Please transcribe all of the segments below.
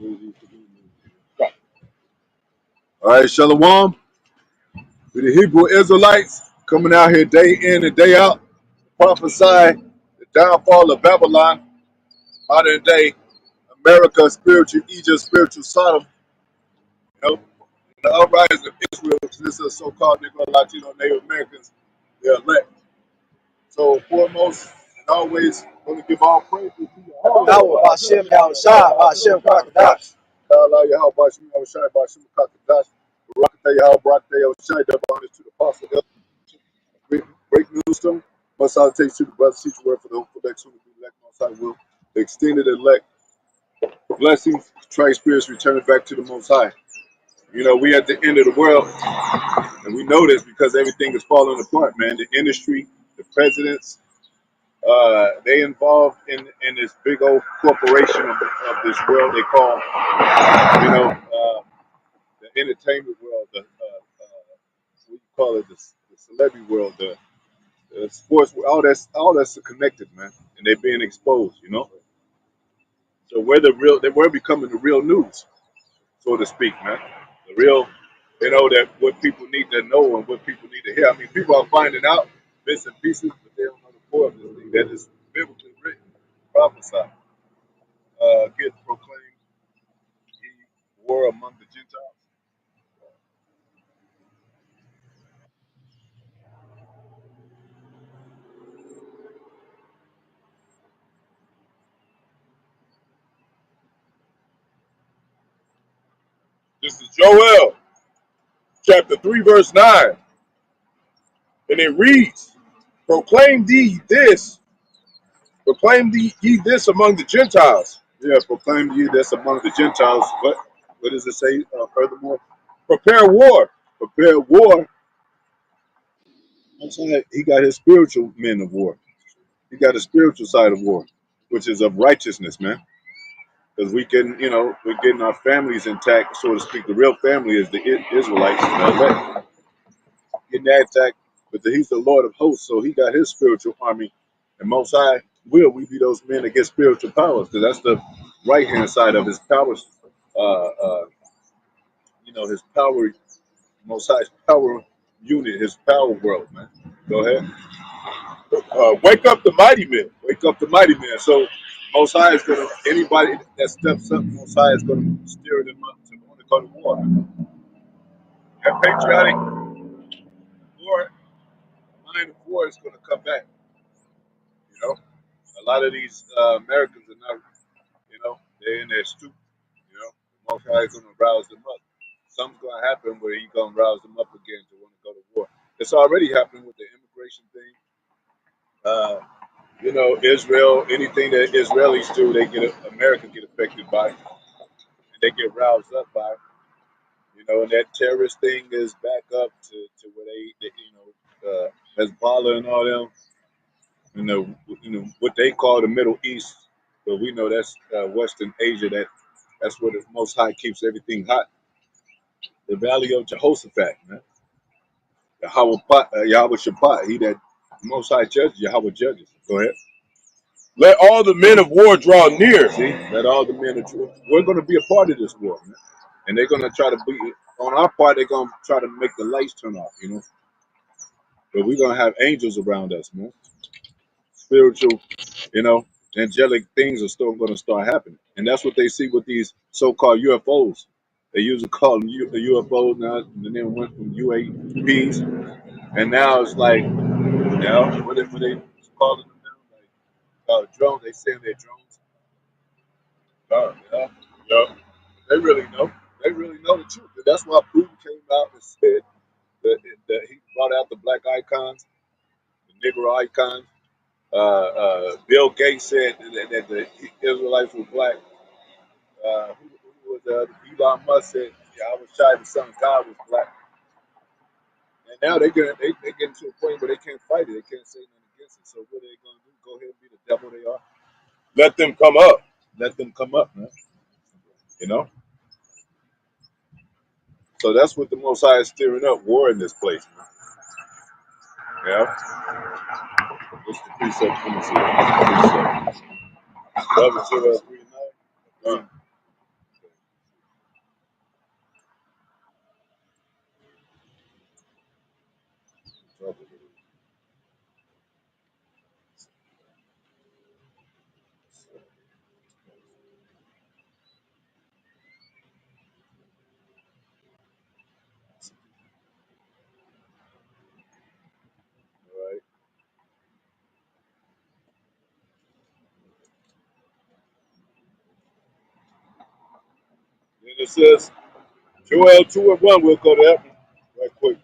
All right, Shalom. We the Hebrew Israelites coming out here day in and day out, prophesy the downfall of Babylon, modern day America, spiritual Egypt, spiritual Sodom, you know, the uprising of Israel, which this is so-called Negro, Latino, Native Americans, they're elect. So foremost and always going to give all praise to Yahawah, Bahasham, Rawchaa, Bahasham, Qadash. Yahawashi, Yahawashi, Bahasham, Qadash, Barak, Yahawah, Yahawashi, the honors to the apostle. Great news to them. Must I take to the brothers, teach word for the hopeful that soon to be elect, most I will. The extended elect blessings, try spirits returning back to the Most High. You know, we at the end of the world, and we know this because everything is falling apart, man. The industry, the presidents, they involved in this big old corporation of this world they call, you know, the entertainment world, what you call it, the celebrity world, the sports, all that's connected, man, and they're being exposed, you know. So we're becoming the real news, so to speak, man. The real, you know, that what people need to know and what people need to hear. I mean, people are finding out bits and pieces, but they don't know the core of this thing that is biblically written, prophesied, get proclaimed, war among the Gentiles. This is Joel, chapter 3, verse 9, and it reads, proclaim ye this among the Gentiles. Yeah, proclaim ye this among the Gentiles. What does it say furthermore? Prepare war. Prepare war. He got his spiritual men of war. He got a spiritual side of war, which is of righteousness, man. Because we can, you know, we're getting our families intact, so to speak. The real family is the Israelites, getting that intact. But he's the Lord of hosts, so he got his spiritual army. And Most High will we be those men that get spiritual powers, because that's the right hand side of his powers. You know, his power, Most High's power unit, his power world, man. Go ahead. Wake up the mighty men. Wake up the mighty men. So Most High is gonna, anybody that steps up, Most High is gonna steer them up to want to go to war. That patriotic war, mind of war is gonna come back. You know, a lot of these Americans are not, you know, they're in their stoop. You know, Most High is gonna rouse them up. Something's gonna happen where he's gonna rouse them up again to want to go to war. It's already happening with the immigration thing. You know, Israel, anything that Israelis do, America get affected by, and they get roused up by. You know, and that terrorist thing is back up to where they you know, Hezbollah and all them, you know what they call the Middle East, but we know that's Western Asia. That's where the Most High keeps everything hot. The Valley of Jehoshaphat, man. Yahweh Shabbat, he that Most High judges, Yahweh judges. Go ahead. Let all the men of war draw near. See, let all the men of truth. We're going to be a part of this war, man. And they're going to try to be, on our part, they're going to try to make the lights turn off, you know. But we're going to have angels around us, man. Spiritual, you know, angelic things are still going to start happening. And that's what they see with these so-called UFOs. They usually call them UFOs now. The name went from UAPs. And now it's like, you know, what they calling them now? Like drones. They saying they're drones. Yeah. Yeah. They really know. They really know the truth. And that's why Putin came out and said that he brought out the black icons, the Negro icons. Bill Gates said that the Israelites were black. Who was Elon Musk said, yeah, I was shy the son of God was black. And now they getting to a point where they can't fight it. They can't say nothing against it. So what are they going to do? Go ahead and be the devil they are? Let them come up. Let them come up, man. You know? So that's what the Most High is steering up, war in this place, man. Yeah. What's the precept? Let me see. Precept. 3:9. And it says, Joel 2 and 1, we'll go to that one right quick.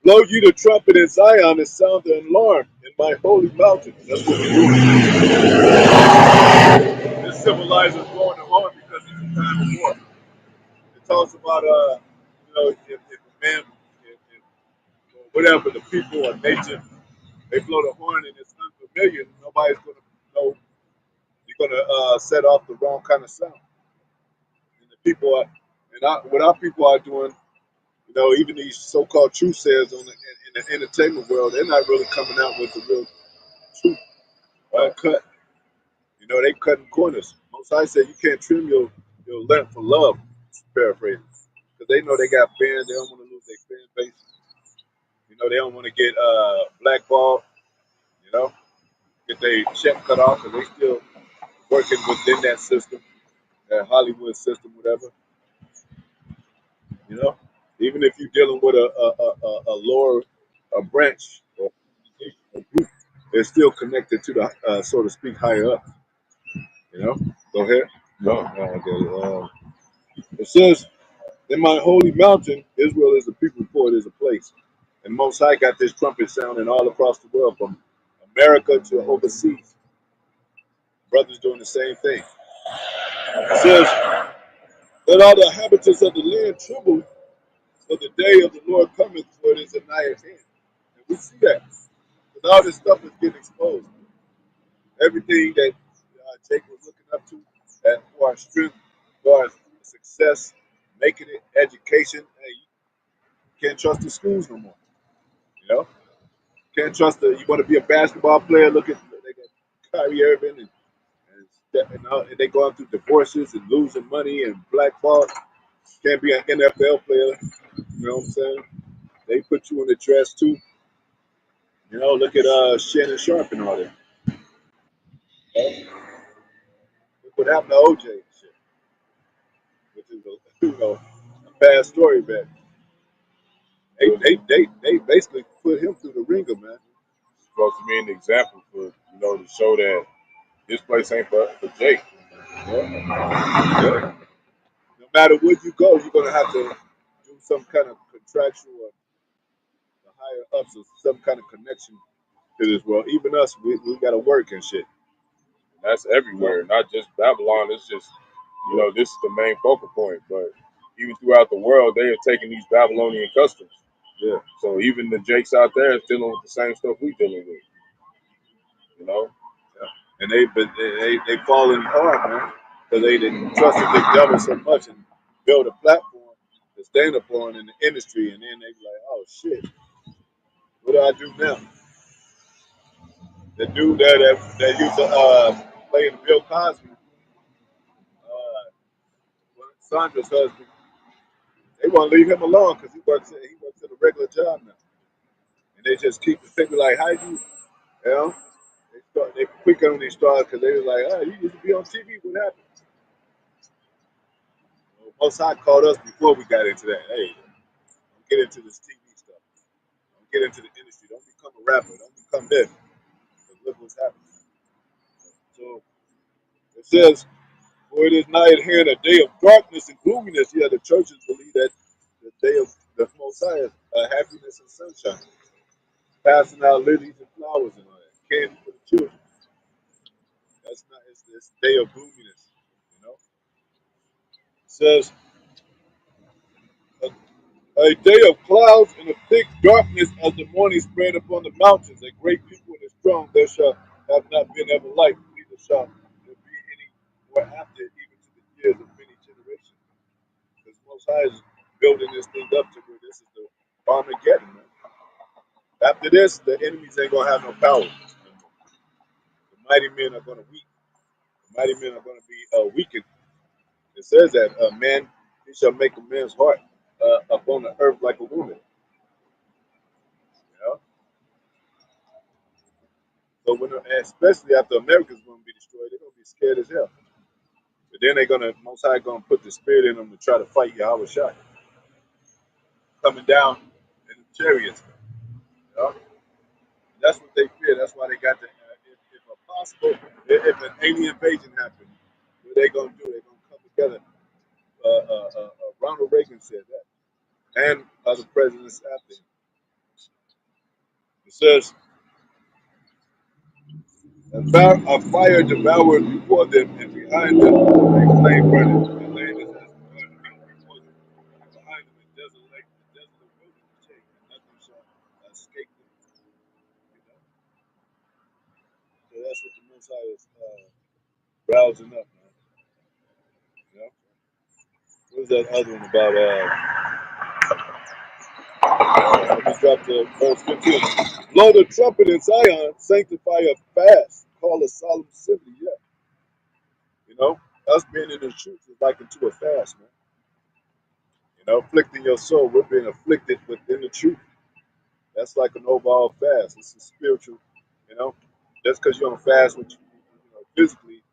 Blow you the trumpet in Zion and sound the alarm in my holy mountain. That's what we're doing. This symbolizes blowing the horn because it's a time of war. It talks about, if a man, or whatever, the people or nation, they blow the horn and it's unfamiliar, nobody's going to know. You're going to set off the wrong kind of sound. And the people are, what our people are doing, even these so-called truth sayers in the entertainment world, they're not really coming out with the real truth. Uncut. They cutting corners. Most I say you can't trim your lamp for love, paraphrasing. Because they know they got fans, they don't want to lose their fan base. They don't want to get blackballed, get their check cut off because they still working within that system, that Hollywood system, whatever. Even if you're dealing with a lower branch or a group, they're still connected to the, so to speak, higher up. Go ahead. No, okay. It says, in my holy mountain, Israel is a people, for it is a place. And Most High got this trumpet sounding all across the world, from America to overseas. Brothers doing the same thing. It says, let all the inhabitants of the land tremble, for the day of the Lord cometh, for it is a nigh at hand. And we see that. Because all this stuff is getting exposed. Everything that Jake was looking up to, as far as strength, as far as success, making it, education, hey, you can't trust the schools no more. Can't trust you want to be a basketball player, look at, they got Kyrie Irving and they going through divorces and losing money and blackball. Can't be an NFL player, you know what I'm saying? They put you in the dress too. Look at Shannon Sharp and all that. Look what happened to OJ and shit, which is a bad story, man. They basically put him through the ringer, man. Supposed to be an example for, to show that this place ain't for Jake. Yeah. No matter where you go, you're gonna have to do some kind of contractual or the higher ups or some kind of connection to this world. Even us, we gotta work and shit. That's everywhere, not just Babylon. It's just, this is the main focal point. But even throughout the world, they are taking these Babylonian customs. Yeah. So even the Jakes out there is dealing with the same stuff we dealing with. Yeah. And they falling hard, man, because they didn't trust the big devil so much and build a platform to stand upon in the industry, and then they be like, oh shit, what do I do now? The dude that used to play in Bill Cosby, Sandra's husband, they won't leave him alone because he works at a regular job now, and they just keep the people like, how you know, they quick on these stars because they was like, oh, you used to be on TV, what happened? Most High called us before we got into that. Hey, don't get into this TV stuff. Don't get into the industry. Don't become a rapper. Don't become this. Because look what's happening. So it says, for it is nigh at hand a day of darkness and gloominess. Yeah, the churches believe that the day of the Most High is happiness and sunshine. Passing out lilies and flowers and all that. Candy for the children. That's not, it's this day of gloominess. It says, a day of clouds and a thick darkness as the morning spread upon the mountains. A great people and a strong there shall have not been ever like, neither shall there be any more after it, even to the years of many generations. Because Most High is building this thing up to where this is the Armageddon, man. After this, the enemies ain't gonna have no power. The mighty men are gonna weak. The mighty men are gonna be weakened. It says that a man, he shall make a man's heart upon the earth like a woman. You know? So especially after America's gonna be destroyed, they're gonna be scared as hell. But then they're gonna, Most High gonna put the spirit in them to try to fight Yahawashi coming down in the chariots. You know? That's what they fear. That's why they got the. If a possible, if an alien invasion happens, what they gonna do? They're gonna come together Ronald Reagan said that, and other presidents after him. It says, a fire devoured before them, and behind them a flame burning. The land is as blood before them, and behind them a desolate wilderness shake, and nothing shall escape them. You know? So that's what the Most High is rousing up, man. You know? What was that other one about? Let me drop the verse 15. Blow the trumpet in Zion, sanctify a fast, call a solemn assembly. Yeah, you know, us being in the truth is like into a fast, man. You know, afflicting your soul, we're being afflicted within the truth. That's like an overall fast. It's a spiritual, you know. Just because you're on fast with you know, physically,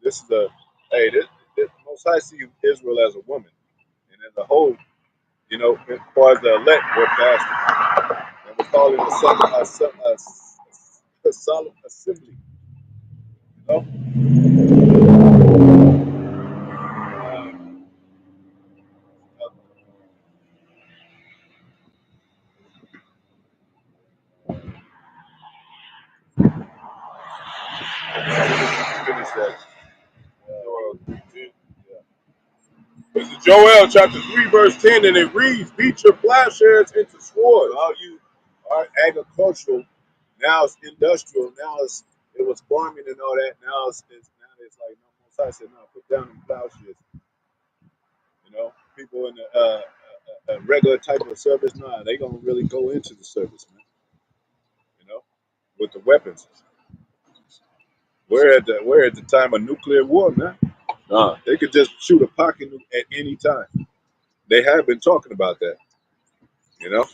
this is a hey, this Most High see Israel as a woman, and as a whole, you know, as far as the elect, we're fasting, and we're calling a solemn assembly. You know, finish that. Joel 3:10. This is Joel chapter 3, verse 10, and it reads, beat your plowshares into swords. All you are agricultural, now it's industrial, it was farming and all that. Now it's like no Most High said, no, put down them plowshares. You know, people in a regular type of service, nah, they gonna really go into the service, man. You know, with the weapons. We're at the time of nuclear war, man. They could just shoot a pocket nuke at any time. They have been talking about that. You know,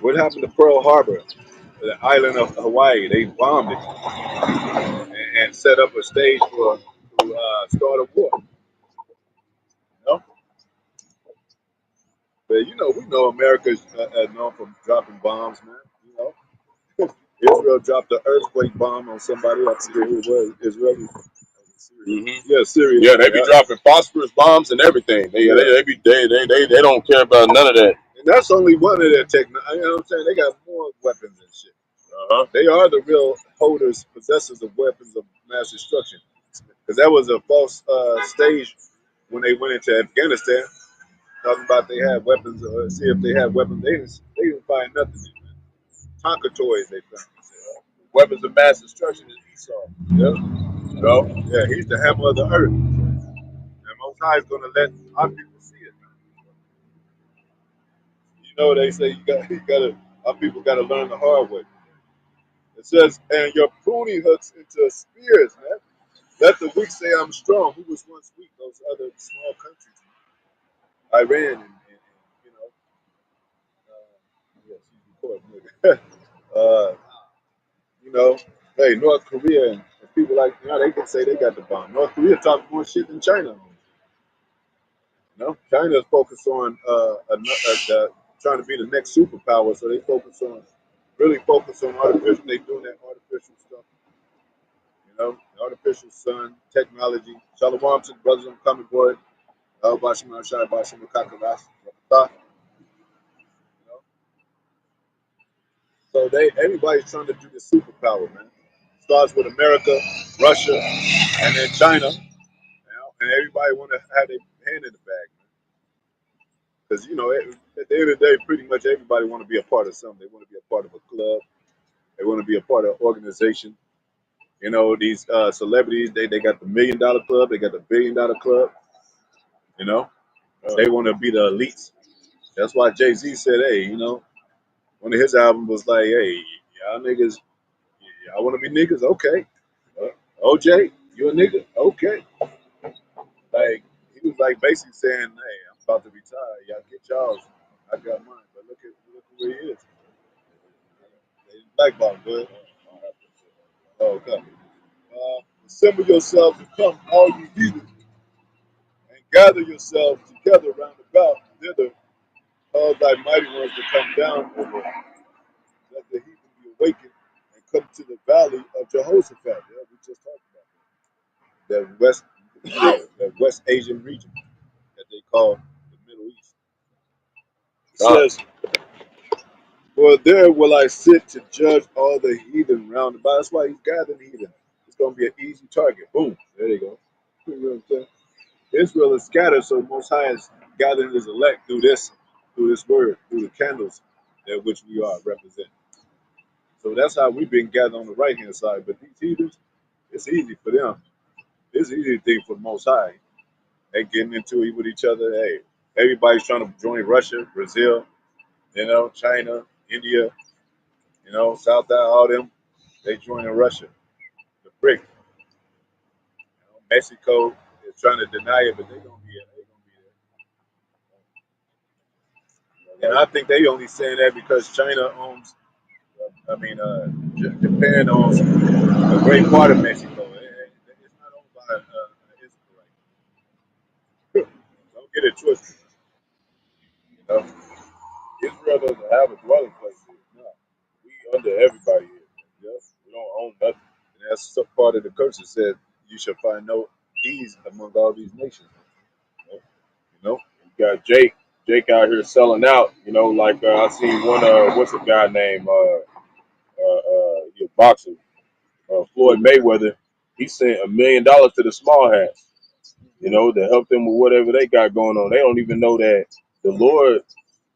what happened to Pearl Harbor, the island of Hawaii? They bombed it and set up a stage to start a war. You know, but you know, we know America's known for dropping bombs, man. You know. Israel dropped an earthquake bomb on somebody. I forget who it was. Israeli. Mm-hmm. Yeah, Syria. Yeah, they be dropping phosphorus bombs and everything. They don't care about none of that. And that's only one of their technology. You know what I'm saying? They got more weapons and shit. Uh-huh. They are the real holders, possessors of weapons of mass destruction. Because that was a false stage when they went into Afghanistan, talking about they had weapons, see if they had weapons. They didn't find nothing. Tonka toys they found. Weapons of mass destruction is Esau. Yeah. You know? Yeah, he's the hammer of the earth. And Most High is going to let our people see it. You know, they say our people got to learn the hard way. It says, and your pruning hooks into spears, man. Let the weak say I'm strong. Who was once weak? Those other small countries, Iran and you know, yes, you you know, hey, North Korea and people like, you know, they can say they got the bomb. North Korea talk more shit than China. You know, China is focused on trying to be the next superpower, so they really focus on artificial. They doing that artificial stuff. You know, the artificial sun, technology. Shalom to the brothers on coming board. Bahasham, Bahasham, Qadash, Rawchaa. You know, so everybody's trying to do the superpower, man. Starts with America, Russia, and then China. You know, and everybody want to have their hand in the bag, man. Because you know, at the end of the day, pretty much everybody want to be a part of something. They want to be a part of a club. They want to be a part of an organization. You know, these celebrities, they got the $1 million club. They got the $1 billion club. You know, they want to be the elites. That's why Jay-Z said, hey, you know, one of his albums was like, hey, y'all niggas, y'all want to be niggas? Okay. OJ, you a nigga? Okay. Like, he was like basically saying, hey, I'm about to retire. Y'all get y'all's. I got mine. But look at where he is. Black ball, good. Oh, okay. Assemble yourselves and come, all you heathen, and gather yourselves together round about thither, cause thy mighty ones to come down over, let the heathen be awakened and come to the valley of Jehoshaphat. Yeah, we just talked about that. That West Asian region. call the Middle East. It God. says, "For there will I sit to judge all the heathen round about." That's why he's gathering heathen. It's going to be an easy target. Boom. There you go. You know what I'm saying? Israel is scattered, so Most High is gathering his elect through this word, through the candles that which we are representing. So that's how we've been gathered on the right hand side. But these heathens, it's easy for them. It's an easy thing for the Most High. They getting into it with each other. Hey, everybody's trying to join Russia, Brazil, China, India, South Africa, all them. They joining Russia, the BRIC. Mexico is trying to deny it, but they're gonna be there. They're gonna be there. And I think they only saying that because China owns. Japan owns a great part of Mexico. It's not owned by Israel right now. Don't get it twisted. You know? Israel doesn't have a dwelling place here. No. We under everybody here. Yes. We don't own nothing. And that's some part of the curse that said you shall find no ease among all these nations. You know? You got Jake out here selling out. Like I seen one. What's a guy named he a boxer, Floyd Mayweather. He sent $1 million to the small hats. To help them with whatever they got going on. They don't even know that the Lord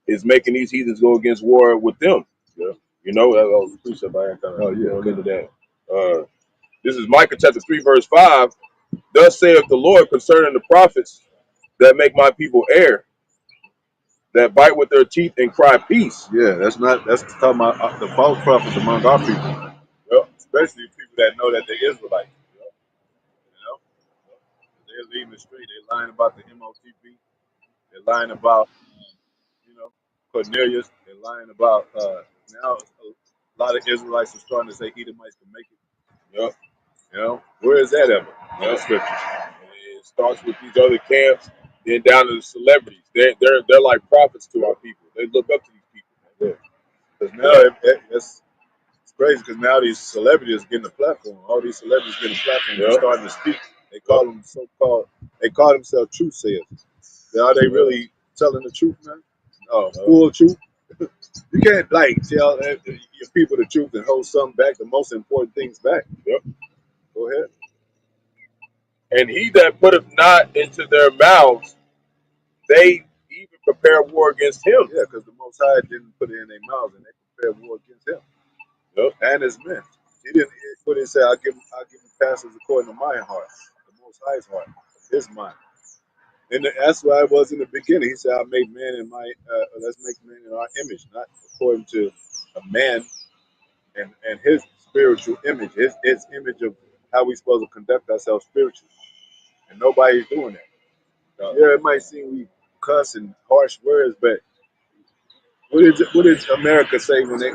is making these heathens go against war with them. Yeah. That was a precept I had kind of Oh yeah. into that. This is Micah chapter 3, verse 5. Thus saith the Lord concerning the prophets that make my people err, that bite with their teeth and cry peace. Yeah, that's talking about the false prophets among our people. Yep. Especially people that know that they're Israelites. You know? They're leading astray. They're lying about the MOTP. They're lying about Cornelius. They're lying about now a lot of Israelites are starting to say Edomites can make it. Yep. Where is that ever in the Yep. scripture? It starts with these other camps, then down to the celebrities. They're like prophets to our people. They look up to these people. Yeah. Because now it's crazy because now these celebrities are getting a platform. All these celebrities getting a platform. They're starting to speak. They call them they call themselves truth sayers. Are they really telling the truth, man? Full truth. You can't tell your people the truth and hold something back. The most important things back. Yep. Go ahead. And he that putteth not into their mouths, they even prepare war against him. Yeah, because the Most High didn't put it in their mouths and they prepared war against him. Yep. And his men. He didn't put it say, I'll give him pastors according to my heart, the Most High's heart, his mind. And that's why it was in the beginning. He said, I made man in my, let's make man in our image, not according to a man and his spiritual image, his image of how we supposed to conduct ourselves spiritually. And nobody's doing that. Yeah, it might seem we cuss and harsh words, but what did America say when they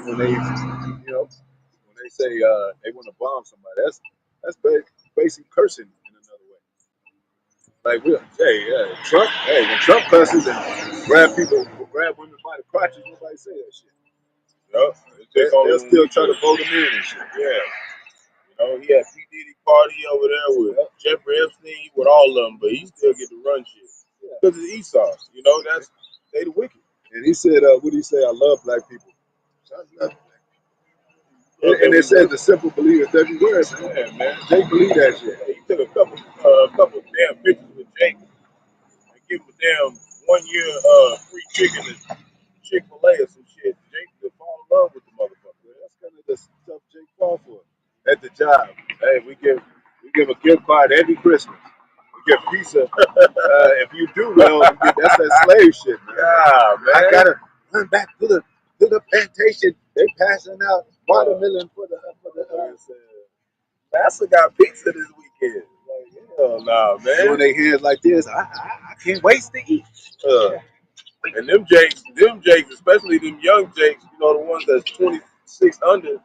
say they want to bomb somebody? That's basically cursing in another way. Like Trump. Hey, when Trump cusses and grab women by the crotches, nobody say that shit. Yep. They'll still try to vote him in and shit. Yeah. He had P. Diddy party over there with Jeffrey Epstein, with all of them, but he still get to run shit. Because it's Esau. They the wicked. And he said, what did he say? I love black people. And they said the simple believers everywhere. Yeah, man. They believe that shit. He took a couple damn pictures with Jake and give him a damn 1 year free chicken at Chick-fil-A or some shit. Jake could fall in love with the motherfucker. That's kind of the stuff Jake fall for. At the job, hey, we give a gift card every Christmas. We give pizza. If you do well, that's that slave shit, man. Yeah, man. I gotta run back to the plantation. They passing out watermelon for the. Massa got pizza this weekend. Like, hell nah, man. Doing their hands like this. I can't wait to eat. And them Jakes, especially them young Jakes, the ones that's 26 under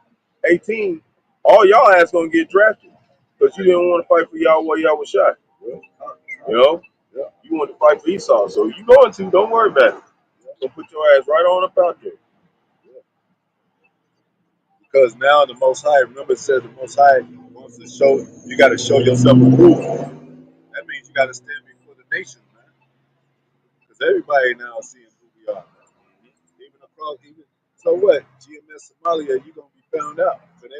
18, all y'all ass gonna get drafted because you didn't want to fight for Yahawashi. You want to fight for Esau, so you going to. Don't worry about it. Gonna put your ass right on up out there. Because now the Most High, remember it says the Most High wants to show, you got to show yourself approved. That means you got to stand before the nations, man. everybody now seeing who we are. Even across, even so what? GMS Somalia, you're gonna be found out. But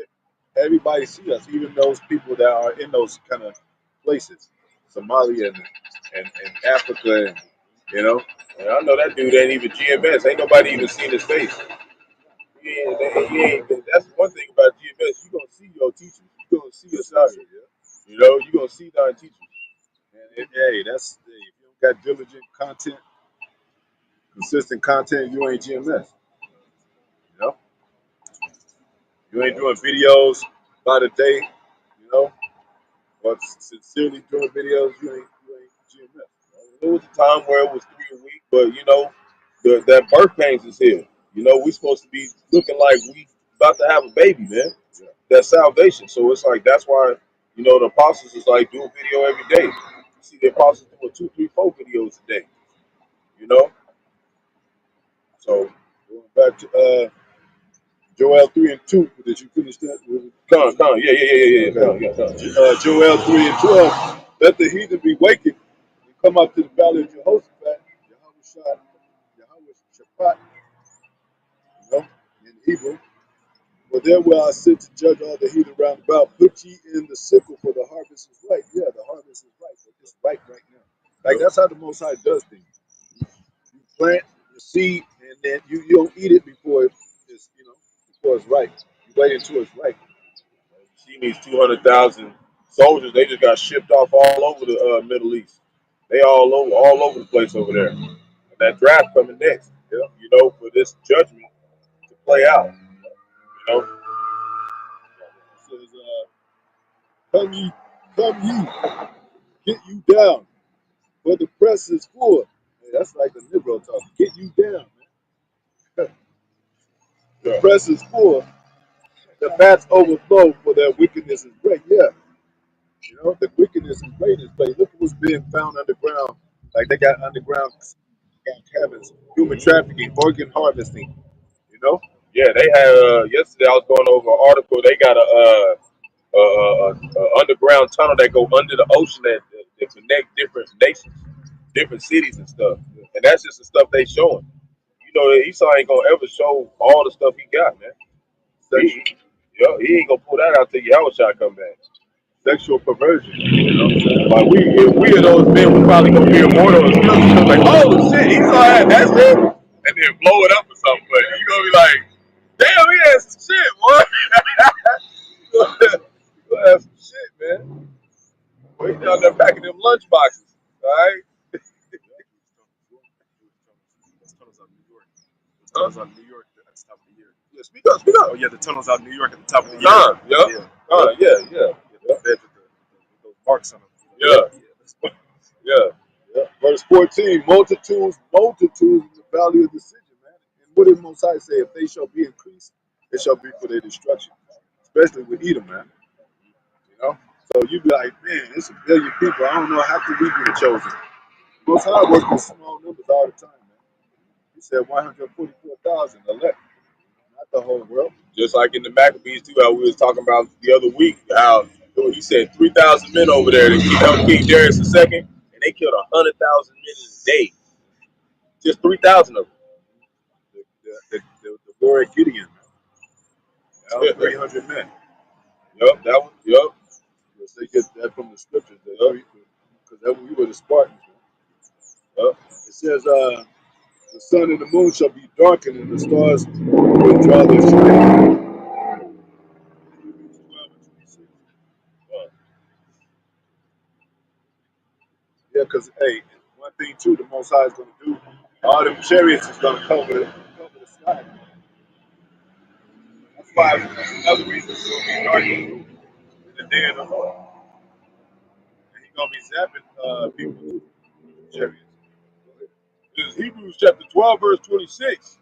everybody see us, even those people that are in those kind of places, Somalia and Africa, and you know. And I know that dude ain't even GMS. Ain't nobody even seen his face. That's one thing about GMS. You gonna see your teachers. You gonna see us out here. You know, you gonna see our teachers. And hey, that's if you don't got diligent content, consistent content, you ain't GMS. You know, you ain't doing videos by the day. You know, but sincerely doing videos, you ain't GMS. It was a time where it was 3 a week, but you know, that birth pains is here. You know, we supposed to be looking like we about to have a baby, man. Yeah. That's salvation. So it's like that's why, you know, the apostles is like do a video every day. You see the apostles doing 2, 3, 4 videos a day. You know? So Going back to Joel 3:2. Did you finish that? come, yeah. Okay. Come. Joel 3:12. Let the heathen be wakened and come up to the valley of Jehoshaphat, Yahawashi, you know, in Hebrew. For there will I sit to judge all the heathen round about. Put ye in the sickle, for the harvest is ripe. Yeah, the harvest is ripe. It's ripe right now. Like that's how the Most High does things. You plant the seed, and then you don't eat it before it's before it's ripe. You wait until it's ripe. You see these 200,000 soldiers, they just got shipped off all over the Middle East. They all over the place over there. And that draft coming next, you know, for this judgment to play out. You know, It says, come ye, get you down, for the press is full. Hey, that's like the Negro talk. Get you down, man. The yeah. press is full. The vats overflow, for their wickedness is great. Yeah, you know the wickedness is great. Look at what's being found underground. Like they got underground cabins, human trafficking, organ harvesting. You know, Yeah, they had yesterday. I was going over an article. They got a underground tunnel that go under the ocean that connect different nations, different cities and stuff. And that's just the stuff they showing. You know, Esau ain't gonna ever show all the stuff he got, man. sexual, He ain't gonna pull that out till Yahawashi come back. sexual perversion. You know what I'm saying? Like if we are those men, we probably gonna be immortal and still be like, oh shit, Esau had that's it, and then blow it up or something. But you gonna be like, damn, he had some shit, boy. You gonna have some shit, man. We down there packing them lunch boxes, all right? Tunnels out in New York. The tunnels out in New York at the top of the year. Yeah, speak up, speak Oh up. yeah, the tunnels out in New York at the top of the year. Yeah, yeah. The beds with those marks on them. Yeah. Yeah. Yeah. Verse 14, multitudes in the valley of decision, man. And what did Most High say? If they shall be increased, it shall be for their destruction. Especially with Edom, man. You know? So you be like, man, it's a billion people. I don't know how could we be chosen. Most High works with small numbers all the time, man. He said 144,000 elect, not the whole world. Just like in the Maccabees too, how we was talking about the other week, how he said 3,000 men over there to help King Darius II, and they killed 100,000 men in a day. Just 3,000 of them. The warrior Gideon, man. 300 men. Yup, that one. Yup. Because they get that from the scriptures. Yup. Because that we were the Spartans. Yup. It says, the sun and the moon shall be darkened, and the stars will draw their shade. Yeah, because, hey, one thing, too, the Most High is going to do, all them chariots is going to cover the sky. That's why, that's another reason it's going to be darkened in the day of the Lord. And he's going to be zapping people too, chariots. This is Hebrews chapter 12, verse 26.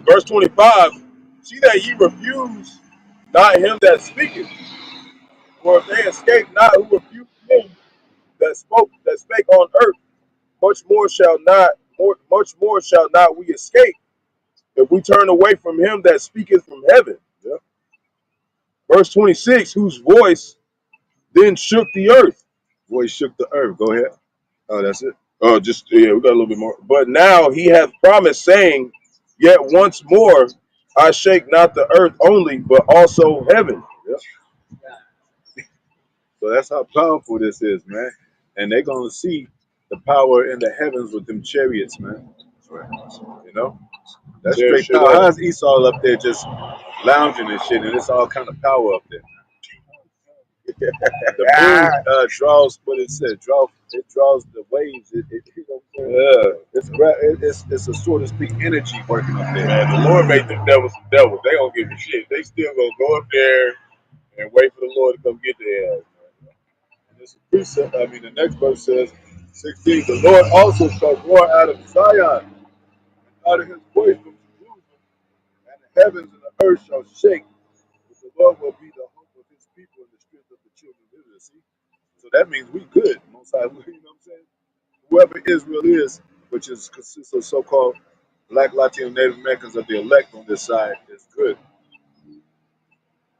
Verse 25. See that ye refuse not him that speaketh, for if they escape not who refuse him that spake on earth, much more shall not we escape if we turn away from him that speaketh from heaven. Yeah. Verse 26, whose voice then shook the earth. Boy shook the earth. Go ahead. Oh, that's it. Oh, just yeah, we got a little bit more. But now he hath promised, saying, "Yet once more I shake not the earth only, but also heaven." Yep. So that's how powerful this is, man. And they're gonna see the power in the heavens with them chariots, man. You know, that's Tear straight shit power. up. How's Esau up there just lounging and shit, and it's all kind of power up there? The moon draws what it said. It draws the waves. You know what I'm saying? It's a so to speak energy working up there. Man, the Lord made them devils some devils. They don't give a shit. They still gonna go up there and wait for the Lord to come get their ass. And it's a precept. I mean, the next verse says, 16. The Lord also shall roar out of Zion, and out of His voice from Jerusalem, and the heavens and the earth shall shake. But the Lord will be the hope of His people and the strength of the children of Israel. See? So that means we good. Most High, you know what I'm saying? Whoever Israel is, which is consists of so-called Black, Latino, Native Americans of the elect on this side, is good.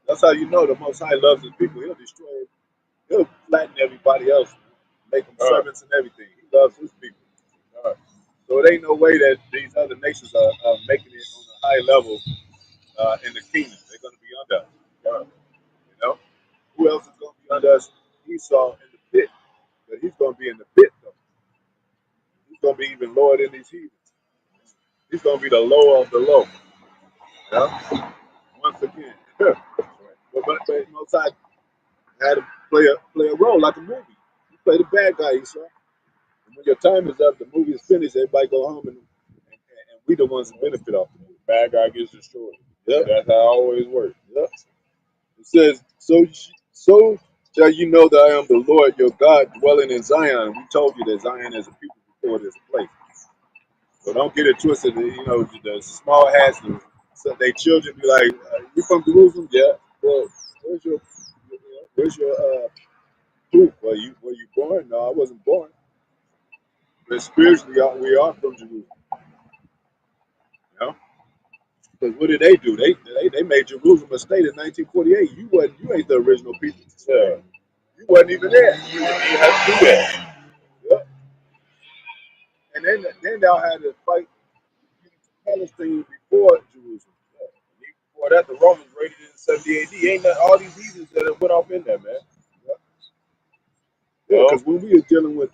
That's how you know the Most High loves His people. He'll destroy, he'll flatten everybody else, make them servants and everything. He loves His people. So it ain't no way that these other nations are making it on a high level in the kingdom. They're going to be under us. You know, who else is going to be under us? Esau in the pit, but he's going to be in the pit though. He's going to be even lower than these heathens. He's going to be the lower of the low. Yeah? Once again. but Mosai had to play a role like a movie. You play the bad guy, Esau. And when your time is up, the movie is finished, everybody go home and we the ones who benefit off the movie. Bad guy gets destroyed. Yep. That's how it always works. Yep. It says, so shall you know that I am the Lord your God dwelling in Zion. We told you that Zion is a people before it is a place. So don't get it twisted. You know, the small hats, so they children be like, "You from Jerusalem? Yeah. Well, where's your proof? Were you born? No, I wasn't born. But spiritually, we are from Jerusalem. You know, because what did they do? They made Jerusalem a state in 1948. You ain't the original people. Yeah. You wasn't even there. You have to do that. Yeah. And then y'all had to fight Palestine before Jerusalem. Even before that, the Romans raided it in 70 AD. Ain't that all these heathens that have went off in there, man? Yeah, because when we were dealing with,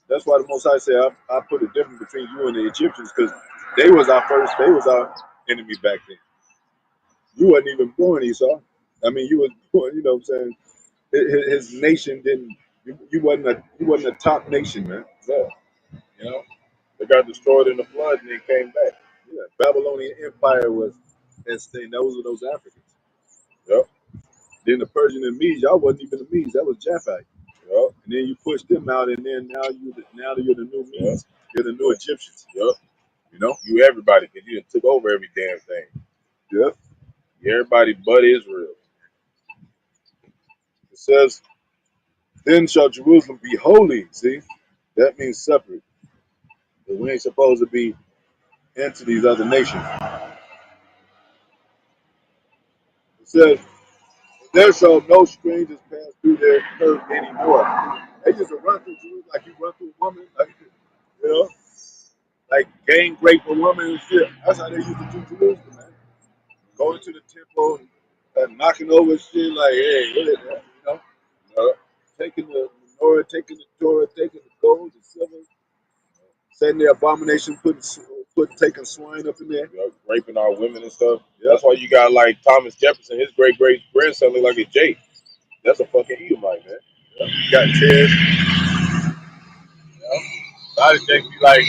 that's why the Most High said, I put a difference between you and the Egyptians, because they was our enemy back then. You wasn't even born, Esau. I mean, you was born, you know what I'm saying? His nation didn't, you wasn't a top nation, man. Yeah. You know? They got destroyed in the flood and they came back. Yeah, Babylonian Empire was, those were those Africans. Yep. Then the Persian and Medes, y'all wasn't even the Medes, that was Japheth. Yep. And then you push them out, and then now you're the new Yep. Medes. You're the new Egyptians. Yep. You know? You everybody, because you done took over every damn thing. Yep. You everybody but Israel. It says, then shall Jerusalem be holy. See? That means separate. But we ain't supposed to be into these other nations. It says, there shall no strangers pass through their earth anymore. They used to run through Jerusalem like you run through a woman, like, you know, like gang rape a woman and shit. That's how they used to do Jerusalem, man. Going to the temple, knocking over shit like, hey, what is that? You know, taking the menorah, taking the Torah, taking the gold, the silver, setting the abomination, taking swine up in there. You know, raping our women and stuff. Yep. That's why you got like Thomas Jefferson, his great grandson look like a Jake. That's a fucking Edomite, man. Yep. You got Ted. Yep. A lot of Jakes be like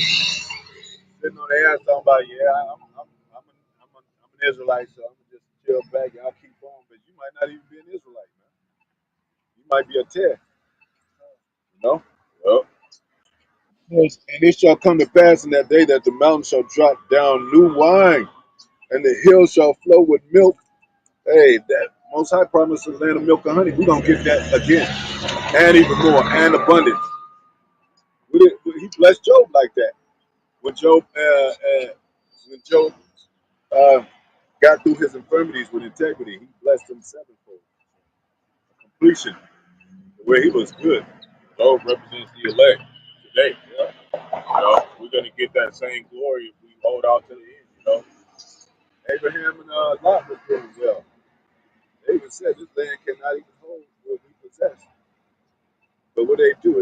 sitting on their ass talking about, yeah, I'm an Israelite, so I'm gonna just chill back. Y'all keep on, but you might not even be an Israelite, man. You might be a Ted. You know? Yep. Yes. And it shall come to pass in that day that the mountain shall drop down new wine, and the hills shall flow with milk. Hey, that Most High promised the land of milk and honey. We're gonna get that again, and even more, and abundance. He blessed Job like that. When Job got through his infirmities with integrity, he blessed him sevenfold. Completion. where he was good. Job represents the elect today. Yeah. We're gonna get that same glory if we hold out to the end. Abraham and Lot was doing well. They even said this land cannot even hold what we possess. But what they do,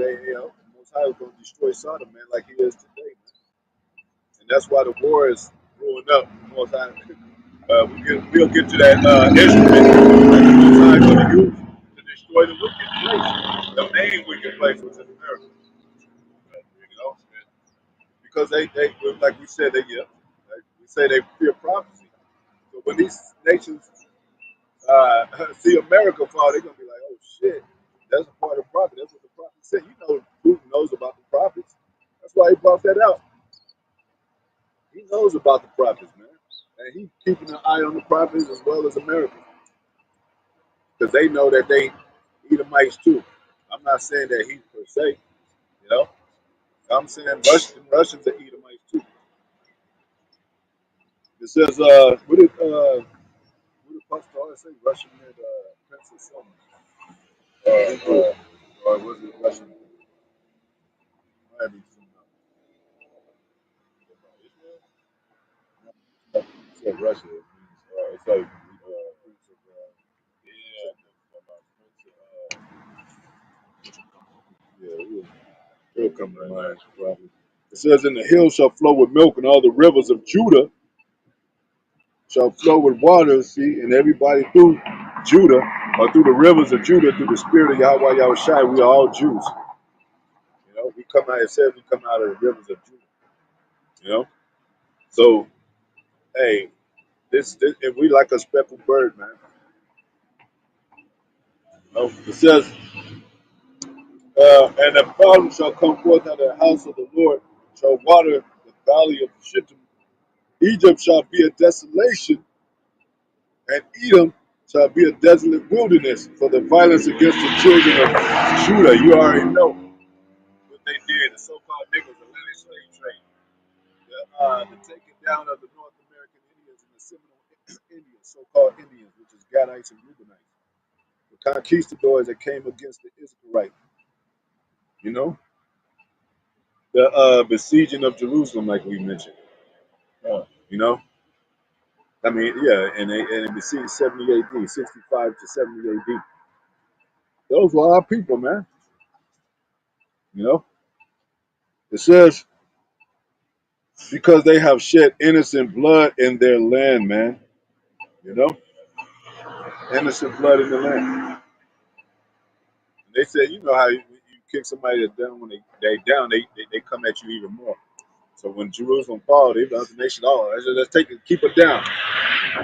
Most High is going to destroy Sodom, man, like he is today, man. And that's why the war is growing up. Most High, we'll get to that instrument that the Most High is going to use to destroy the wicked place, the main wicked place, which is America. Because they like we said, like we say they fear prophecy. So when these nations see America fall, they're gonna be like, "Oh shit, that's a part of the prophet. That's what the prophet said." Putin knows about the prophets. That's why he brought that out. He knows about the prophets, man, and he's keeping an eye on the prophets as well as America, because they know that they Edomites too. I'm not saying that he per se, you know. I'm saying Russians are Edomites too. It says, what did Pastor always say? Russian and Prince of something. Or was it Russian? Might be something else. It said Russia. It's like Prince of, yeah, it'll come to mind probably. It says, "And the hills shall flow with milk, and all the rivers of Judah shall flow with waters." See, and everybody through Judah, or through the rivers of Judah, through the spirit of Yahawah Yahawashi, we are all Jews. We come out. It says we come out of the rivers of Judah. You know, so hey, this if we like a speckled bird, man. It says, "And the fountain shall come forth out of the house of the Lord, shall water the valley of Shittim. Egypt shall be a desolation, and Edom shall be a desolate wilderness for the violence against the children of Judah." You already know what they did, the so-called niggas, the Atlantic slave trade, the taking down of the North American Indians and the Seminole Indians, so-called Indians, which is Gadites and Reubenites, the conquistadors that came against the Israelites. You know, the besieging of Jerusalem, like we mentioned. You know, I mean, yeah, and they besieged 70 AD, 65 to 70 AD. Those were our people, man. You know, it says, because they have shed innocent blood in their land, man. You know, innocent blood in the land. And they said, you know how you kick somebody that's down when they down, they come at you even more. So when Jerusalem fall, they the nation, oh, let's take it, keep it down.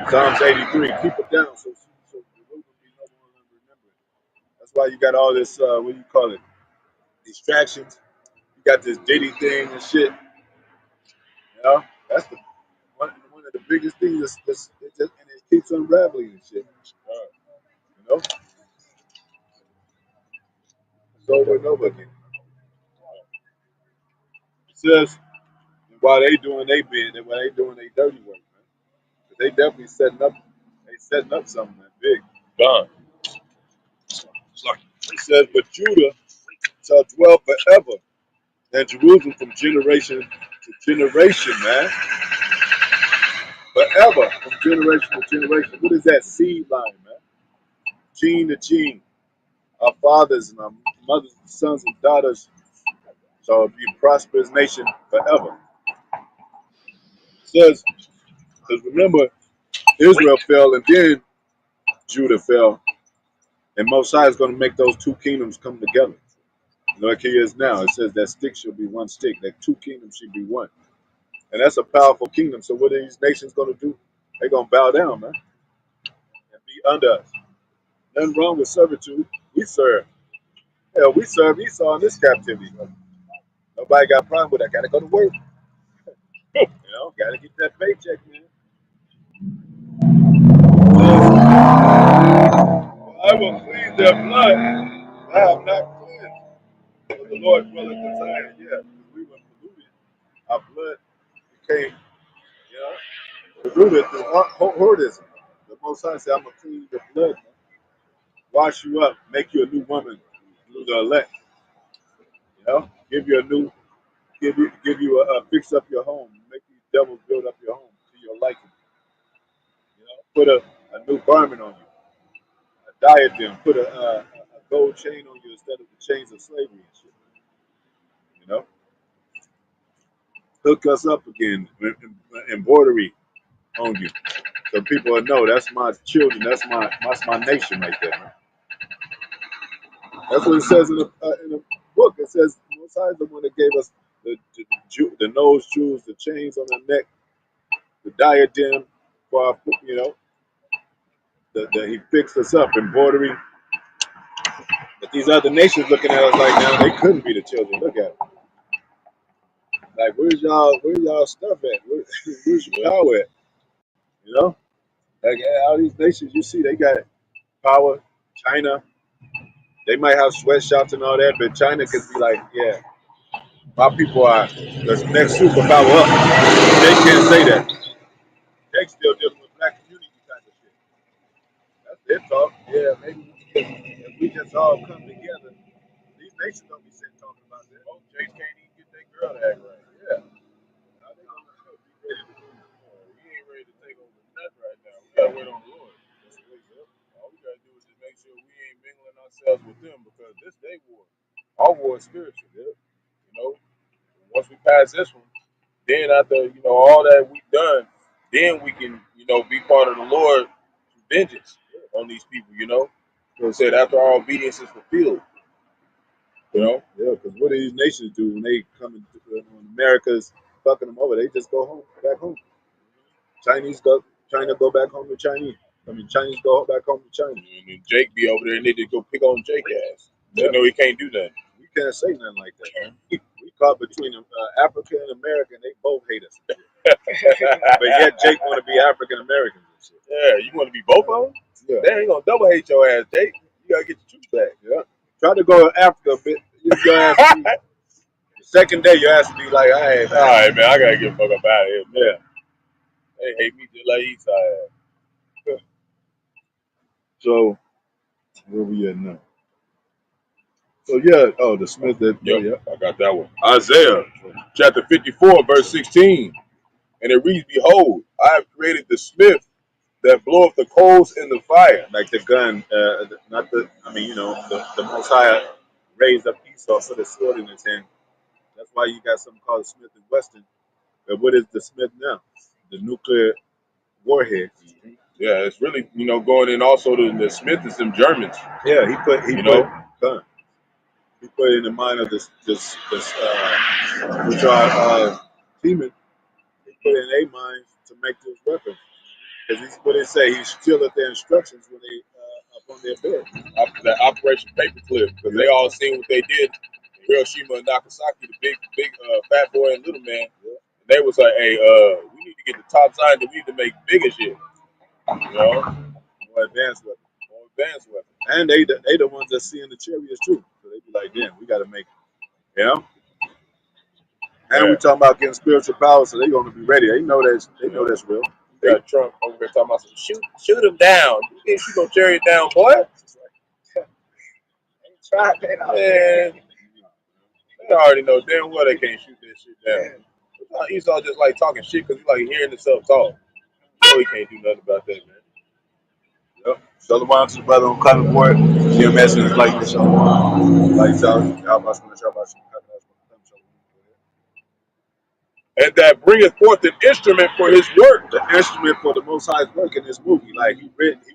Psalms 83, keep it down so Jerusalem be no more remembered. That's why you got all this, what do you call it, distractions. You got this Diddy thing and shit. That's one of the biggest things. And it keeps unraveling and shit. You know, it's over and over again. It says, while they doing their bid, and while they doing their dirty work, man, they definitely setting up. They setting up something that big. Done. It says, but Judah shall dwell forever, and Jerusalem from generation to generation, man. Forever, from generation to generation. What is that seed line, man? Gene to gene. Our fathers and our mothers, sons and daughters shall be a prosperous nation forever. It says, because remember, Israel fell and then Judah fell, and Most High is going to make those two kingdoms come together. Like he is now. It says that stick shall be one stick, that two kingdoms should be one. And that's a powerful kingdom. So what are these nations going to do? They're going to bow down, man, and be under us. Nothing wrong with servitude. We serve. Hell, we serve Esau in this captivity. Nobody got a problem with that. Got to go to work. Got to get that paycheck, man. I will clean their blood. I have not cleansed. But the Lord dwelleth in Zion. Yeah, because we were polluted. Our blood became, polluted through whoredom. The Most High said, I'm going to clean the blood, wash you up, make you a new woman, through the elect. You know, give you fix up your home, make these devils build up your home to your liking. You know, put a new garment on you, a diadem, put a gold chain on you instead of the chains of slavery and shit. You know, hook us up again, embroidery on you, so people will know that's my children, that's my nation right there, man. That's what it says in the book. It says Most High is the one that gave us the nose jewels, the chains on our neck, the diadem for our, you know, he fixed us up, embroidery. But these other nations looking at us like now, they couldn't be the children. Look at it. Like, where's y'all stuff at? Where's your power at? You know? Like, all these nations you see, they got power. China, they might have sweatshops and all that, but China could be like, yeah, my people are the next superpower up. They can't say that. They still dealing with black community kind of shit. That's their talk. Yeah, maybe if we just all come together, these nations don't be sitting talking about that. Oh, Jace can't even get that girl to act right. Yeah. Now they gonna be ready to do it. We ain't ready to take over nothing right now. We gotta wait on the Lord. All we gotta do is just make sure we ain't mingling ourselves with them because this day war. Our war is spiritual, yeah. You know, once we pass this one, then after, you know, all that we've done, then we can, you know, be part of the Lord vengeance on these people, you know. So it said after our obedience is fulfilled, you know. Yeah, because what do these nations do when they come in, when America's fucking them over? They just go home, back home. China go back home to Chinese. I mean, Chinese go back home to China. And then Jake be over there and they just go pick on Jake ass. They know he can't do nothing. We can't say nothing like that, man. We caught between Africa and America, and they both hate us. But yet Jake want to be African American and shit. Yeah, you want to be both of them? Yeah. They ain't gonna double hate your ass, Jake. You gotta get your truth back. Yeah. Try to go to Africa a bit. Your ass the second day, your ass to be like, hey, all right, man, I gotta get the fuck up out of here. Man. Yeah. They hate me just like Esau. So where we at now? So yeah, the Smith that yep, I got that one. Isaiah chapter 54, verse 16. And it reads, Behold, I have created the smith that bloweth the coals in the fire. Like the gun, not the, I mean, you know, the Most High raised up Esau, put a sword in his hand. That's why you got something called Smith and Wesson. But what is the Smith now? The nuclear warhead. Yeah, it's really, you know, going in also to the Smith is them Germans. Yeah, he put in the mind of this which are demon. He put in their minds to make this weapon. Because what they say, he stealeth their instructions when they up on their bed. That Operation Paperclip, because they all seen what they did in Hiroshima and Nagasaki, the big fat boy and little man. And they was like, hey, we need to get the top sign that we need to make bigger shit. You know? More advanced weapons. And they the ones that see in the chariots too. So they be like, damn, we gotta make it. You know? And we talking about getting spiritual power, so they gonna be ready. They know that's real. You got Trump over there talking about some shoot him down. You think you gonna chariot down, boy? Man, they already know damn well they can't shoot that shit down. Esau just like talking shit because he like hearing himself talk. You know he can't do nothing about that, man. Yep. Shalom to the brother on cutting board. Your message is like this. Shalom. Like Yahawashi. And that bringeth forth an instrument for his work. The instrument for the Most High's work in this movie. Like he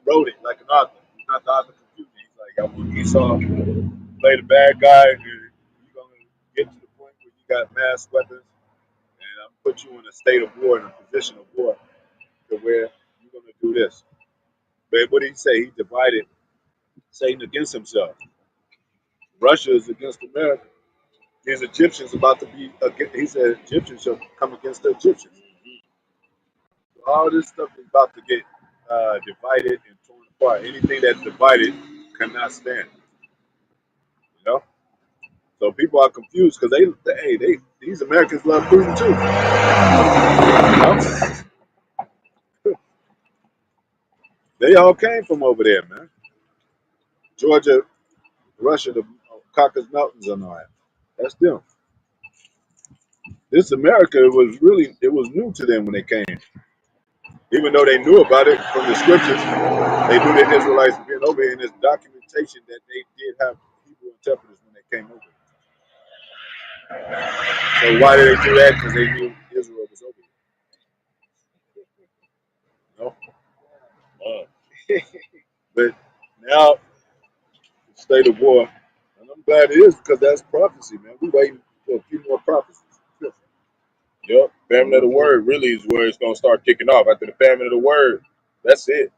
wrote it like an author. He's not the author confusing. He's like, I want Esau play the bad guy, and you're gonna get to the point where you got mass weapons, and I'm put you in a state of war, in a position of war, to where you're gonna do this. But what did he say? He divided Satan against himself. Russia is against America. These Egyptians about to be against, he said Egyptians shall come against the Egyptians. So all this stuff is about to get divided and torn apart. Anything that's divided cannot stand. You know? So people are confused because these Americans love Putin too. You know? They all came from over there, man. Georgia, Russia, Caucasus Mountains and all that. That's them. This America it was new to them when they came. Even though they knew about it from the scriptures, they knew the Israelites being over here in this documentation that they did have Hebrew interpreters when they came over. So why did they do that? Because they knew Israel was over here. But now, the state of war, and I'm glad it is because that's prophecy, man. We waiting for a few more prophecies. Yep, famine of the word really is where it's gonna start kicking off. After the famine of the word, that's it.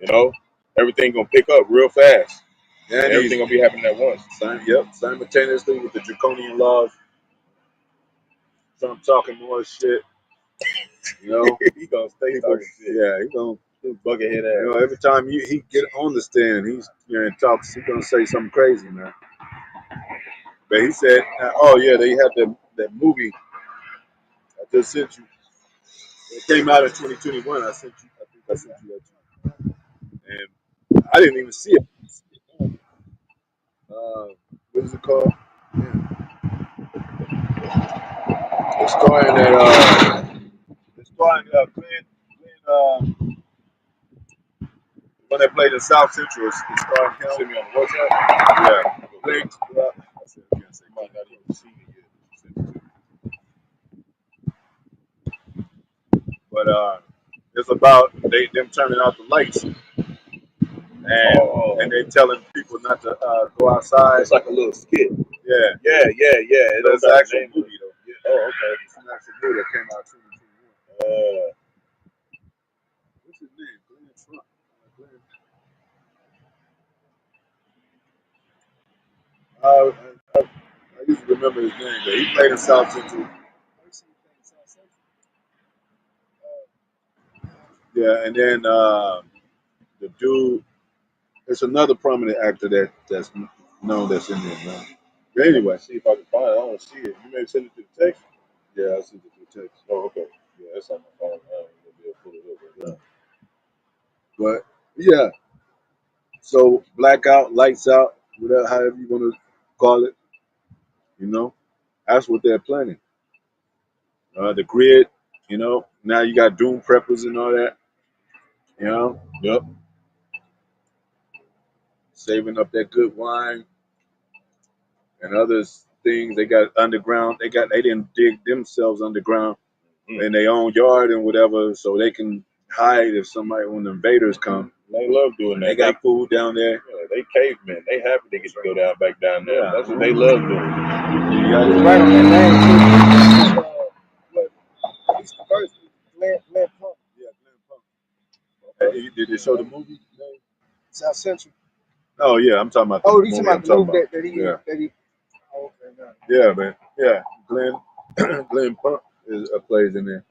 You know, everything gonna pick up real fast. And everything gonna be happening at once. Simultaneously with the draconian laws, Trump talking more shit. You know, He gonna stay talking shit. Yeah, he gonna bucket head ass. You know, every time he get on the stand, and talks, he's gonna say something crazy, man. But he said, "Oh yeah, they had that movie I just sent you. It came out in 2021. I think I sent you that too. And I didn't even see it. What is it called? Yeah. The starring Glenn, when they played in South Central, it's starring him. Send me on the WhatsApp. Yeah, Glenn. I said, I can't say Might not even see it yet. but it's about them turning out the lights, and they telling people not to go outside. It's like a little skit. Yeah. It's an actual movie though. Yeah. Oh, okay. It's an actual movie that came out in 2021. What's his name? Glenn Trump. I used to remember his name, but he played in South Central. Yeah, and then the dude, there's another prominent actor that's known that's in there, man. But anyway, see if I can find it. I don't see it. You may send it to the text. Yeah, I sent it to the text. Oh, okay. Yeah, that's on my phone. I ain't gonna be able to pull it up. But yeah, so blackout, lights out, whatever, however you want to call it, you know, that's what they're planning. The grid, now you got doom preppers and all that, Yep. saving up that good wine and other things. They got underground. They didn't dig themselves underground in their own yard and whatever, so they can hide if when the invaders come. They love doing that. They got food down there. Yeah, they cavemen. They happy they get to go back down there. Yeah. That's what they love doing. You got it right on that name too. He's the first Glenn Pump. Yeah, Glenn Pump. Okay. Did they show the movie? South Central. Oh yeah, I'm talking about. Oh, you talking about the movie that he. Oh, okay, no. Yeah, man. Yeah, Glenn Pump plays in there.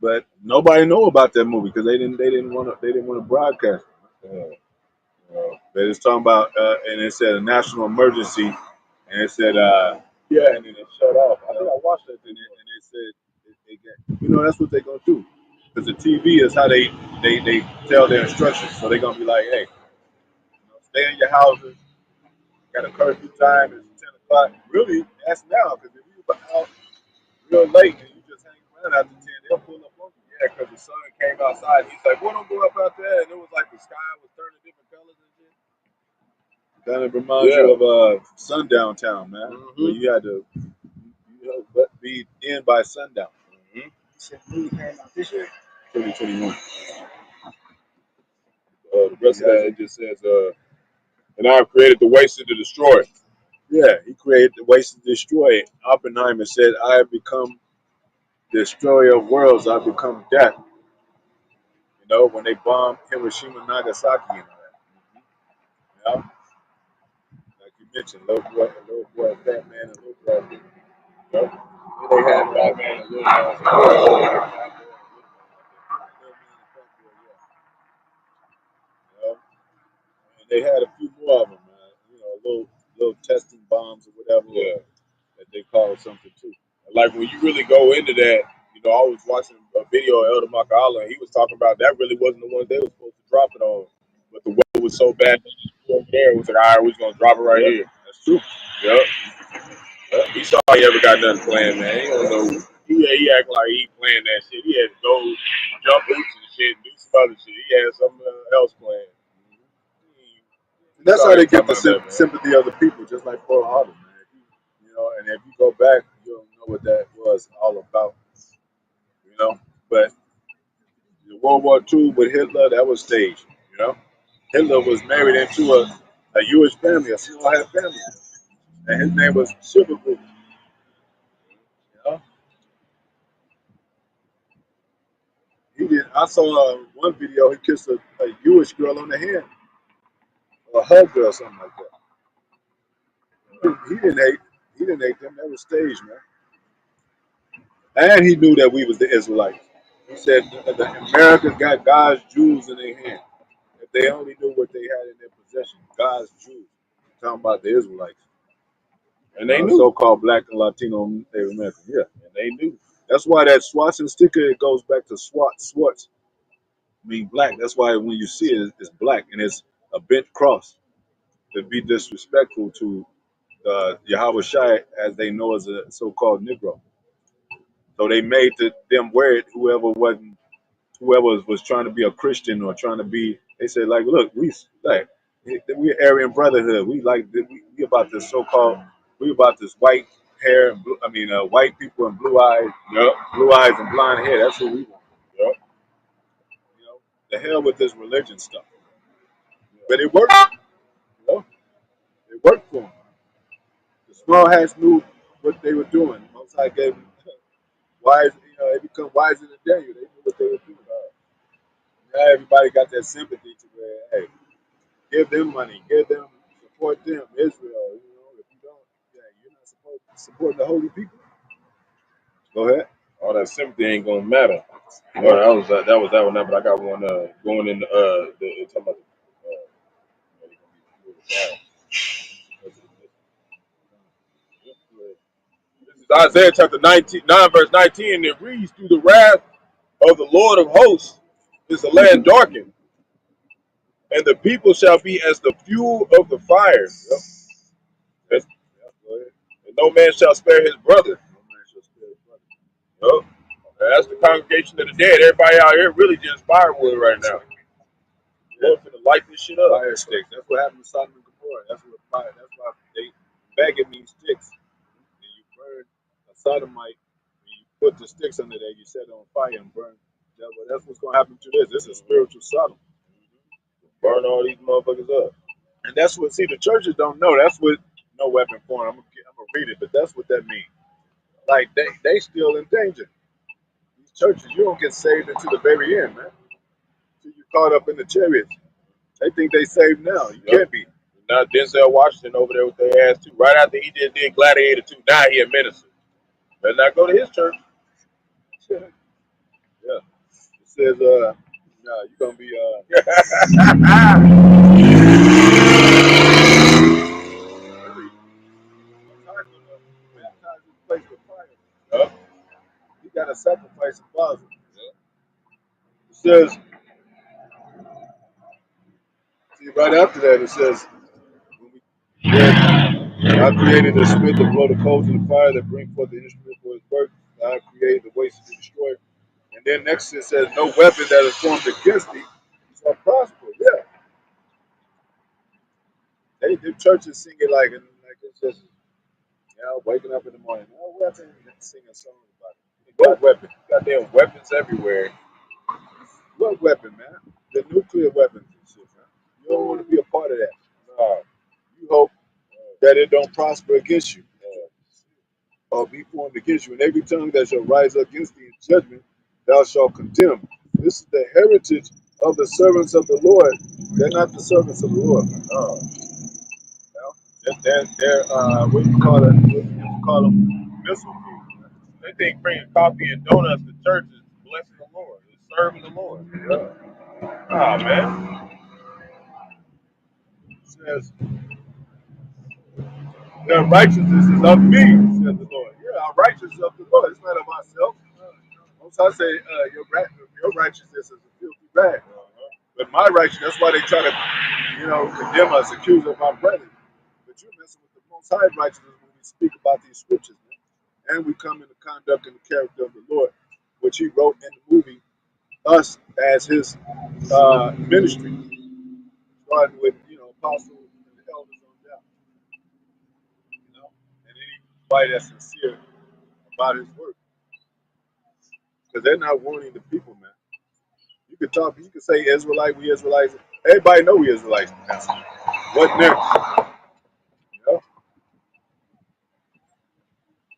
But nobody know about that movie because they didn't want to broadcast it. They was talking about and it said a national emergency, and it said and then it shut off. I think I watched it and it said that's what they're gonna do because the TV is how they tell their instructions. So they're gonna be like, hey, stay in your houses. Got a curfew time. It's 10 o'clock. Really, that's now because if you out real late and you just hang around after 10, they'll pull up on you. Yeah, because the sun came outside. He's like, "Well, don't go up out there," and it was like the sky was turning different colors and shit. Kind of reminds you of sundown town, man. Where you had to be in by sundown. You said the movie came out this year? 2021. The rest of that it just says, and I have created the waste to destroy. Yeah, he created the waste to destroy. Oppenheimer said, "I have become destroyer of worlds. I've become death." When they bombed Hiroshima, Nagasaki, and all that. Like you mentioned, little boy, Batman, and little boy. They had Batman and little boy. And they had a few more of them, man. Little testing bombs or whatever. Yeah. That they call something too. Like when you really go into that, I was watching a video of Elder Makala, and he was talking about that really wasn't the ones they were supposed to drop it on, but the weather was so bad. over there. We said, all right, we're gonna drop it right here. That's true. Yep. Yep. He saw he ever got nothing planned, man. He don't know. He act like he playing that shit. He had to go jump hoops and shit, do some other shit. He had something else planned. And that's how they get the That, sympathy of the people, just like Pearl Harbor, man. You know, and if you go back, you'll know what that was all about. You know, but the World War II with Hitler, that was staged. You know, Hitler was married into a Jewish family, a small family, and his name was Sugarfoot. You know, he did. I saw one video. He kissed a Jewish girl on the hand, or hugged her, or something like that. He didn't hate. He didn't hate them. That was staged, man. And he knew that we was the Israelites. He said the Americans got God's jewels in their hand. If they only knew what they had in their possession, God's jewels. I'm talking about the Israelites. and they knew. So-called black and Latino Native Americans. Yeah, And they knew. that's why that swastika sticker, it goes back to Swartz. I mean black. That's why when you see it, it's black and it's a bent cross to be disrespectful to Yahawashi, as they know as a so-called Negro. So they made them wear it. Whoever was trying to be a Christian or trying to be, they said like, look, we're Aryan Brotherhood. We about this so-called, we about this white hair, and white people and blue eyes, Yep. blue eyes and blonde hair. That's what we want. Yep. You know, the hell with this religion stuff. But it worked. You know, it worked for them. The small hats knew what they were doing. Most I gave them wise. You know, they become wiser than Daniel. They knew what they were doing. Now everybody got that sympathy to where, hey, give them money, give them, support them, Israel. You know, if you don't, yeah, you're not supporting the holy people. Go ahead. All that sympathy ain't gonna matter. Well, that was that one. But I got one going in the talking about this is Isaiah chapter 9 verse 19, and it reads, through the wrath of the Lord of hosts is the land darkened, and the people shall be as the fuel of the fire. Yep. And, Go ahead. and no man shall spare his brother. No man shall spare his brother. Yep. That's the congregation of the dead. Everybody out here really just firewood right now. Yeah. Lord finna light this shit up. Fire sticks. That's what happened to Sodom and Gomorrah. That's what fire. That's why they faggot means sticks. And you burn a sodomite, and you put the sticks under there. You set it on fire and burn. That's what's gonna happen to this. This is spiritual Sodom. Burn all these motherfuckers up. And that's what, see, the churches don't know. That's what, no weapon form. I'm gonna read it, but that's what that means. Like, they still in danger. These churches, you don't get saved until the very end, man. Till you caught up in the chariots. They think they saved now. You can't be. Now Denzel Washington over there with their ass too. Right after he just did Gladiator 2, now he a minister. Better not go to his church. Yeah. It says, nah, you're gonna be baptized in place with fire. Huh? You gotta sacrifice a father. It says, see, right after that, it says, God created the smith to blow the coals in the fire that bring forth the instrument for his work. God created the waste to destroy. And then next it says, no weapon that is formed against thee shall prosper. Yeah. The churches sing it like it's just, waking up in the morning. No weapon, and sing a song about it. What weapon? Goddamn weapons everywhere. What weapon, man? The nuclear weapons and shit, man. You don't want to be a part of that. You hope that it don't prosper against you or be formed against you. And every tongue that shall rise up against thee in judgment, thou shalt condemn. This is the heritage of the servants of the Lord. They're not the servants of the Lord. They're what you call it? What you call them? Missile people. They think bringing coffee and donuts to church is blessing the Lord. It's serving the Lord. Yeah. Ah, man. It says, their righteousness is of me, says the Lord. Yeah, our righteousness is of the Lord. It's not of myself. Most I say, your righteousness is a filthy rag. But my righteousness, that's why they try to condemn us, accuse of our brethren. But you're messing with the most high righteousness when we speak about these scriptures, man. And we come in the conduct and the character of the Lord, which he wrote in the movie, us as his ministry, starting with, apostles and the elders on down, and anybody that's sincere about his work. Because they're not warning the people, man. You could say Israelite, we Israelites. Everybody know we Israelites. What next?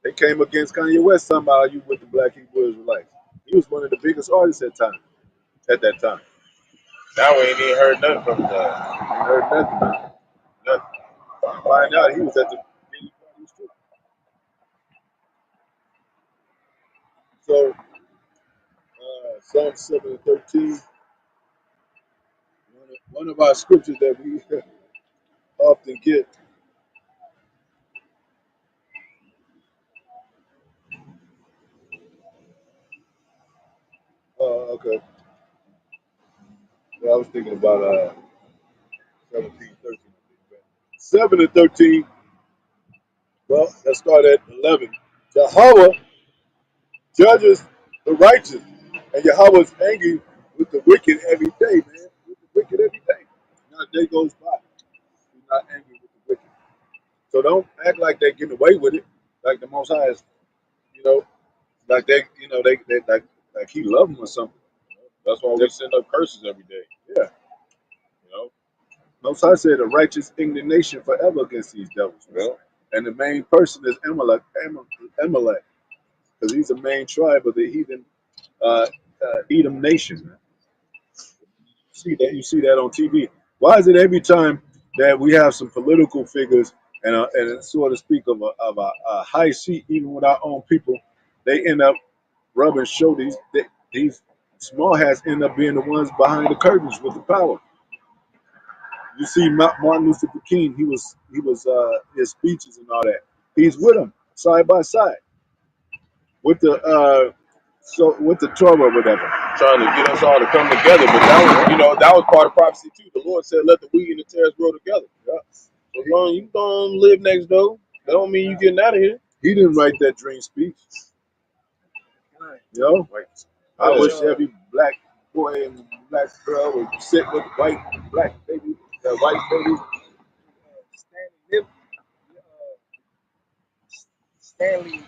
They came against Kanye West somehow. You with the Black Hebrew Israelites. He was one of the biggest artists at that time. Now we ain't even heard nothing from him. Ain't heard nothing, man. Nothing. You find out he was at the beginning parties too. So Psalm 7:13, one of our scriptures that we often get. Okay. Yeah, I was thinking about 17:13. 7:13. Well, let's start at 11. Yahawah judges the righteous, and Yahweh is angry with the wicked every day, man. With the wicked every day. Not a day goes by. He's not angry with the wicked. So don't act like they're getting away with it, like the Most High is, like they like he love them or something. That's why we send up curses every day. Yeah. Most High said a righteous indignation forever against these devils. Yeah. And the main person is Amalek, because he's the main tribe of the heathen Edom nation. Man. You see that on TV. Why is it every time that we have some political figures and so to speak of a high seat, even with our own people, they end up rubbing shoulders. These small hats end up being the ones behind the curtains with the power. You see Martin Luther King. He was his speeches and all that. He's with him side by side with the with the Torah or whatever. Trying to get us all to come together, but that was part of prophecy too. The Lord said, "Let the wheat and the tares grow together." Yeah. So as long as you don't live next door, that don't mean you getting out of here. He didn't write that dream speech. I wish every black boy and black girl would sit with black baby, white baby. Stanley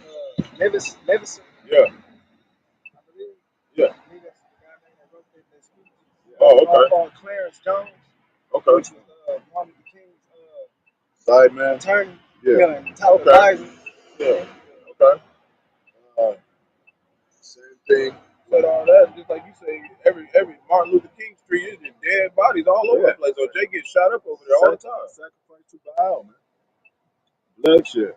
Levison. Yeah. I believe. Yeah. I believe that's the guy that wrote that speech. Oh, okay. Clarence Jones. Okay. Which was Martin Luther King's Side man. attorney. Yeah. And top advisor. Yeah. Okay. Same thing. But all that, just like you say, every Martin Luther King street is just dead bodies all over the place. So Jay gets shot up over there all the time. Sacrifice to Baal, man. Bloodshed.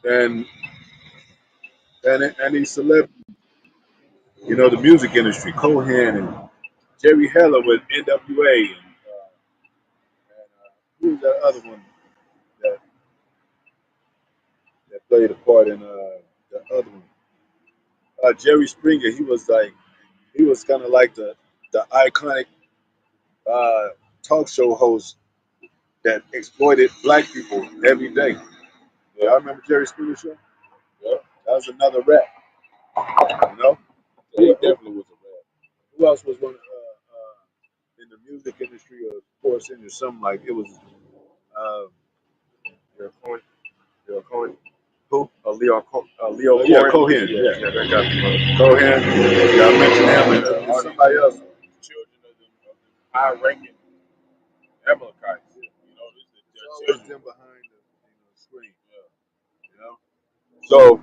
And these celebrities, the music industry, Cohen and Jerry Heller with NWA, and who was that other one that played a part in the other one? Jerry Springer. He was kind of like the iconic talk show host that exploited black people every day. Yeah, I remember Jerry Springer show. Yeah, that was another rap. Yeah, he definitely was a rap. Who else was one in the music industry or sports industry? Something like it was. Leo Cohen. Who? Leo Yeah, Cohen. Cohen. Yeah, that got me. Cohen. Yeah, I mentioned him and somebody else. Children of them high-ranking Amalekites. It's always them behind the screen. So,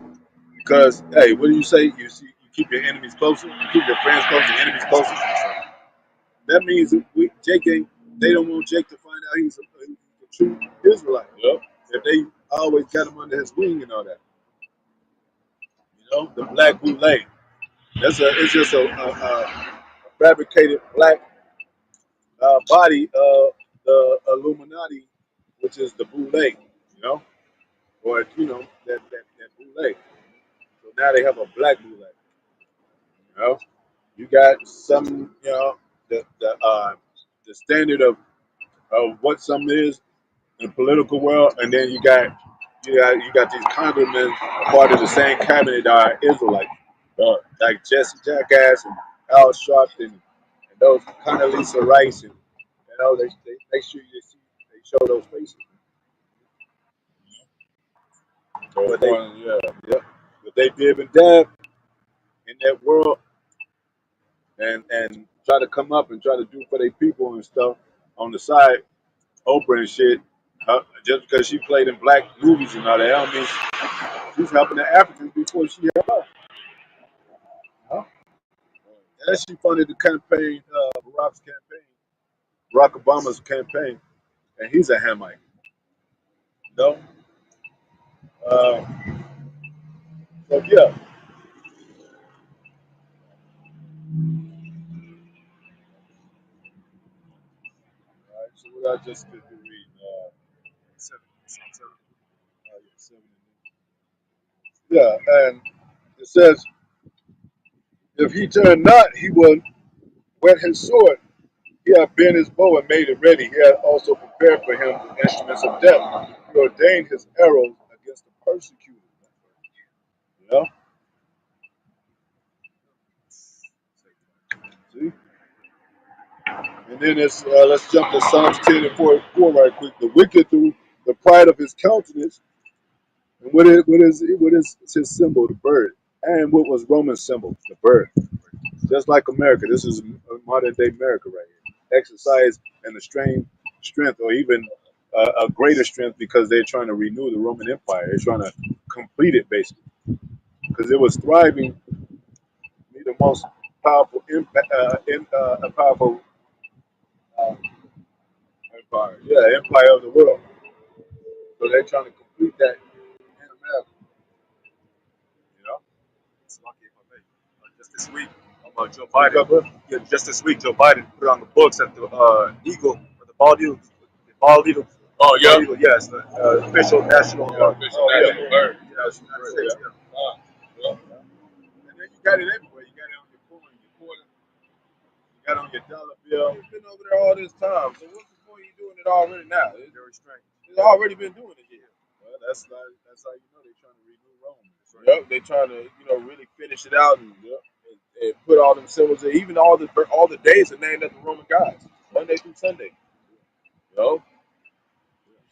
because hey, what do you say? You keep your enemies closer. You keep your friends closer, your enemies closer. That means they don't want Jake to find out he's a true Israelite. Yep. If they always got him under his wing and all that. The black bootleg. It's just a fabricated black body of the Illuminati, which is the bootleg, or that bootleg. So now they have a black bootleg, You got some, the standard of what something is in the political world, and then you got these congressmen part of the same cabinet that are Israelites, like Jesse Jackass and Al Sharpton and those Condoleezza Rice, and they make sure they show those faces. So But they, yeah. yeah, but they dib and dab in that world and try to come up and try to do for their people and stuff on the side. Oprah and shit. Just because she played in black movies and all that, I don't mean she's helping the Africans before she helped us. Huh? And she funded the campaign, Barack's campaign, Barack Obama's campaign, and he's a Hamite. You know? Uh, so yeah. All right, so what I just did to read, 7, Psalm 7. yeah, 7. Yeah, and it says, if he turn not, he will whet his sword. He had bent his bow and made it ready. He had also prepared for him the instruments of death. He ordained his arrows against the persecuted. You know? See? And then let's jump to Psalms 10 and 44 right quick. The wicked through the pride of his countenance. And what is his symbol? The bird. And what was Roman's symbol? The bird. Just like America. This is modern day America right here. Exercise and the strength, or even a greater strength, because they're trying to renew the Roman Empire. They're trying to complete it, basically, because it was thriving, be the most powerful, a powerful empire. Yeah, empire of the world. So they're trying to complete that in America. You know. It's lucky if I may. Just this week, Joe Biden. Yeah, just this week, Joe Biden put on the books that the eagle, or the bald eagle, Oh yeah. bald eagle, yes, the official national, Official national bird. yes, United States. Yeah. Yeah. And then you got it everywhere. You got it on your coin, your quarter. You got it on your dollar bill. It's been over there all this time. So what's the point of you doing it already now? Very strange. It's already been doing it here. Well, that's how you know they're trying to renew Rome. Right. Yep, they trying to, really finish it out and put all them symbols in. Even all the days are named after Roman gods, Monday through Sunday. You know,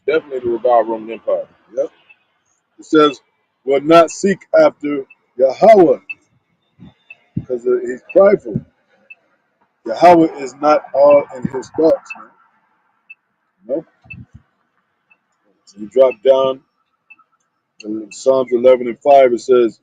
definitely to revive Roman Empire. Yep. It says, will not seek after Yahawah because he's prideful. Yahawah is not all in his thoughts, man. You know? You drop down in Psalms 11 and 5, it says,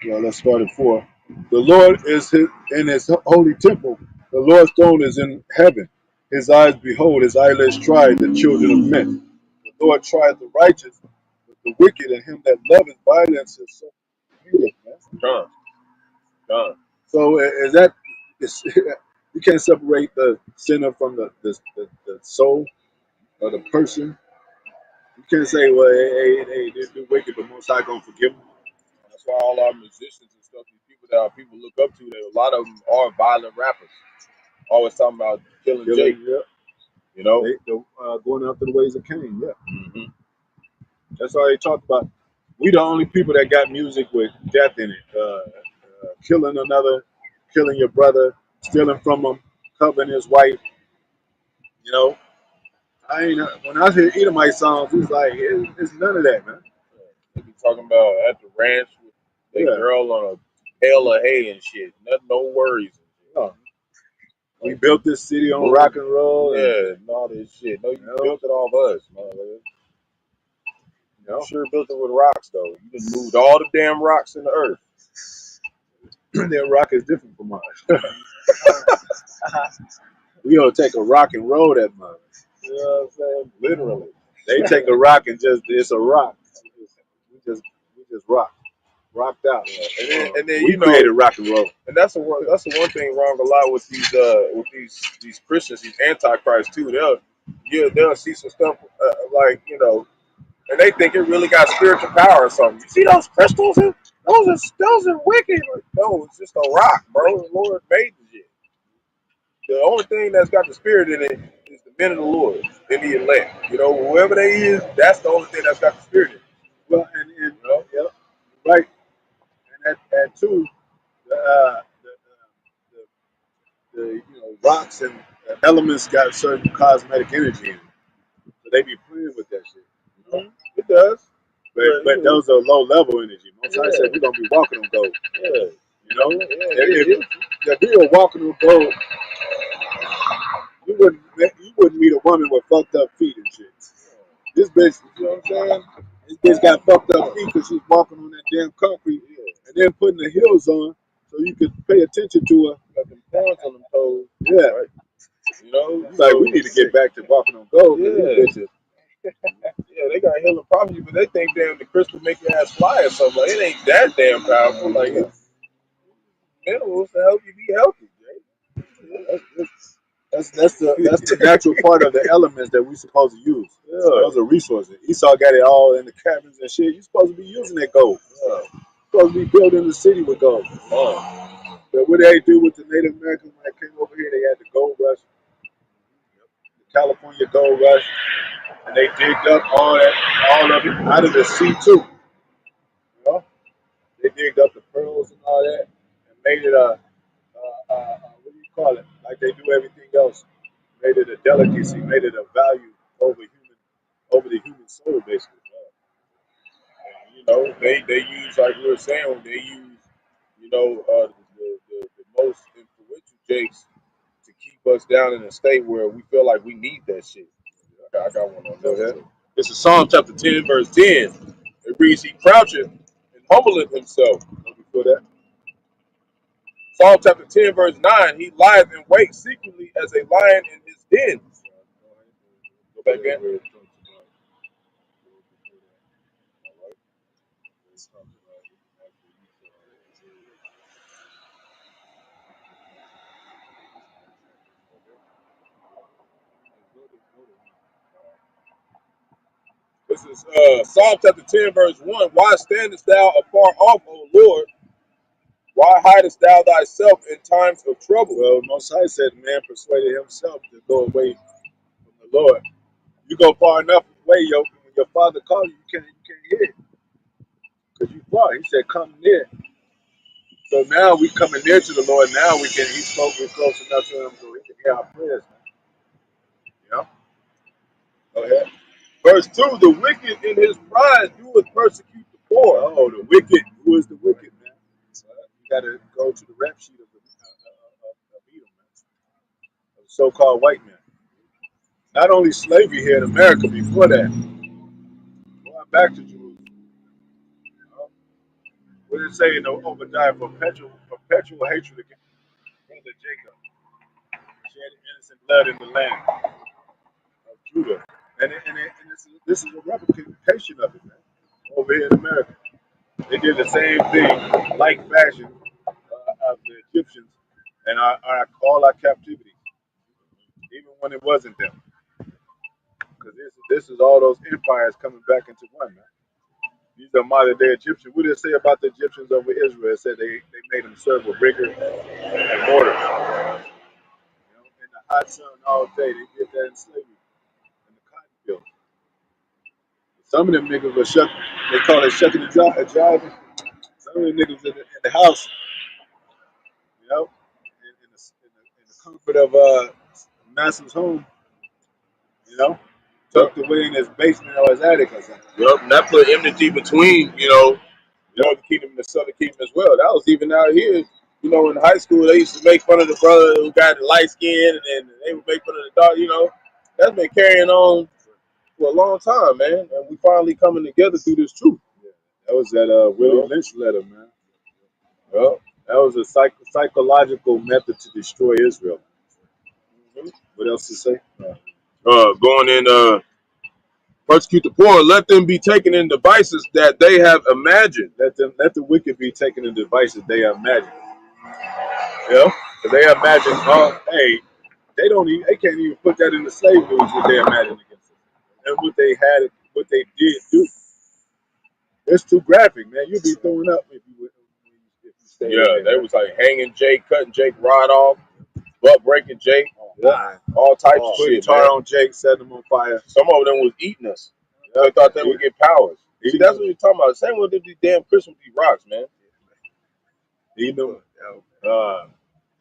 well, let's start at 4. The Lord is in his holy temple. The Lord's throne is in heaven. His eyes behold, his eyelids try the children of men. The Lord tried the righteous, but the wicked and him that loveth violence is so hateth, man. Done. So is that you can't separate the sinner from the soul or the person. You can't say, well, hey, they do wicked, but Most High gonna forgive them. That's why all our musicians and stuff, these people that people look up to, a lot of them are violent rappers. Always talking about killing Jake. Yeah. You know, Going after the ways of Cain. Yeah, mm-hmm. that's all they talk about. We the only people that got music with death in it. Killing another, killing your brother, stealing from him, covering his wife. You know, I ain't when I hear Edomite songs, it's like it's none of that, man. They be talking about at the ranch with the girl on a pail of hay and shit. Nothing, no worries. No. We built this city on rock and roll. And all this shit. No, you built it off us, motherfucker. You sure built it with rocks, though. You just moved all the damn rocks in the earth. Their rock is different from ours. We don't take a rock and roll that much. You know what I'm saying? Literally. They take a rock and it's a rock. We just rocked out. Yeah. And then we created rock and roll. And that's the one thing wrong a lot with these Christians, these antichrists too. They'll see some stuff and they think it really got spiritual power or something. You see those crystals? Those are wicked. No, it's just a rock, bro. The Lord made the shit. The only thing that's got the spirit in it is the men of the Lord and the elect. You know, whoever they is, that's the only thing that's got the spirit in it. Well, and you know, yeah, right. And at two, the you know rocks and elements got certain cosmetic energy in it, so they be playing with that shit. You know? It does. But those are low level energy. Most I said we're gonna be walking on gold. Yeah. You know, Yeah, if we were walking on gold, you wouldn't meet a woman with fucked up feet and shit. This bitch, you know what I'm saying? This bitch got fucked up feet because she's walking on that damn concrete and then putting the heels on so you could pay attention to her. got them points on them toes. Yeah. Right. You know, Like we need to get back to walking on gold. Yeah. Yeah, they got healing properties, but they think damn the crystal make your ass fly or something. Like, it ain't that damn powerful. Like it's minerals to help you be healthy, Jay. That's the natural part of the elements that we supposed to use. Yeah. Those are resources. Esau got it all in the cabins and shit. You supposed to be using that gold. Yeah. Supposed to be building the city with gold. But what they do with the Native Americans when they came over here, they had the gold rush, the California gold rush, and they digged up all of it out of the sea too. You know, they digged up the pearls and all that, and made it a what do you call it? Like they do everything else. Made it a delicacy, made it a value over the human soul, basically. And, you know, they use, like we were saying, they use, you know, the most influential jakes to keep us down in a state where we feel like we need that shit. I got one on that. This is Psalm chapter 10, verse 10. It reads, He croucheth and humbleth himself. Before that. Psalm chapter 10, verse 9. He lieth and waits secretly as a lion in his den. Go back in. This is Psalm chapter 10, verse 1. Why standest thou afar off, O Lord? Why hidest thou thyself in times of trouble? Well, Most High said, man persuaded himself to go away from the Lord. You go far enough away, when your father calls you, you can't hear it because you far. He said, come near. So now we coming near to the Lord. Now we can. He spoke. We're close enough to him so he can hear our prayers. You know. Go ahead. Verse 2, the wicked in his pride doeth persecute the poor. Oh, the wicked. Who is the wicked, man? You got to go to the rap sheet of Edom, man. Of the so-called white man. Not only slavery here in America before that. Going back to Jerusalem. You know? What did it say in the Obadiah? Perpetual hatred against brother Jacob. Shed innocent blood in the land of Judah. This is a replication of it, man. Over here in America. They did the same thing, like fashion, of the Egyptians and all our captivity, even when it wasn't them. Because this is all those empires coming back into one, man. These are modern day Egyptians. What did it say about the Egyptians over Israel? It said they made them serve with rigor and mortar. You know, in the hot sun all day. They did that in slavery, in the cotton field. Some of them niggas were they call it shucking and driving. Some of them niggas in the house, you know, in the comfort of Master's home, you know, tucked away in his basement or his attic or something. Yep, and that put enmity between, Northern Kingdom and the Southern Kingdom as well. That was even out here, in high school, they used to make fun of the brother who got the light skin, and they would make fun of the dark, That's been carrying on for a long time, man. And we finally coming together through this truth. Yeah. That was that Willie Lynch letter, man. Well, that was a psychological method to destroy Israel. What else to say? going in, persecute the poor, let them be taken in devices that they have imagined. Let the wicked be taken in devices they imagine. Yeah, because they imagine, hey, they can't even put that in the slave news what they imagine against them and what they did do. It's too graphic, man. You'll be throwing up if you stay Yeah, there. they was like hanging Jake, cutting Jake rod off, butt breaking Jake, Yeah. all types of Putting shit, tar man. on Jake, setting him on fire. Some of them was eating us. They thought they would get powers. See, that's what you're talking about. Same with these damn Christmas rocks, man. Eating them,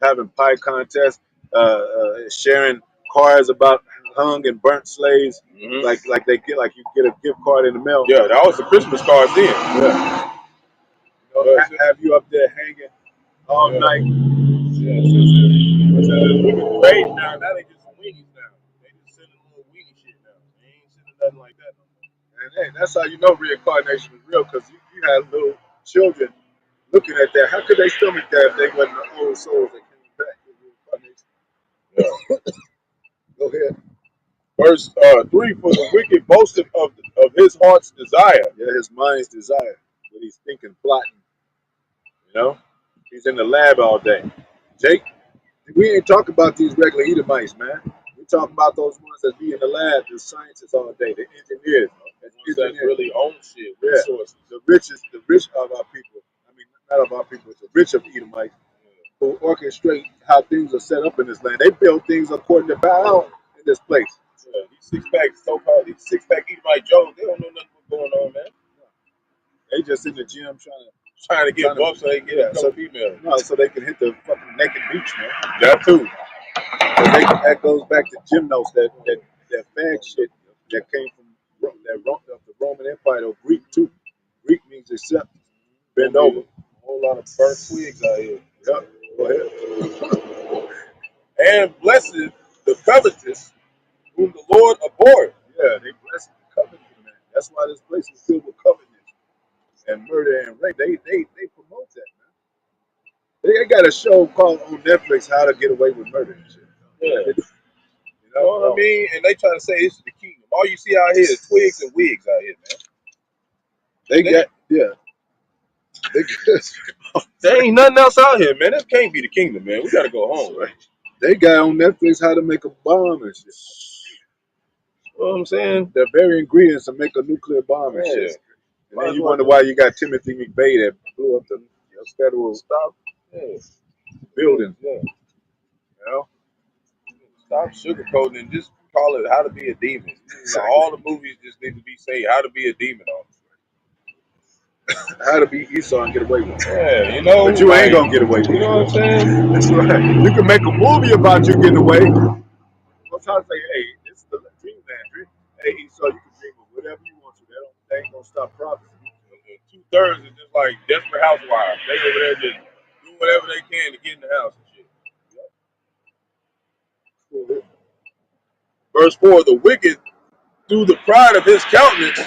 having pie contests, sharing cards about hung and burnt slaves, like you get a gift card in the mail. Yeah, that was the Christmas card then. Yeah. Have you up there hanging all night? Yeah, we can trade now. Now they just some weenies now. They just sending little weenie shit now. They ain't sending nothing like that no more. And hey, that's how you know reincarnation is real, because you had little children looking at that. How could they stomach that if they wasn't the old souls that came back with reincarnation? Yeah. Go ahead. Verse 3, for the wicked boasted of his heart's desire. Yeah, his mind's desire, what he's thinking, plotting. You know, he's in the lab all day. Jake, we ain't talking about these regular Edomites, man. We talking about those ones that be in the lab, the scientists all day, the engineers. That's really own shit, resources. The rich of our people. I mean, not of our people, it's the rich of Edomites who orchestrate how things are set up in this land. They build things according to Baal in this place. Yeah, these so-called six-pack Edomite Joes, they don't know nothing what's going on, man. They just in the gym trying to get buffs so they can get a couple females. No, so they can hit the fucking naked beach, man. That too. That goes back to gymnos, that fag shit that came from the Roman Empire or Greek too. Greek means accept, bend over. A whole lot of burnt twigs out here. Yep. Go ahead. And blessed the covetous, whom the Lord abhorred. Yeah, they blessed the covetous, man. That's why this place is filled with covetousness and murder and rape. They promote that, man. They got a show called on Netflix, How to Get Away with Murder and shit. Yeah. You know what I mean? And they try to say this is the kingdom. All you see out here is twigs and wigs out here, man. There ain't nothing else out here, man. This can't be the kingdom, man. We gotta go home. Right. They got on Netflix How to Make a Bomb and shit. You know what I'm saying? The very ingredients to make a nuclear bomb and shit. And then you wonder why you got Timothy McVeigh that blew up the federal building. Yeah. You know? Stop sugarcoating and just call it How to Be a Demon. All the movies just need to be saying How to Be a Demon on. How to be Esau and get away with it. Yeah, you know. But you ain't gonna get away with it. You know what I'm saying? That's right. You can make a movie about you getting away. I'm trying to say, hey, this is the dreamland dream. Hey, Esau, you can dream of whatever you want to. They ain't gonna stop prophecy. 2/3 is just like desperate housewives. They over there just do whatever they can to get in the house and shit. Yep. Verse 4, the wicked, through the pride of his countenance,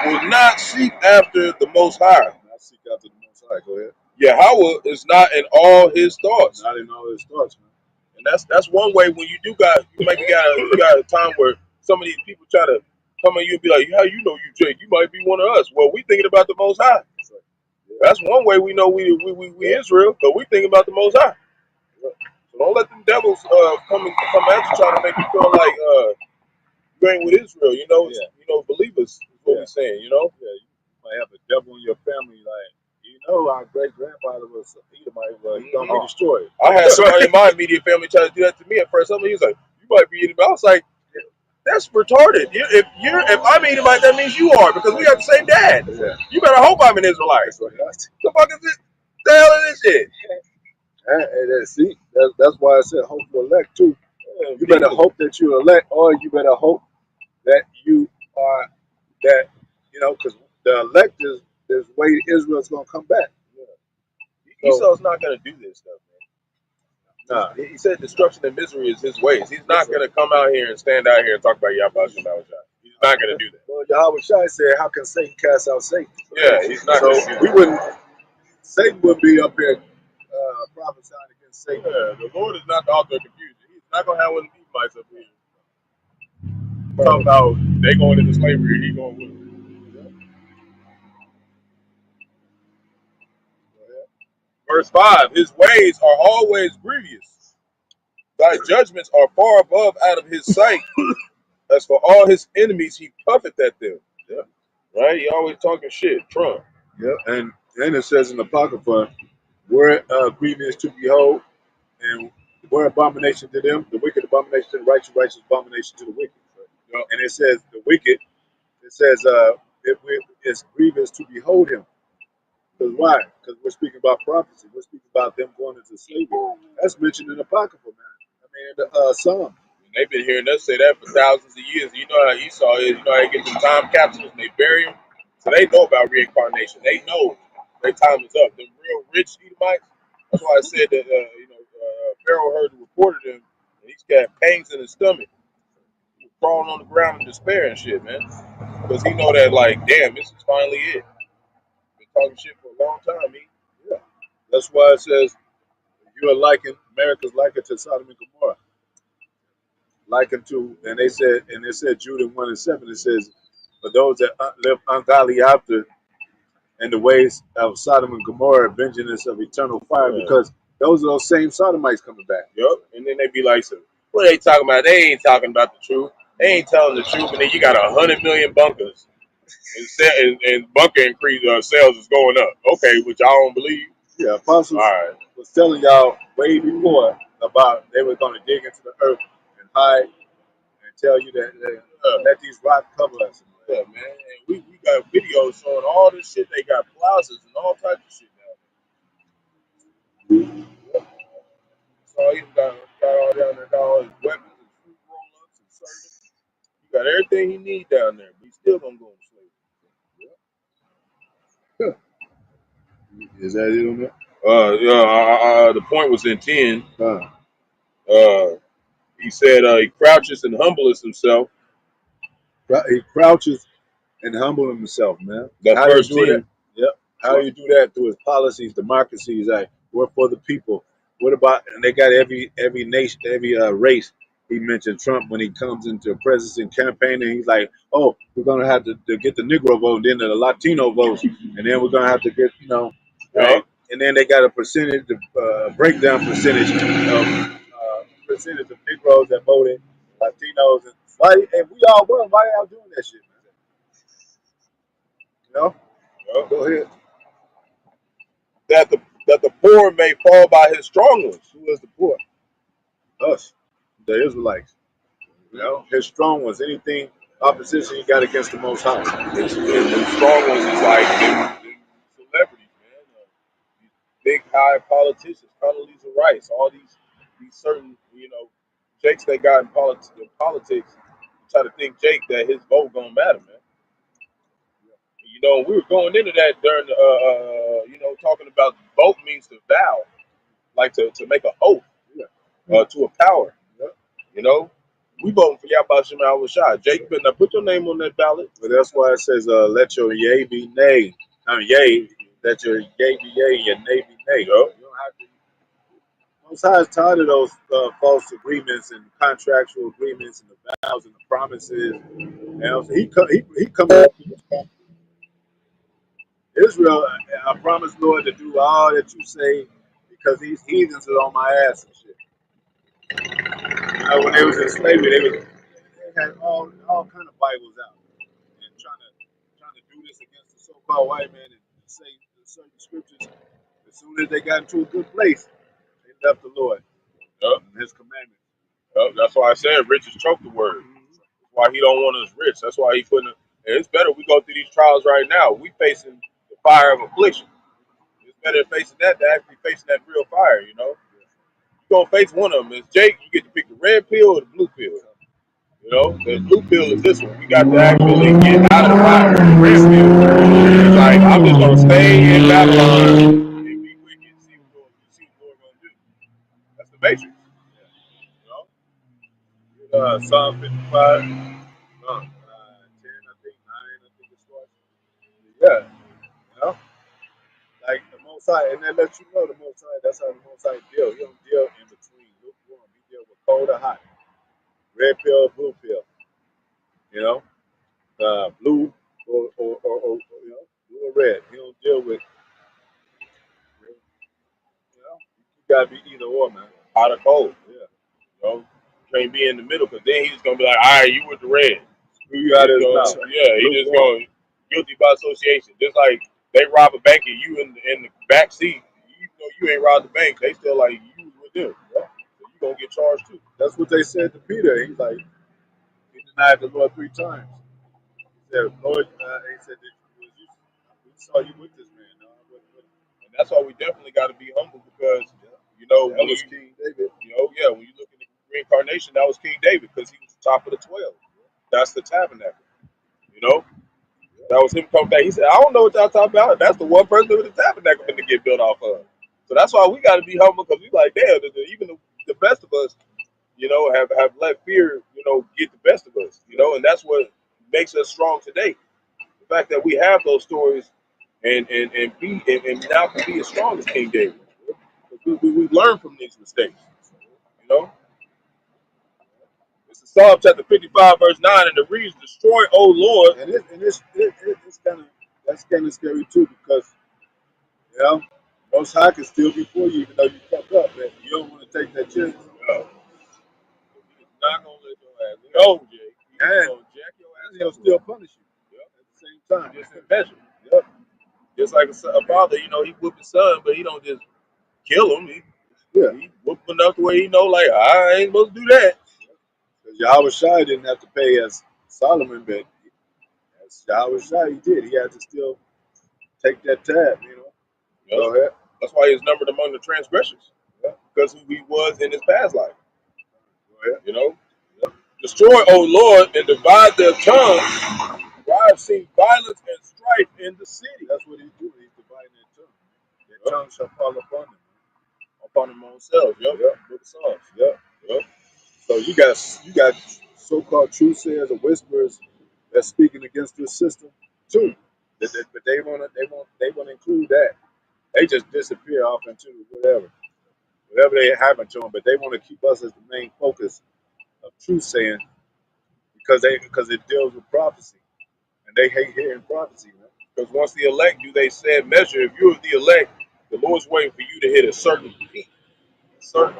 will not seek after the Most High. Not seek after the Most High. Go ahead. Yahawah is not in all his thoughts. Not in all his thoughts, man. And that's one way when you got a time where some of these people try to come at you and be like, how you know you Jake? You might be one of us. Well, we thinking about the Most High. That's one way we know we Israel, but we thinking about the Most High. So don't let them devils come at you trying to make you feel like you ain't with Israel. You know, believers is what we're saying. You know, you might have a devil in your family, like. Our great grandfather was Edomite, well, he's gonna be destroyed. I had somebody in my immediate family try to do that to me at first. Somebody was like, "You might be Edomite." I was like, "That's retarded. If I'm Edomite, that means you are because we got the same dad. Yeah. You better hope I'm an Israelite. The fuck is this? The hell is this shit?" And that's why I said hope to elect too. Yeah, you better hope that you elect, or you better hope that you are that because the elect is the way Israel's gonna come back. Yeah. Esau's not gonna do this stuff, man. Nah. He said destruction and misery is his ways. He's not gonna come out here and stand out here and talk about Bahasham. He's not gonna do that. Well, Yahawashi said, "How can Satan cast out Satan?" Yeah, he's not. So we wouldn't. Satan would be up here prophesying against Satan. Yeah, the Lord is not the author of confusion. He's not gonna have one of these mice up here. Talking about they going into slavery, he going with them. Verse 5, his ways are always grievous. Thy judgments are far above out of his sight. As for all his enemies, he puffeth at them. Yeah. Right? You always talking shit, Trump. Yeah, and it says in the Apocrypha, where grievance to behold, and where abomination to them, the wicked abomination to the righteous, righteous abomination to the wicked. Yep. And it says the wicked, it says it's grievous to behold him. Because why? Because we're speaking about prophecy. We're speaking about them going into slavery. That's mentioned in the Apocrypha, man. I mean, in the Psalm. They've been hearing us say that for thousands of years. You know how Esau is. You know how they get them time capsules and they bury them. So they know about reincarnation. They know their time is up. The real rich Edomites. That's why I said that. Pharaoh heard the report of them, and he's got pains in his stomach, he was crawling on the ground in despair and shit, man. Because he know that, like, damn, this is finally it. Been talking shit for a long time, he. Yeah. That's why it says you are likened, America's likened to Sodom and Gomorrah. Likened to, and it said Jude 1:7, it says, for those that live ungodly after in the ways of Sodom and Gomorrah, vengeance of eternal fire, because those are those same Sodomites coming back. Yup. And then they be like, so, what are they talking about? They ain't talking about the truth. They ain't telling the truth. And then you got 100 million bunkers. And bunker increase sales is going up. Okay, which I don't believe. Yeah, apostles was telling y'all way before about they were going to dig into the earth and hide and tell you that let these rocks cover us. Yeah, man. And we got videos showing all this shit. They got plazas and all types of shit now. So he got all down there, got all his weapons and fruit roll-ups and service. You got everything he need down there, but he's still gonna go to Yeah. Is that it on that? The point was in 10. He said he crouches and humbles himself. He crouches and humbles himself, man. That How first you do team. that? Yep. How you do that through his policies, democracies, like work for the people. What about, and they got every nation, every race. He mentioned Trump when he comes into a presidency campaign, and he's like, "Oh, we're gonna have to get the Negro vote, then the Latino votes, and then we're gonna have to get, right?" And then they got a percentage, breakdown percentage of Negroes that voted, Latinos, and why? And we all won. Why y'all doing that shit, man? Go ahead. That the poor may fall by his strong ones. Who is the poor? Us, the Israelites. His strong ones. Anything opposition he got against the Most High. And the strong ones is like them celebrities, man. These big high politicians, Condoleezza Rice, all these certain, Jakes they got in politics. Try to think Jake that his vote gonna matter, man. We were going into that during the, talking about vote means to vow, like to make an oath to a power. We voting for Bahasham Yahawashi. Jake, better put your name on that ballot. But that's why it says, let your yea be nay. Yea, let your yea be yea and your nay be nay. You don't have to. Most High is tired of those false agreements and contractual agreements and the vows and the promises. He come back to Israel. I promise, Lord, to do all that you say, because these heathens are on my ass and shit. When they was in slavery, they had all kind of Bibles out and trying to do this against the so-called white man and say certain scriptures. As soon as they got into a good place, they left the Lord and His commandments. That's why I said rich is choke the word. That's why he don't want us rich. That's why he putting. It's better we go through these trials right now. We facing the fire of affliction. It's better facing that than actually facing that real fire. You gonna face one of them. It's Jake. You get to pick the red pill or the blue pill. The blue pill is this one. We got to actually get out of the fire. The red pill is like, I'm just gonna stay in Babylon and be wicked. See what Lord gonna do. That's the matrix. Psalm 55, 10, I think 9, I think it starts. Yeah, like the Most High, and that lets you know the Most High. That's how the Most High deal. He don't deal in between lukewarm. He deal with cold or hot, red pill, blue pill. Blue or blue or red. He don't deal with. You gotta be either or, man. Hot or cold. You can't be in the middle because then he's gonna be like, all right, you with the red. Who you out of his mouth? Yeah, he just going. guilty by association. Just like they rob a bank and you in the back seat, you know you ain't robbed the bank. They still like you was with them. Yeah. So you gonna get charged too. That's what they said to Peter. He's like, he denied the Lord 3 times. He said, Lord, he said, we saw you with this man. No, I wasn't with him. And that's why we definitely got to be humble because you know That was King David. you know when you look at the reincarnation, that was King David because he was the top of the 12. That's the tabernacle. You know. That was him coming back. He said, I don't know what y'all talking about. That's the one person with the tabernacle going to get built off of. So that's why we got to be humble because we like, damn, even the best of us, you know, have let fear, you know, get the best of us, you know, and that's what makes us strong today. The fact that we have those stories and now can be as strong as King David. We learn from these mistakes, you know. It's Psalm chapter 55, verse 9, and it reads, destroy, O Lord. And it's kind of, that's kind of scary too because, you know, Most High can still be for you even though you fuck up, man. You don't want to take that chance. He's not going to let your ass go, Jay. He's And going to jack your ass he'll up. still punish you. Yep. At the same time. Just in measure. Yep. Just like a father, you know, he whooped his son, but he don't just kill him. Yeah. He whooped him enough to where he know, like, I ain't supposed to do that. Because Yahawashi didn't have to pay as Solomon, but as Yahawashi he did. He had to still take that tab, you know. Yep. Go ahead. That's why he's numbered among the transgressors. Yep. Because who he was in his past life. Go ahead. You know? Yep. Destroy, O Lord, and divide their tongues. For I have seen violence and strife in the city. That's what he's doing. He's dividing that tongue. That tongue shall fall upon them. Upon them own selves. Yep. Book of Psalms. Yep. Yep. So you got so-called truthsayers or whisperers that's speaking against this system too. But they want to include that. They just disappear off into whatever they happen to them. But they want to keep us as the main focus of truth saying because it deals with prophecy and they hate hearing prophecy. Man. Because once the elect do they said measure, if you're the elect, the Lord's waiting for you to hit a certain peak. You know,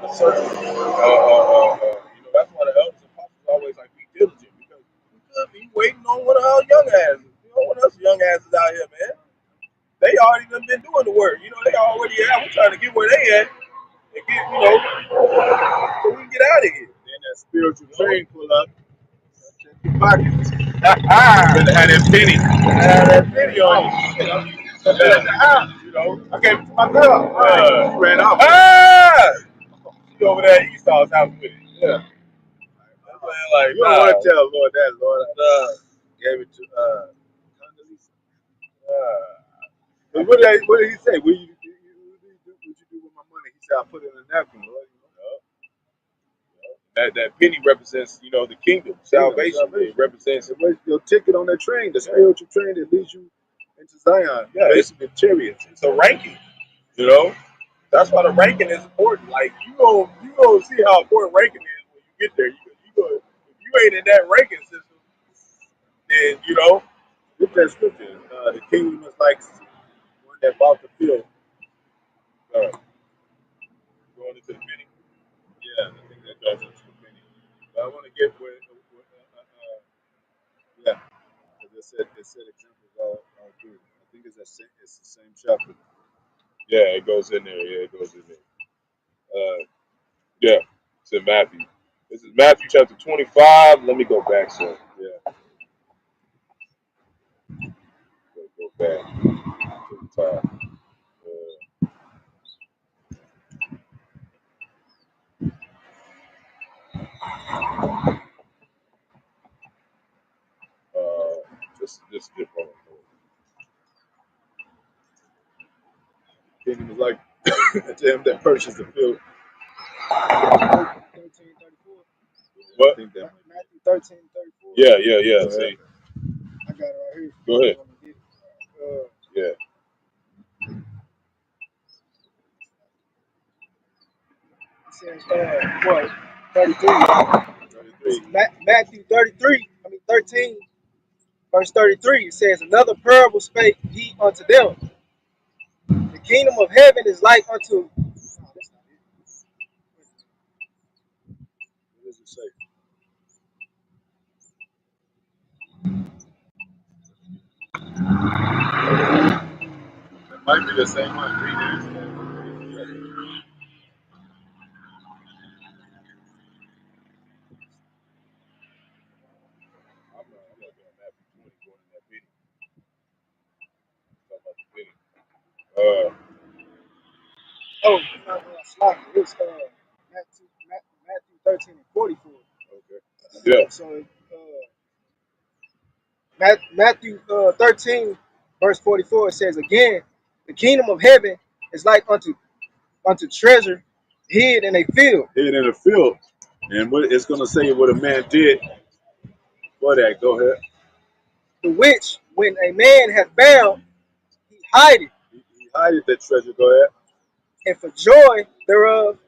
that's why the elders and apostles always like be diligent because we could be waiting on one of our young asses. You know, one of us young asses out here, man. They already done been doing the work. You know, they already out. We're trying to get where they at and get, you know, so we can get out of here. Then that spiritual train pull up, check your pockets. Better have that penny. Have that penny on you. You know, I gave it to my girl. She ran off. She over there at Esau's house with it. Yeah. Like, You don't want to tell Lord that, Lord. Gave it to Condoleezza. But what did he say? What you do with my money? He said, I put it in a napkin, Lord. That penny represents, you know, the kingdom, salvation. It represents your ticket on that train, the spiritual train that leads you into Zion. Yeah, basically chariots. It's a ranking, you know. That's why the ranking is important. Like you gonna see how important ranking is when you get there. If you ain't in that ranking system, then you know. Look at that scripture. The kingdom is like one that bought the field. Going into the penny. Yeah, I think that goes into the penny. But I want to get where yeah, because it said examples all through. I think it's the same chapter. Yeah, it goes in there. Yeah, it goes in there. Yeah, it's in Matthew. This is Matthew chapter 25. Let me go back, so yeah. Go back to the top. Just different. Kingdom is like to him that purchased the field. 13:34. What? I think that Matthew 13:34. Yeah. See, I got it right here. go ahead. Yeah. It says, what? 33. Matthew 33, 13, verse 33. It says, another parable spake he unto them. The kingdom of heaven is like unto. No, that's not it. What does it say? Might be the same one. Read it. I'm doing Matthew 20 going in that video. Talk about the video. It's Matthew 13 and 44. Okay. Yeah. So Matthew 13, verse 44, it says, again, the kingdom of heaven is like unto treasure hid in a field, Hid in the field. And what it's going to say what a man did for that. Go ahead. the which, when a man hath found, he hideth, He hided that treasure. Go ahead. and for joy thereof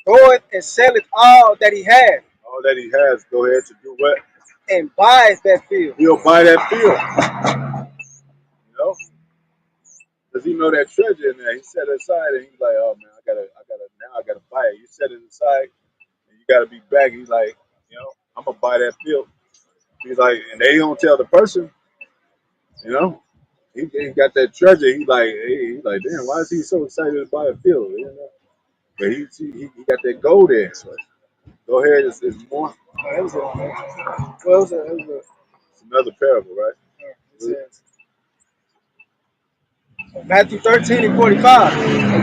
goeth and selleth all that he had, All that he has, go ahead to do what? and buyeth that field. He'll buy that field. You know? Because he know that treasure in there. He set it aside and he's like, oh man, now I gotta buy it. You set it aside and you gotta be back. He's like, I'm gonna buy that field. He's like, and they don't tell the person, you know. He got that treasure. He's like, damn, why is he so excited to buy a field? You know? But he got that gold there. So go ahead, it's more. It was It's another parable, right? it says, Matthew 13 and 45.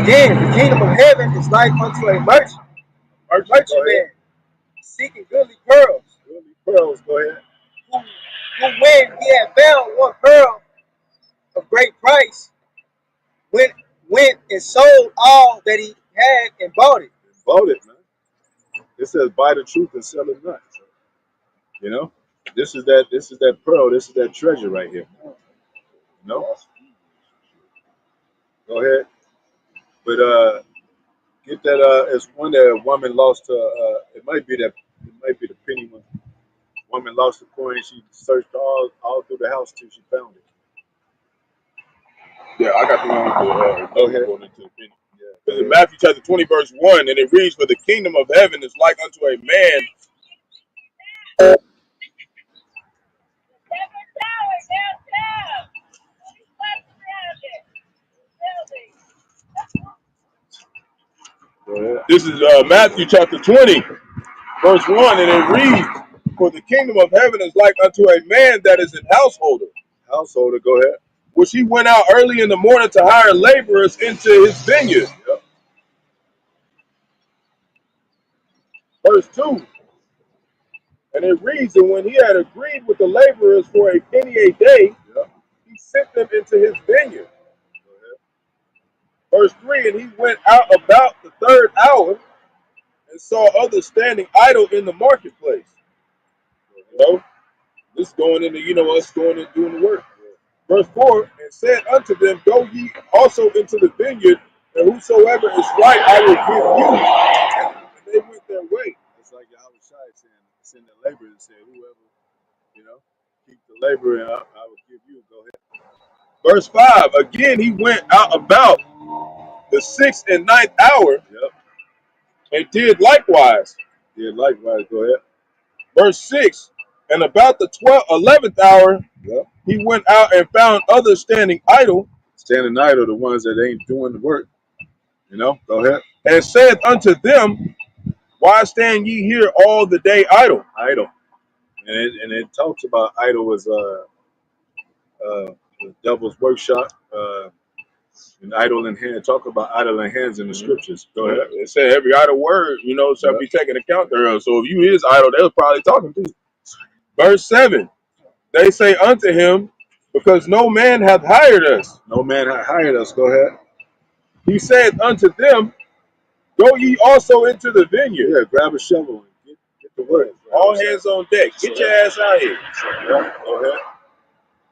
Again, the kingdom of heaven is like unto a merchant man seeking goodly pearls, Goodly pearls, go ahead. who when he had found one pearl of great price, went and sold all that he had and bought it. Bought it, man. It says buy the truth and sell it not. You know? This is that pearl, this is that treasure right here. You know? Go ahead. But get that it's one that a woman lost it might be the penny one. Woman lost the coin, she searched all through the house till she found it. Yeah, I got the one with Go ahead. going into the video. Because in Matthew chapter 20, verse 1, and it reads, for the kingdom of heaven is like unto a man. Go ahead. This is Matthew chapter 20, verse 1, and it reads, for the kingdom of heaven is like unto a man that is an householder. Householder, go ahead. Which he went out early in the morning to hire laborers into his vineyard. Yep. Verse 2, and it reads, and when he had agreed with the laborers for a penny a day, Yep. he sent them into his vineyard. Verse 3, and he went out about the third hour and saw others standing idle in the marketplace. You know, this going into, us going and doing the work. Verse 4, and said unto them, go ye also into the vineyard, and whosoever is right I will give you. And they went their way. It's like Yahawashi saying, send the laborer and say, whoever, keep the labor and I will give you. Go ahead. Verse 5, again he went out about the 6th and 9th hour, Yep. and did likewise. Go ahead. Verse 6, and about the 11th hour, Yep. he went out and found others standing idle. Standing idle, the ones that ain't doing the work. Go ahead. And said unto them, why stand ye here all the day idle? Idle. And it talks about idle as the devil's workshop. And idle in hand. Talk about idle in hands in the scriptures. Go ahead. It said every idle word, shall be taken account thereof. So if you is idle, they was probably talking to you. Verse 7, they say unto him, because no man hath hired us. No man hath hired us. Go ahead. He said unto them, go ye also into the vineyard. Yeah, grab a shovel and get the work. All hands on deck. Get your ass out here. Yeah, go ahead.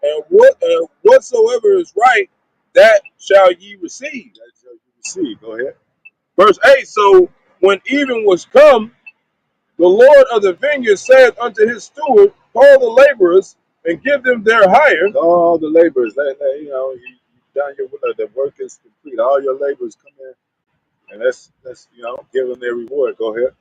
And whatsoever is right, that shall ye receive. That shall you receive. Go ahead. Verse 8, so when even was come, the Lord of the vineyard said unto his steward, call the laborers and give them their hire. All the laborers, you done the work is complete. All your laborers come in, and let's give them their reward. Go ahead.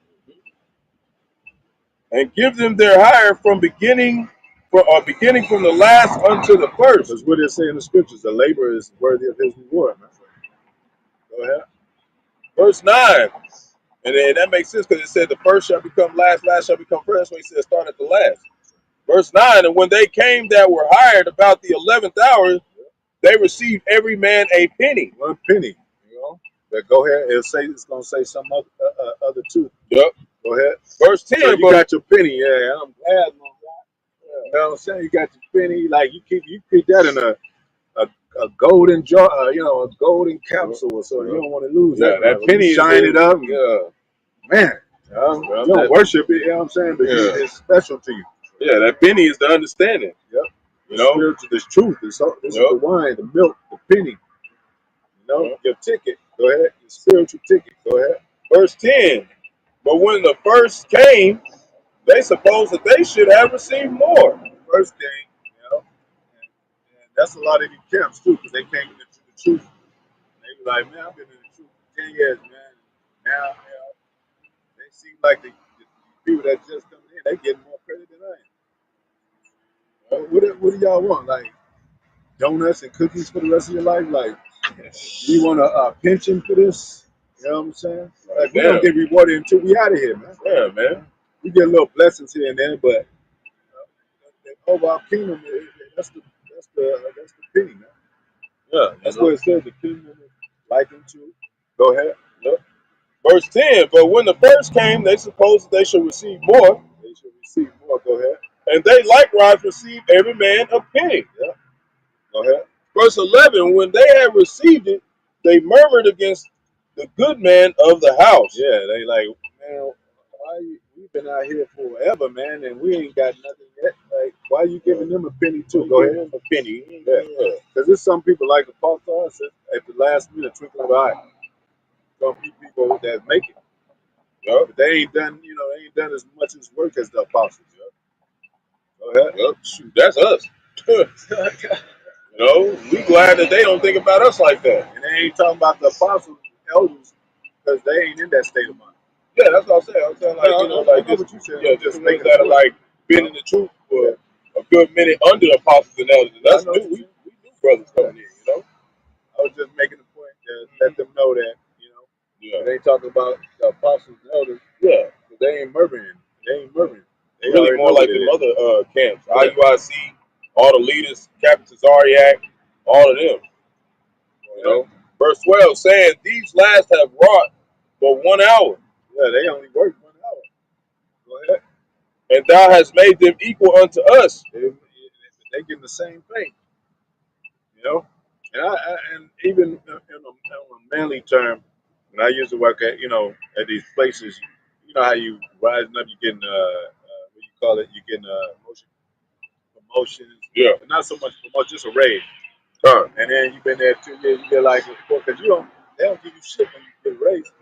And give them their hire from beginning from the last unto the first. That's what it say in the scriptures. The laborer is worthy of his reward, man. Go ahead. Verse 9. And then that makes sense because it said the first shall become last, last shall become first. So he said start at the last. Verse 9. And when they came that were hired about the 11th hour, they received every man a penny. 1 penny. You know. But go ahead. It's gonna say some other two. Yep. Go ahead. Verse 10. So you got your penny. Yeah, I'm glad. You know what I'm saying? You got your penny. Like you keep that in a golden jar, a golden capsule, or so you don't want to lose that. That penny you shine it up. Man, you don't worship it. You know what I'm saying? But it's special to you. Yeah, that penny is the understanding. Yep. You know, spiritual. This truth. This is the wine, the milk, the penny. You know, your ticket. Go ahead. Your spiritual ticket. Go ahead. Verse 10. But when the first came, they supposed that they should have received more. First came, and that's a lot of these camps too, because they came into the truth. They be like, man, I've been in the truth for 10 years, man. Now, they seem like the people that just coming in, they getting more credit than I am. What do y'all want? Like donuts and cookies for the rest of your life? Like, do you want a pension for this? You know what I'm saying? Like, we don't get rewarded until we out of here, man. Yeah, man. We get little blessings here and there, but the overall kingdom, that's the penny, man. Yeah, that's what it says. The kingdom is likened to. Go ahead. Yep. Verse 10. But when the first came, they supposed they should receive more. They should receive more. Go ahead. And they likewise received every man a penny. Yeah. Go ahead. Verse 11. When they had received it, they murmured against the good man of the house. Yeah, they like, man, we've been out here forever, man, and we ain't got nothing yet. Like, why are you giving them a penny too? Go ahead. A penny. Yeah. Because there's some people like the Apostle at the last minute, twinkling of an eye. Some people that make it. But they ain't done, they ain't done as much as work as the apostles. Go ahead. Yep. Shoot, that's us. We glad that they don't think about us like that. And they ain't talking about the apostles, elders, because they ain't in that state of mind. Yeah, that's what I'm saying. I'm saying just those that are like been in the truth for a good minute under the apostles and elders. And that's new. We new brothers coming in. I was just making a point to let them know that, they ain't talking about the apostles and elders. Yeah. They ain't murmuring. They really more like the other camps. IUIC, all the leaders, Captain Zariak, all of them. Verse 12 saying, these last have wrought but 1 hour. Yeah, they only work 1 hour. Go ahead. And thou hast made them equal unto us. They getting the same thing. And even in a manly term, when I used to work at these places, you know how you rising up, you getting what you call it, you getting promotions. Yeah. But not so much promotion, just a raise. And then you've been there 2 years, you get like, because they don't give you shit when you get a raise.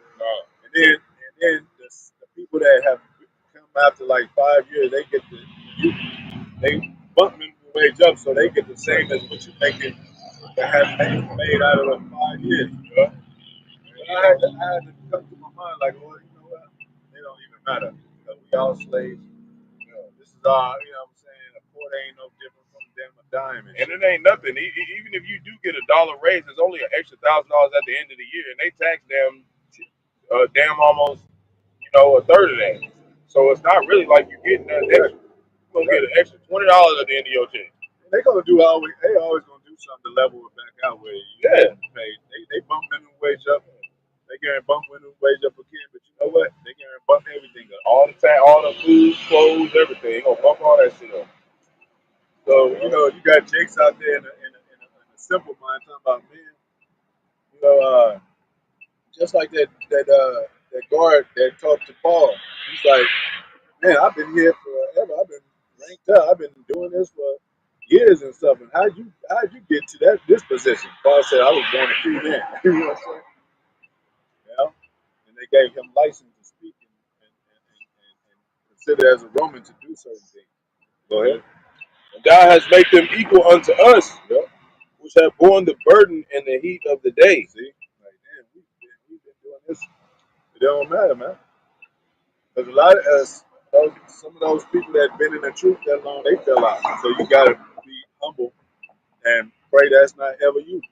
And then the people that have come after like 5 years, they bump minimum wage up, so they get the same as what you're making that hasn't made out of 5 years. And I had to come to my mind like, well, you know what? They don't even matter. We all slaves. This is our, what I'm saying, a quarter ain't no different from a dime. And it ain't nothing. Even if you do get a dollar raise, it's only an extra $1,000 at the end of the year, and they tax them almost a third of that. So it's not really like you're getting that extra. You're gonna get an extra $20 at the end of your check. They always gonna do something to level it back out where you get paid. They bump minimum wage up. They can bump minimum wage up again, but you know what? They can bump everything up. All the food, clothes, everything. They gonna bump all that shit up. So you got Jakes out there in a simple mind talking about, man, just like that guard that talked to Paul. He's like, man, I've been here forever. I've been ranked up. I've been doing this for years and stuff. And how'd you get to this position? Paul said, I was born a free man. You know what I'm saying? And they gave him license to speak and consider as a Roman to do certain things. Go ahead. And thou hast made them equal unto us, which have borne the burden and the heat of the day. See? Like, damn, we've been doing this. It don't matter, man. Because a lot of us, some of those people that have been in the truth that long, they fell out. So you got to be humble and pray that's not ever you.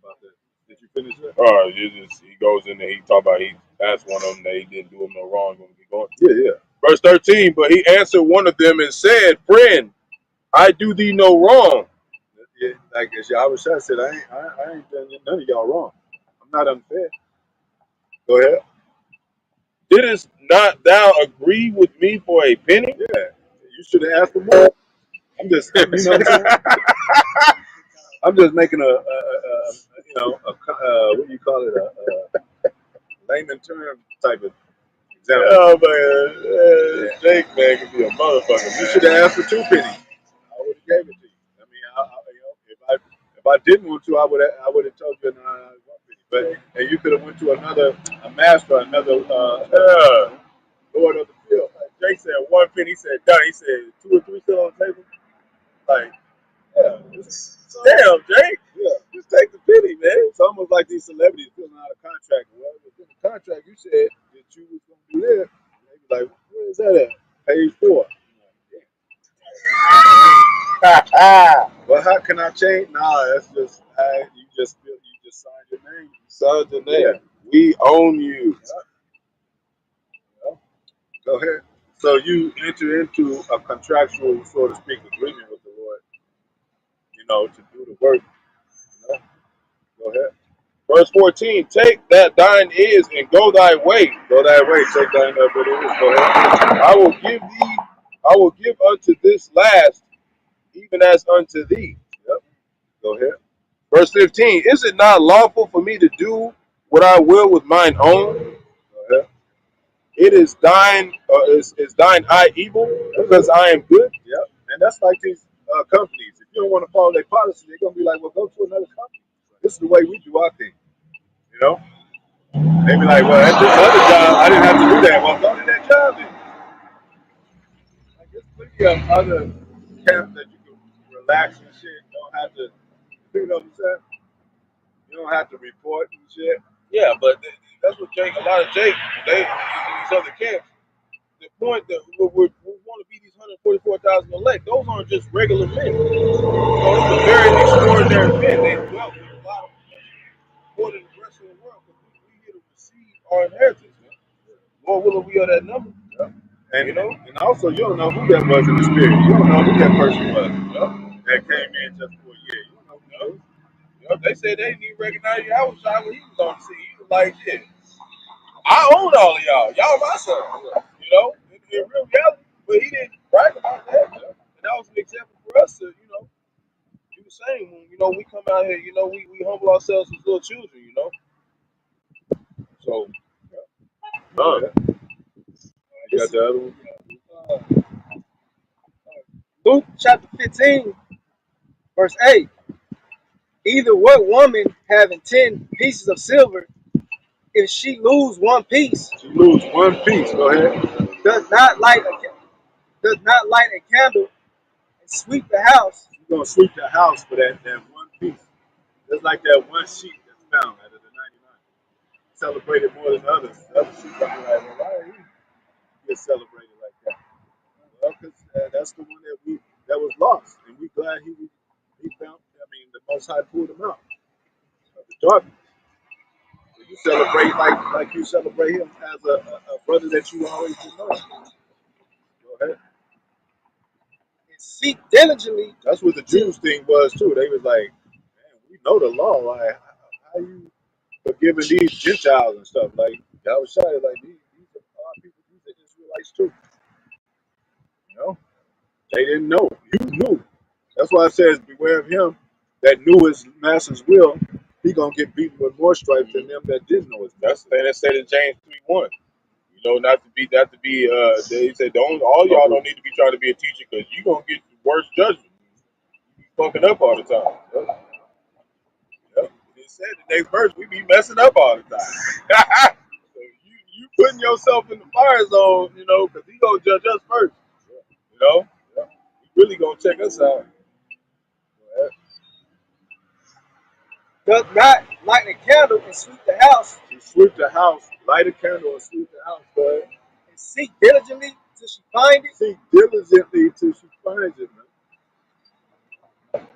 About that. Did you finish that? He goes in there, he talk about he asked one of them that he didn't do him no wrong. Gonna keep going. Yeah. Verse 13, but he answered one of them and said, friend, I do thee no wrong. Yeah, like as Yahawashi said, I ain't done none of y'all wrong. I'm not unfair. Go ahead. Didst not thou agree with me for a penny? Yeah, you should have asked for more. I'm just, you know what I'm saying? I'm just making what do you call it, a layman term type of example. Oh man, Jake man can be a motherfucker. You should have asked for 2 pennies. I would have gave it to you. I mean, if I didn't want to, I would have told you, no, I want 1 penny. But and you could have went to a master, another lord of the field. Jake said 1 penny. He said done. He said 2 or 3 still on the table. Like, Yeah, damn, Jake. yeah. Just take the penny, man. It's almost like these celebrities filling out a contract. Well, within the contract, you said that you was going to do this. They be like, where is that at? Page 4. Well, how can I change? Nah, that's just you just signed your name. Signed your name. Yeah. We own you. Yeah. Go ahead. So you enter into a contractual, so to speak, agreement with the Lord, to do the work. Go ahead. Verse 14, take that thine is and go thy way. Go that way. Take thine up what it is. Go ahead. I will give unto this last, even as unto thee. Yep. Go ahead. Verse 15, is it not lawful for me to do what I will with mine own? Go ahead. It is thine, is thine eye evil because I am good? Yep. And that's like these companies. If you don't want to follow their policy, they're going to be like, well, go to another company. This is the way we do our thing. They be like, well, at this other job, I didn't have to do that. Well, go to that job then. Like, there's plenty of other camps that you can relax and shit. You don't have to, you know what I'm saying? You don't have to report and shit. Yeah, but that's what a lot of Jake, these other camps, the point that we want to be these 144,000 elect, those aren't just regular men. Those are very extraordinary men. They dwelt with a lot of more than the rest of the world because we here to receive our inheritance, man. Lord willing, we are that number. Yeah. And And also, you don't know who that was in the spirit. You don't know who that person was that came in just for a year. You don't know who that was. they said they didn't even recognize Yahawashi when he was on the scene. He was like, shit, I own all of y'all. Y'all my son. In real reality. But he didn't brag about that. And that was an example for us to, do the same when, we come out here, we humble ourselves as little children. So, You got the other one? Luke chapter 15, verse 8. Either what woman having 10 pieces of silver, if she lose 1 piece, You lose 1 piece. Go ahead. does not light a candle and sweep the house, You're going to sweep the house for that 1 piece. Just like that 1 sheet that's found out of the 99. Celebrated more than others. The other sheep probably like, well, why did he get celebrated like that? Well, because that's the one that was lost. And we glad he found, the Most High pulled him out of the darkness. So you celebrate like you celebrate him as a brother that you always know. Go ahead. and seek diligently. That's what the Jews thing was too. They was like, man, we know the law. Like, how you forgiving these Gentiles and stuff? Like, Yahawashi, like these are our people, these are Israelites too. They didn't know. You knew. That's why it says, beware of him that knew his master's will. He gonna get beaten with more stripes than them that didn't know his that's master. the thing that said in James 3:1. Not to be, they said, all y'all don't need to be trying to be a teacher because you're going to get the worst judgment. You be fucking up all the time. Yep. It said the next verse, we be messing up all the time. So you putting yourself in the fire zone, because he going to judge us first. He really going to check us out. Does not light a candle and sweep the house, She sweep the house, light a candle and sweep the house, but and seek diligently till she find it. seek diligently till she finds it, man.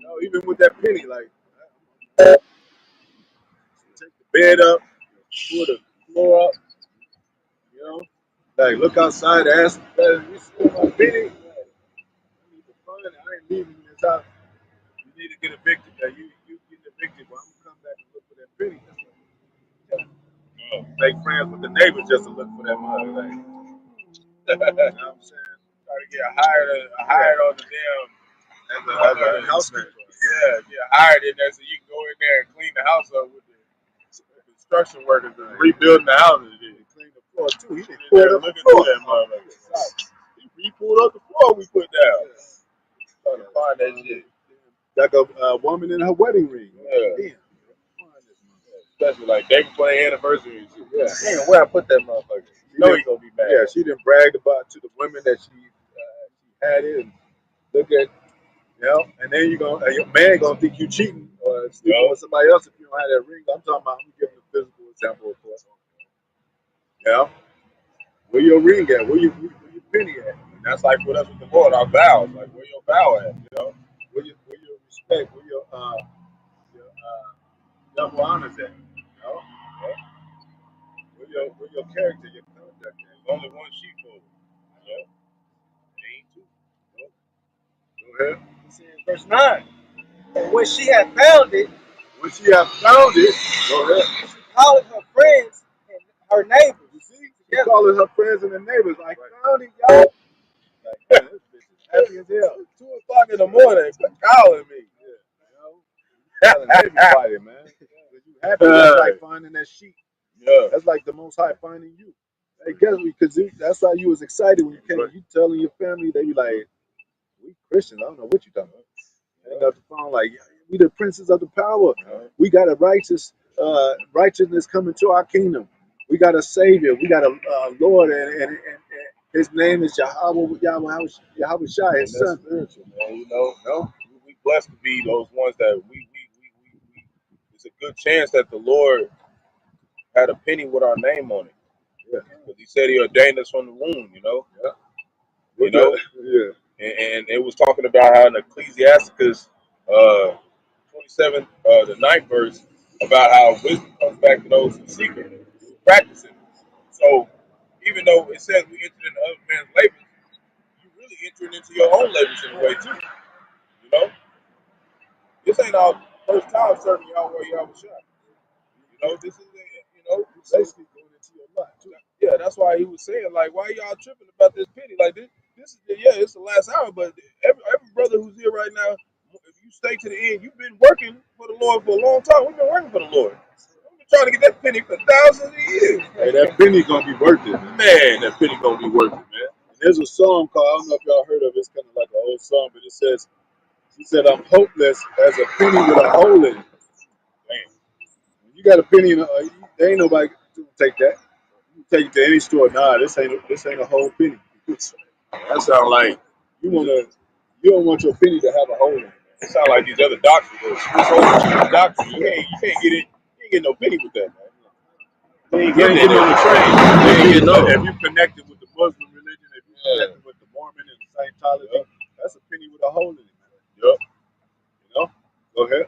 know, even with that penny, like take the bed up, pull the floor up, you know, like look outside, ask, you see my penny? I need to find it. I ain't leaving this house. You need to get evicted. You get evicted, but I'm gonna come back and look for that penny. Make friends with the neighbors just to look for that money. Like, you know what I'm saying? Try to get hired on the damn As a housekeeper. Yeah, get hired in there so you can go in there and clean the house up with the construction workers and rebuilding the houses. He cleaned the floor too. He didn't Pull up looking through that motherfucker. He pulled up the floor we put down. Trying to find that shit. Like a woman in her wedding ring. Yeah. Damn. Especially like they can play anniversary and shit. Yeah. Damn, where I put that motherfucker? You know he gonna be mad. Yeah, she didn't brag about to the women that she had it and look at, you know, and then your man gonna think you cheating or sleeping with somebody else if you don't have that ring. I'm talking about, I'm giving a physical example, of course. Yeah. Where your ring at? Where your penny at? And that's like with us with the Lord, our vows. Like where your vow at, you know? Where your respect? Where your double honors at? You know? Where your character, your conduct at? There's only one sheepfold. You know? Ain't two. Go ahead. He said, verse 9. And when she had found it, When she have found it, go ahead. she called her friends and her neighbors. You see, she calling her friends and the neighbors like, found it, y'all. Like, man, this bitch is happy as hell. 2 o'clock in the morning, calling me. Yeah, you know, telling everybody, man. You happy? That's like finding that sheep. Yeah. That's like the Most High finding you. Hey, guess me, because that's how you was excited when you came. You telling your family, they be like, "We Christians. I don't know what you talking about." Hang up the phone like, "We the princes of the power. We got a righteousness coming to our kingdom. We got a savior. We got a Lord, and his name is Yahawah, Yahawashi, his son." Spiritual, man. You know, we blessed to be those ones that we it's a good chance that the Lord had a penny with our name on it. Yeah. Because he said he ordained us from the womb, you know. Yeah. You know? Yeah. And it was talking about how in Ecclesiasticus 27, the 9th verse, about how wisdom comes back to those who seek it, who practice it. So even though it says we entered into other man's labors, you really entering into your own labors in a way too. You know? This ain't our first time serving Yahweh Yahawashi. You know, this is Basically going into your life too. yeah, that's why he was saying, like, why y'all tripping about this penny? Like this is it's the last hour, but every brother who's here right now, if you stay to the end, you've been working for the Lord for a long time. We've been working for the Lord. We've been trying to get that penny for thousands of years. Hey, that penny gonna be worth it, Man, that penny gonna be worth it, man. And there's a song called, I don't know if y'all heard of it, it's kind of like an old song, but it says, she said, "I'm hopeless as a penny with a hole in it." Damn. When you got a penny in there ain't nobody to take that. You can take it to any store. Nah, this ain't a whole penny. That sound like You don't want your penny to have a hole in it. it sound like these other doctors. This old cheap doctor, you can't get it. You ain't get no penny with that, man. You ain't You ain't getting getting on the train. You ain't getting no. If you connected with the Muslim religion, if you connected with the Mormon and the Scientology, that's a penny with a hole in it, man. Yup. You know? Go ahead.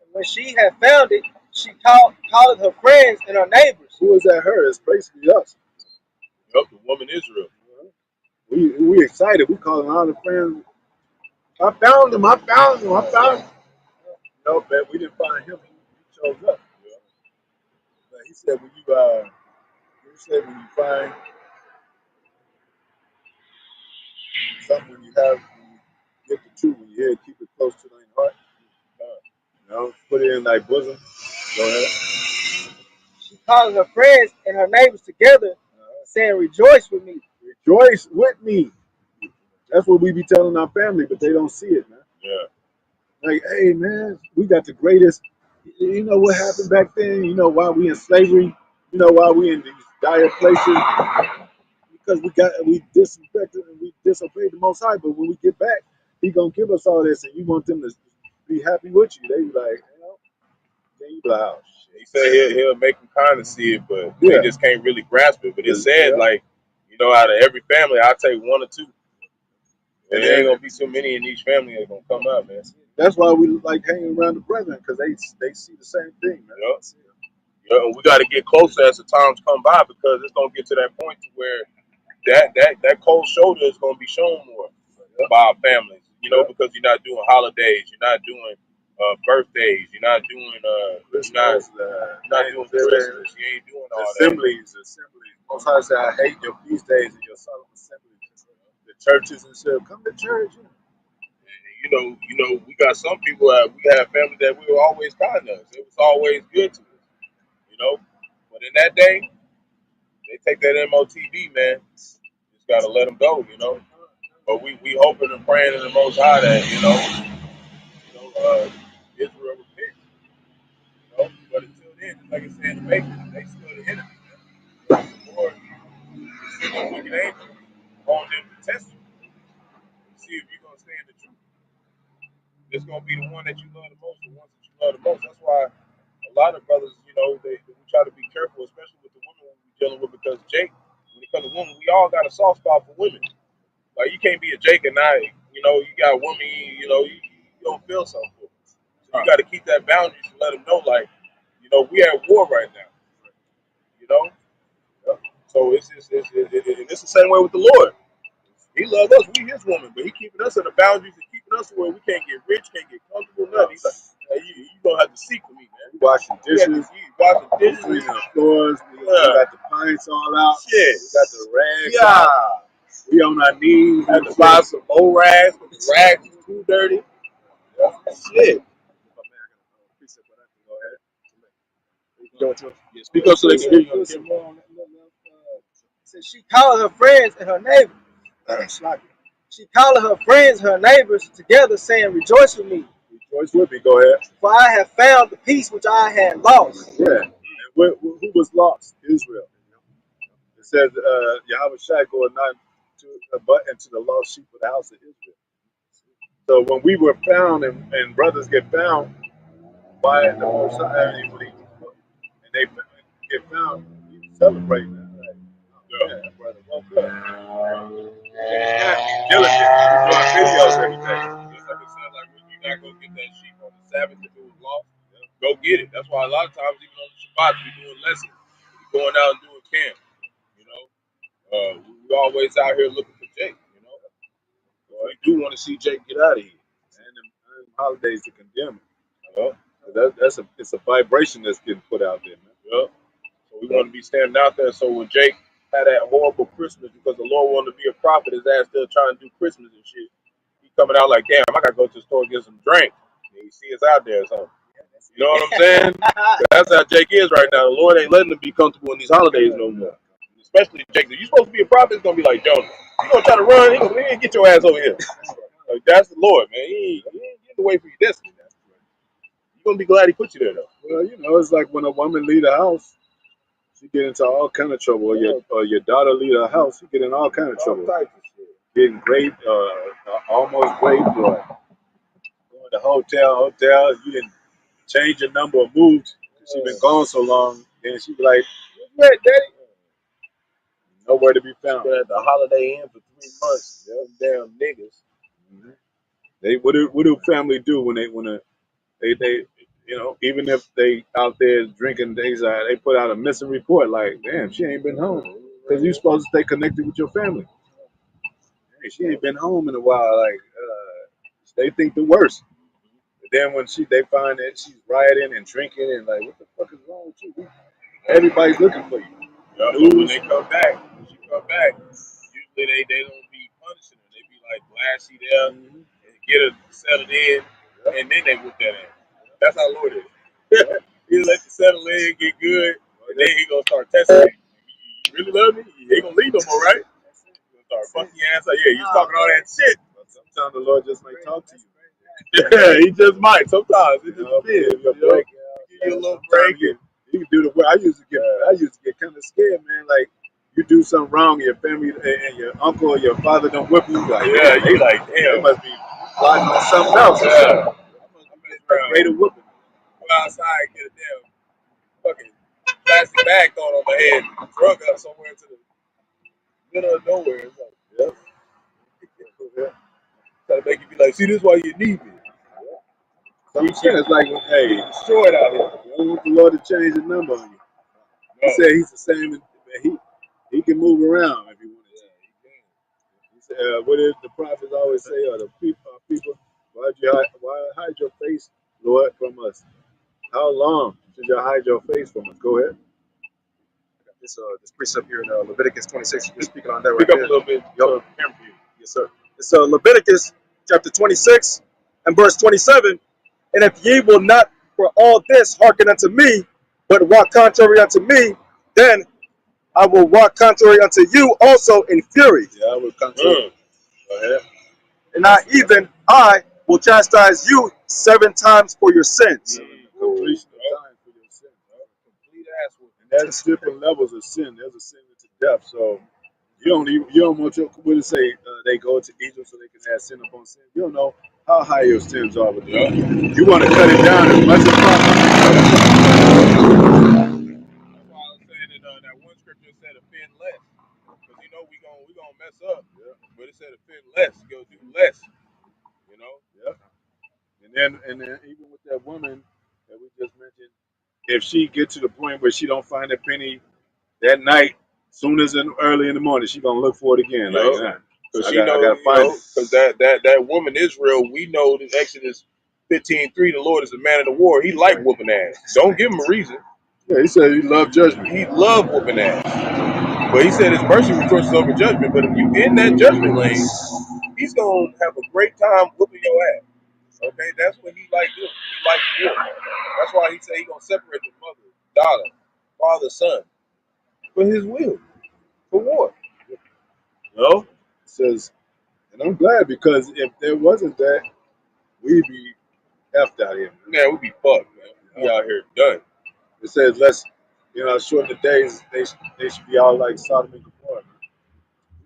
And when she had found it, she called her friends and her neighbors. Who is that her? It's basically us. Yup, the woman Israel. We excited. We calling all the friends. I found him. I found him. I found him. No, man, we didn't find him. He chose us. But he said when you find something, when you get the truth, when you hear it, keep it close to thine heart. You know, put it in thy bosom. Go ahead. She called her friends and her neighbors together, saying, "Rejoice with me." Rejoice with me. That's what we be telling our family, but they don't see it, man. Yeah. Like, hey, man, we got the greatest. You know what happened back then? You know why we in slavery? You know why we in these dire places? Because we disrespected and we disobeyed the Most High. But when we get back, He gonna give us all this, and you want them to be happy with you. They be like, you know, then you be like, oh shit. He said he'll make them kind of see it, but Yeah. they just can't really grasp it. But it said, like, you know, out of every family, I'll take 1 or 2. And there ain't gonna be so many in each family that's gonna come out, man. That's why we like hanging around the brethren, because they see the same thing, man. Yep. Yeah, and we got to get closer as the times come by, because it's gonna get to that point to where that cold shoulder is gonna be shown more by our families. You know, because you're not doing holidays, you're not doing birthdays, you're not doing you're not doing Christmas, you ain't doing all assemblies. Most High say, I hate your feast days and your solemn assemblies. The churches and stuff. Come to church. that. You know, we got some people. We have family that we were always kind to us. It was always good to us. You know, but in that day, they take that MOTB, man. Just gotta let them go. You know, but we hoping and praying in the Most High that Israel repents. You know, but until then, just like I said in the Matrix, they still the enemy, man. Or send a wicked angel on them to test you, see if you're gonna stay in the truth. It's gonna be the one that you love the most, the ones that you love the most. That's why a lot of brothers, we try to be careful, especially with the women we're dealing with, because Jake, when it comes to women, we all got a soft spot for women. Like, you can't be a Jake and not, you got a woman, you don't feel something for. So you got to keep that boundary to let them know, like, we at war right now. You know, so it's the same way with the Lord. He loves us. We his woman, but he keeping us in the boundaries and keeping us where we can't get rich, can't get comfortable, nothing. He's like, hey, you gonna have to seek for me, man. We washing dishes, cleaning the floors. We got the pints all out. Shit. We got the rags out. We on our knees. Had to buy some more rags, but the rags is too dirty. Shit. Yeah, speak up so they can hear you on the camera. Said she called her friends and her neighbors. She called her friends, her neighbors together, saying, "Rejoice with me, Rejoice with me. Go ahead. for I have found the peace which I had lost." Yeah. And who was lost? Israel. It says, Yahawashi going not but into the lost sheep of the house of Israel. So when we were found, and brothers get found by the Most High, and they get found, we celebrate that. Like, yeah, that brother woke up. Diligent. We're doing videos every day. Just like it said, like, when you not go get that sheep on the Sabbath if it was lost, go get it. That's why a lot of times, even on the Shabbat, we doing lessons. We going out and doing camp. We always out here looking for Jake. We do want to see Jake get out of here. And them holidays to condemn it. It's a vibration that's getting put out there, man. So we want to be standing out there. So when Jake had that horrible Christmas because the Lord wanted to be a prophet, his ass still trying to do Christmas and shit. He coming out like, damn, I gotta go to the store and get some drink. And you see us out there or something. You know what I'm saying? That's how Jake is right now. The Lord ain't letting him be comfortable in these holidays no more. Especially Jake. If you supposed to be a prophet, it's gonna be like Jonah. You gonna try to run? He ain't get your ass over here. Like, that's the Lord, man. He ain't getting away from your destiny. You're gonna be glad he put you there, though. Well, it's like when a woman leave a house, she get into all kind of trouble. Or your daughter leave a house, you get in all kind of trouble. Getting raped, almost raped, or going to hotel. You didn't change your number or moved because she been gone so long. Then she be like, "Where's Daddy?" Nowhere to be found. Been at the Holiday Inn for 3 months. Them damn niggas. Mm-hmm. What do family do when they even if they out there drinking, they put out a missing report like, damn, she ain't been home, because you supposed to stay connected with your family. Hey, she ain't been home in a while. Like, they think the worst. But then when they find that she's rioting and drinking and like, what the fuck is wrong with you? Everybody's looking for you. When she come back, usually they don't be punishing her. They be like glad she there and get her settled in, and then they whip that ass. That's how Lord is. He let you settle in, get good, and then he gonna start testing you. You really love me? He ain't gonna leave no more, right? He gonna start fucking your ass up. Yeah, you talking all that shit. But sometimes the Lord just might talk to you. Yeah, he just might. Sometimes it just depends. Give you a little break. You can do the work. I used to get kind of scared, man. Like, you do something wrong, your family and your uncle or your father don't whip you. Like, Yeah, they must be plotting on something else. Yeah. A greater whooping. Go outside and get a damn fucking plastic bag thrown on my head and drug up somewhere to the middle of nowhere. It's like, try to make you be like, see, this is why you need me. I'm saying it's like, hey, destroyed out here. you don't want the Lord to change the number on you. He No. said he's the same, and he can move around if he wanted to. He said, what did the prophets always say, or the people, why hide your face, Lord, from us? How long should you hide your face from us? Go ahead. This precept here in Leviticus 26. You're speaking on that right Pick up there. a little bit. Yep. Yes, sir. It's Leviticus chapter 26 and verse 27. And if ye will not for all this hearken unto me, but walk contrary unto me, then I will walk contrary unto you also in fury. Yeah, I will come to you. Go ahead. And I will chastise you 7 times for your sins. Completion of time for your sin. Complete ass whooping. And that's different levels of sin. There's a sin to death. So you don't want your what to say they go to Egypt so they can have sin upon sin. You don't know how high your sins are with them. You want to cut it down as much as possible. That's why I was saying that one scripture said offend less. Because you know we gonna mess up. Yeah. But it said offend less. Go do less. You know? Yeah. And then even with that woman that we just mentioned, if she gets to the point where she don't find a penny that night, soon as early in the morning, she gonna look for it again. Yep. Like, Because I she know, gotta find it. because that woman Israel, we know that Exodus 15:3, the Lord is a man of the war. He like whooping ass. Don't give him a reason. Yeah, he said he loved judgment. He love whooping ass. But he said his mercy rejoices over judgment. But if you in that judgment lane, he's gonna have a great time whooping your ass. Okay, that's what he like doing. He like war. That's why he said he gonna separate the mother, daughter, father, son, for his will, for war. No, it says, and I'm glad because if there wasn't that, we'd be effed out here. Man, we be fucked, man. We out here done. It says, let's, shorten the days. They should be all like Sodom and Gomorrah.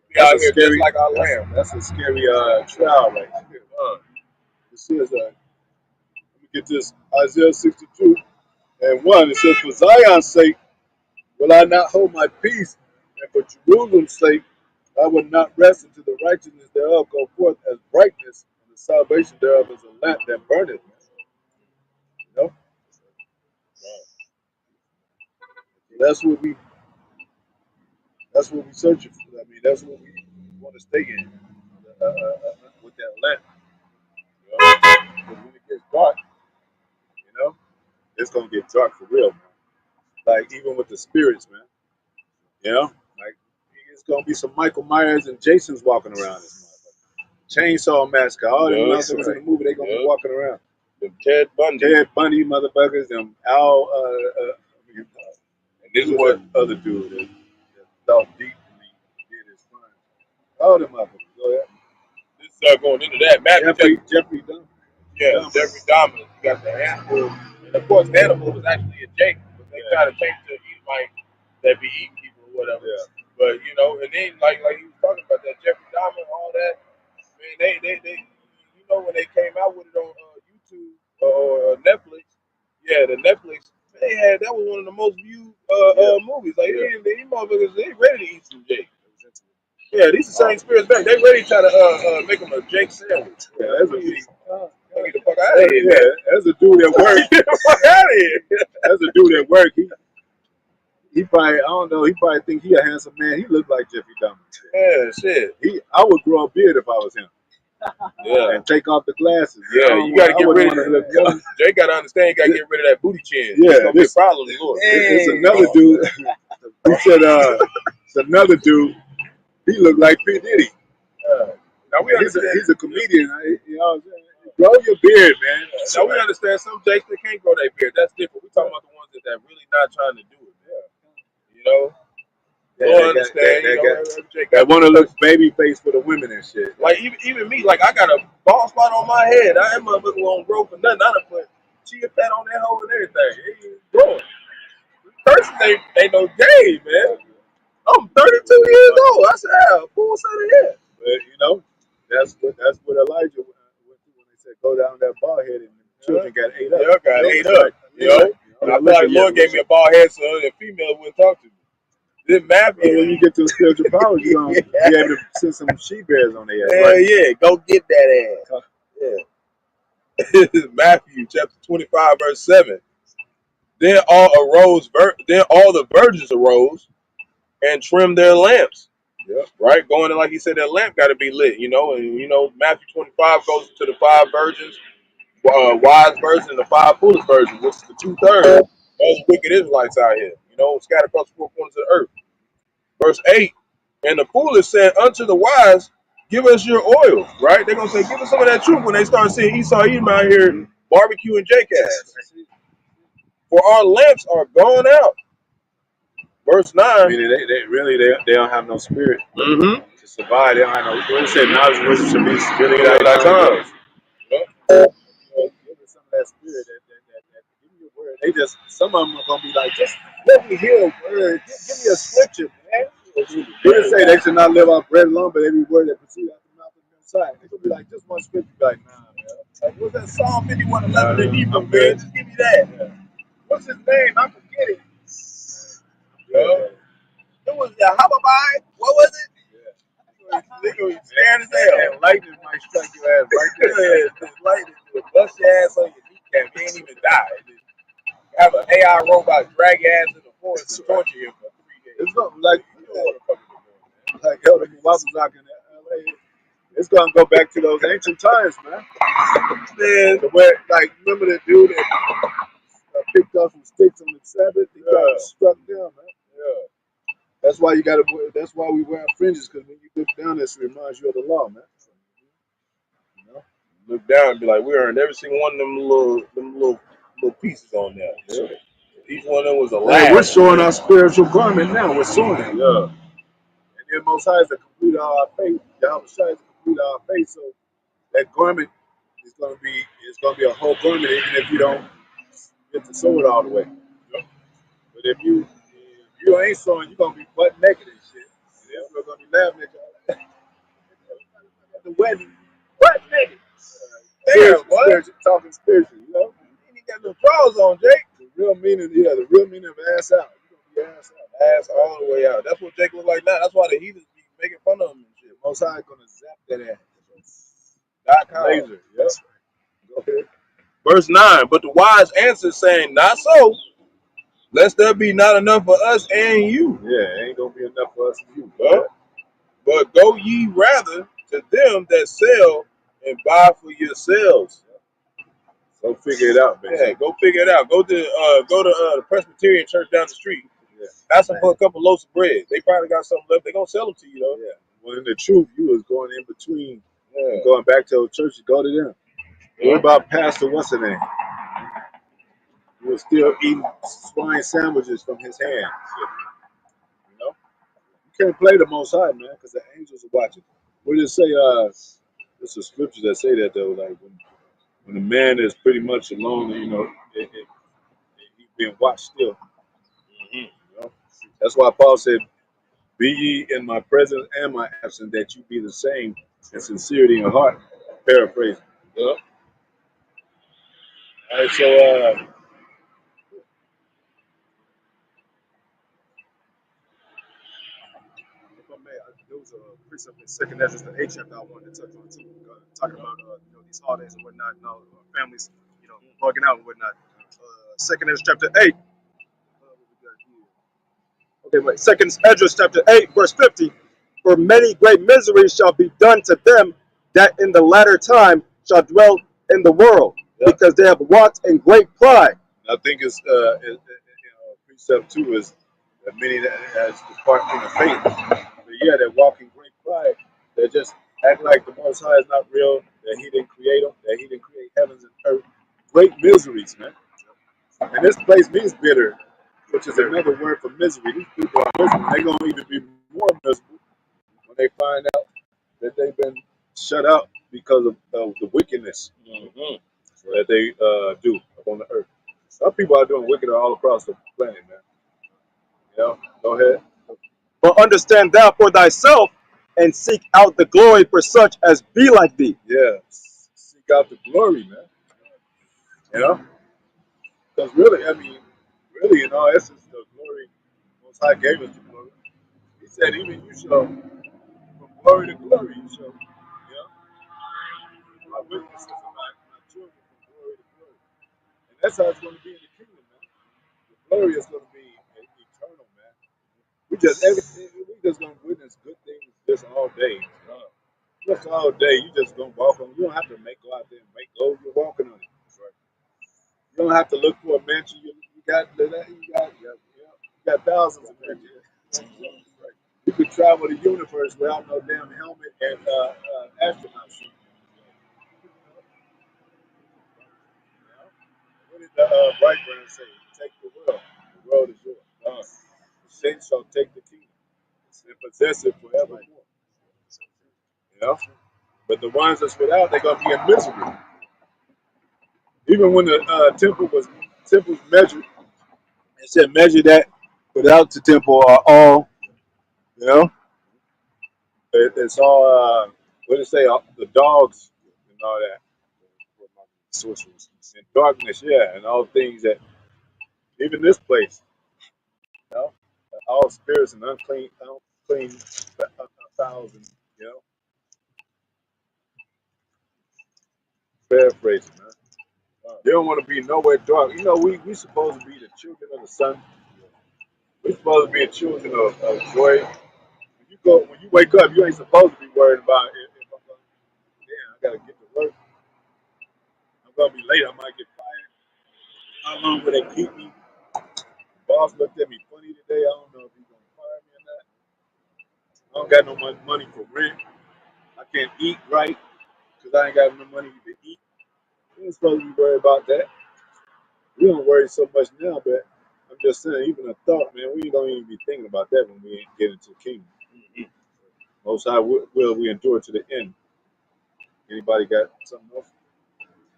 We out here just like our lamb. That's a scary trial right there. This is let me get this Isaiah 62 and 1. It says, for Zion's sake will I not hold my peace, and for Jerusalem's sake I will not rest until the righteousness thereof go forth as brightness, and the salvation thereof as a lamp that burneth. You know? That's what we searching for. I mean, that's what we want to stay in with that lamp. Because when it gets dark, it's gonna get dark for real, man. Like even with the spirits, man. Like it's gonna be some Michael Myers and Jasons walking around this motherfucker. Chainsaw Massacre, all them motherfuckers in the movie, they gonna be walking around. Them Ted Bundy motherfuckers, them Al. And this is what other dude that thought deep and he did his crime. All them motherfuckers. Go ahead. this going into that. Jeffrey Dahmer. Yeah, Jeffrey Dahmer. You got the Hannibal, and of course Hannibal was actually a Jake, but they try to change it to Edomite that be eating people or whatever. Yeah. But and then like he was talking about that Jeffrey Dahmer and all that. Man, they when they came out with it on YouTube or Netflix, yeah, the Netflix that was one of the most viewed movies. Like these motherfuckers, they ready to eat some Jake. Yeah, these are the same spirits back. They ready to try to make them a Jake sandwich. Yeah, that's a get the fuck out of here. Yeah, that's a dude at work. Get the fuck out of here. That's a dude at work. He probably, I don't know, he probably think he a handsome man. He look like Jeffrey Dahmer. Yeah, shit. I would grow a beard if I was him. Yeah. And take off the glasses. Yeah, you got to get rid of it. Jay got to understand, you got to get rid of that booty chin. Yeah. It's going to be a problem, Lord. It's another dude. He said, it's another dude. He looked like P. Diddy. Now we understand. He's a comedian. You know what I'm saying? Grow your beard, man. Now we understand some Jakes that can't grow their beard. That's different. We're talking about the ones that really not trying to do it. Yeah. Lord understand. That want to look baby face for the women and shit. Like even me, like I got a bald spot on my head. I am motherfucker won't grow for nothing. I done put chia pet on that hole and everything. It ain't growing. Person ain't no game, man. I'm 32 years old. I said, full set of hair. But that's what Elijah went through when they said go down that bald head and the children got ate up. Yeah, got ate up. And I feel like Lord gave me a bald head so the female wouldn't talk to me. Then Matthew, when you get to the spiritual powers, you're going to be able to send some she bears on their ass. Hell yeah, go get that ass. Yeah. Matthew chapter 25, verse 7. Then all the virgins arose and trimmed their lamps. Yeah, right. Going in, like he said, that lamp got to be lit, and Matthew 25 goes to the five virgins, wise virgins, and the five foolish virgins, which is the 2/3 of those wicked Israelites out here, scattered across the four corners of the earth. Verse 8, and the foolish said unto the wise, give us your oil, right? They're going to say, give us some of that truth when they start seeing Esau Edom out here barbecuing jackass. For our lamps are gone out. Verse 9. Meaning they don't have no spirit Mm-hmm. to survive. They don't have no. When it said knowledge, wisdom should be really Like like times. Yep. Give us some of that spirit. That give me a word. They just some of them are gonna be like, just let me hear a word. Give me a scripture, man. He didn't say they should not live off bread alone, but every word that proceeds out the mouth of the side. They're gonna be like, just one scripture. Be like, nah, man. Like, what's that Psalm 51:11 in Hebrew, man? Just give me that. Yeah. What's his name? I forget it. Yeah. It was Yahawah. What was it? Yeah. Nigga scared as hell. Lightning might strike your ass right there. Yeah, lightning will bust your ass on your kneecap. You ain't even die. Have an AI robot drag your ass in the forest and torture you for 3 days. It's gonna like Elder Wabazak in LA. It's gonna go back to those ancient times, man. Man, where remember the dude that picked up some sticks on the Sabbath? He got struck down, man. Yeah. That's why that's why we wear fringes, because when you look down, this reminds you of the law, man. Look down and be like, we earned every single one of them little pieces on there. Yeah. Each one of them was a last. We're showing our spiritual garment now. We're showing it. Yeah. And then Most High is to complete our faith. Yahawashi is to complete our faith. So that garment is gonna be a whole garment, even if you don't get to sew it all the way. Yeah. But if you ain't sewing, you're gonna be butt naked and shit. And we're gonna be laughing at you at the wedding. Butt naked. Damn, what? Talking spiritual, you know? You ain't got no drawers on, Jake. The real meaning of ass out. You're gonna be ass out. Ass all the way out. That's what Jake look like now. That's why the heathens be making fun of him and shit. Most High gonna zap that ass. .com. Laser, yep. Go ahead. Verse 9, but the wise answered, saying, not so, lest there be not enough for us and you. Yeah, ain't gonna be enough for us and you. But go ye rather to them that sell and buy for yourselves. Go figure it out, man. Yeah, go figure it out. Go to the Presbyterian church down the street. Yeah. Ask them for a couple loaves of bread. They probably got something left. They're gonna sell them to you though. Yeah. Well, in the truth, you was going in between, going back to the church to go to them. What about Pastor what's her name? You were still eating swine sandwiches from his hands. You know, you can't play the Most High, man, because the angels are watching. What does it say? There's a scripture that say that though, like when a man is pretty much alone, you know, he's being watched still. You know? That's why Paul said, "Be ye in my presence and my absence, that you be the same in sincerity in your heart." Paraphrase. Yep. All right, so if I may, there was a precept in Second Ezra, the 8th chapter, I wanted to touch on too, talking about these holidays and whatnot, and all families, bugging out and whatnot. Second Ezra chapter 8. Okay, wait. Second Ezra chapter 8, verse 50. For many great miseries shall be done to them that in the latter time shall dwell in the world, because they have walked in great pride. I think it's precept 2 is that many that has depart from the faith. But yeah, they walk in great pride. They just act like the Most High is not real, that He didn't create them, that He didn't create heavens and earth. Great miseries, man. And this place means bitter, which is another word for misery. These people are miserable. They're going to even be more miserable when they find out that they've been shut out because of the wickedness that they do on the earth. Some people are doing wicked all across the planet, man. Yeah, go ahead. But understand thou for thyself, and seek out the glory for such as be like thee. Yeah, seek out the glory, man. You know? Because really, I mean, really, in all essence, the glory, Most High gave us the glory. He said, even you shall, from glory to glory, you shall, my witnesses and my children that's how it's going to be in the kingdom, man. The glory is going to be eternal, man. We just gonna witness good things just all day. Just all day. You just gonna walk on. You don't have to go out there and make gold. You're walking on it. Right. You don't have to look for a mansion. You got thousands of mansions. Right. You could travel the universe without no damn helmet and astronaut suit. What did the bright brand say? Take the world. The world is yours. The saints shall take the kingdom and possess it forevermore. You know? But the ones that's without, they're gonna be in misery. Even when the temple was measured, it said measure that without the temple are all, you know, it's all what did it say? The dogs and all that. Sorcerers and darkness, yeah, and all things that even this place, you know, all spirits and unclean fowls and you know, paraphrasing, man. They don't want to be nowhere dark. You know, we supposed to be the children of the sun. We're supposed to be the children of joy. When you wake up, you ain't supposed to be worried about if I'm gonna, damn, I gotta get to work. I'm gonna be late. I might get fired. How long will they keep me? The boss looked at me funny today. I don't know if he's gonna fire me or not. I don't got no money for rent. I can't eat right because I ain't got no money to eat. We ain't supposed to be worried about that. We don't worry so much now, but I'm just saying, even a thought, man, we don't even be thinking about that when we get into the kingdom. Most High will we endure to the end. Anybody got something else?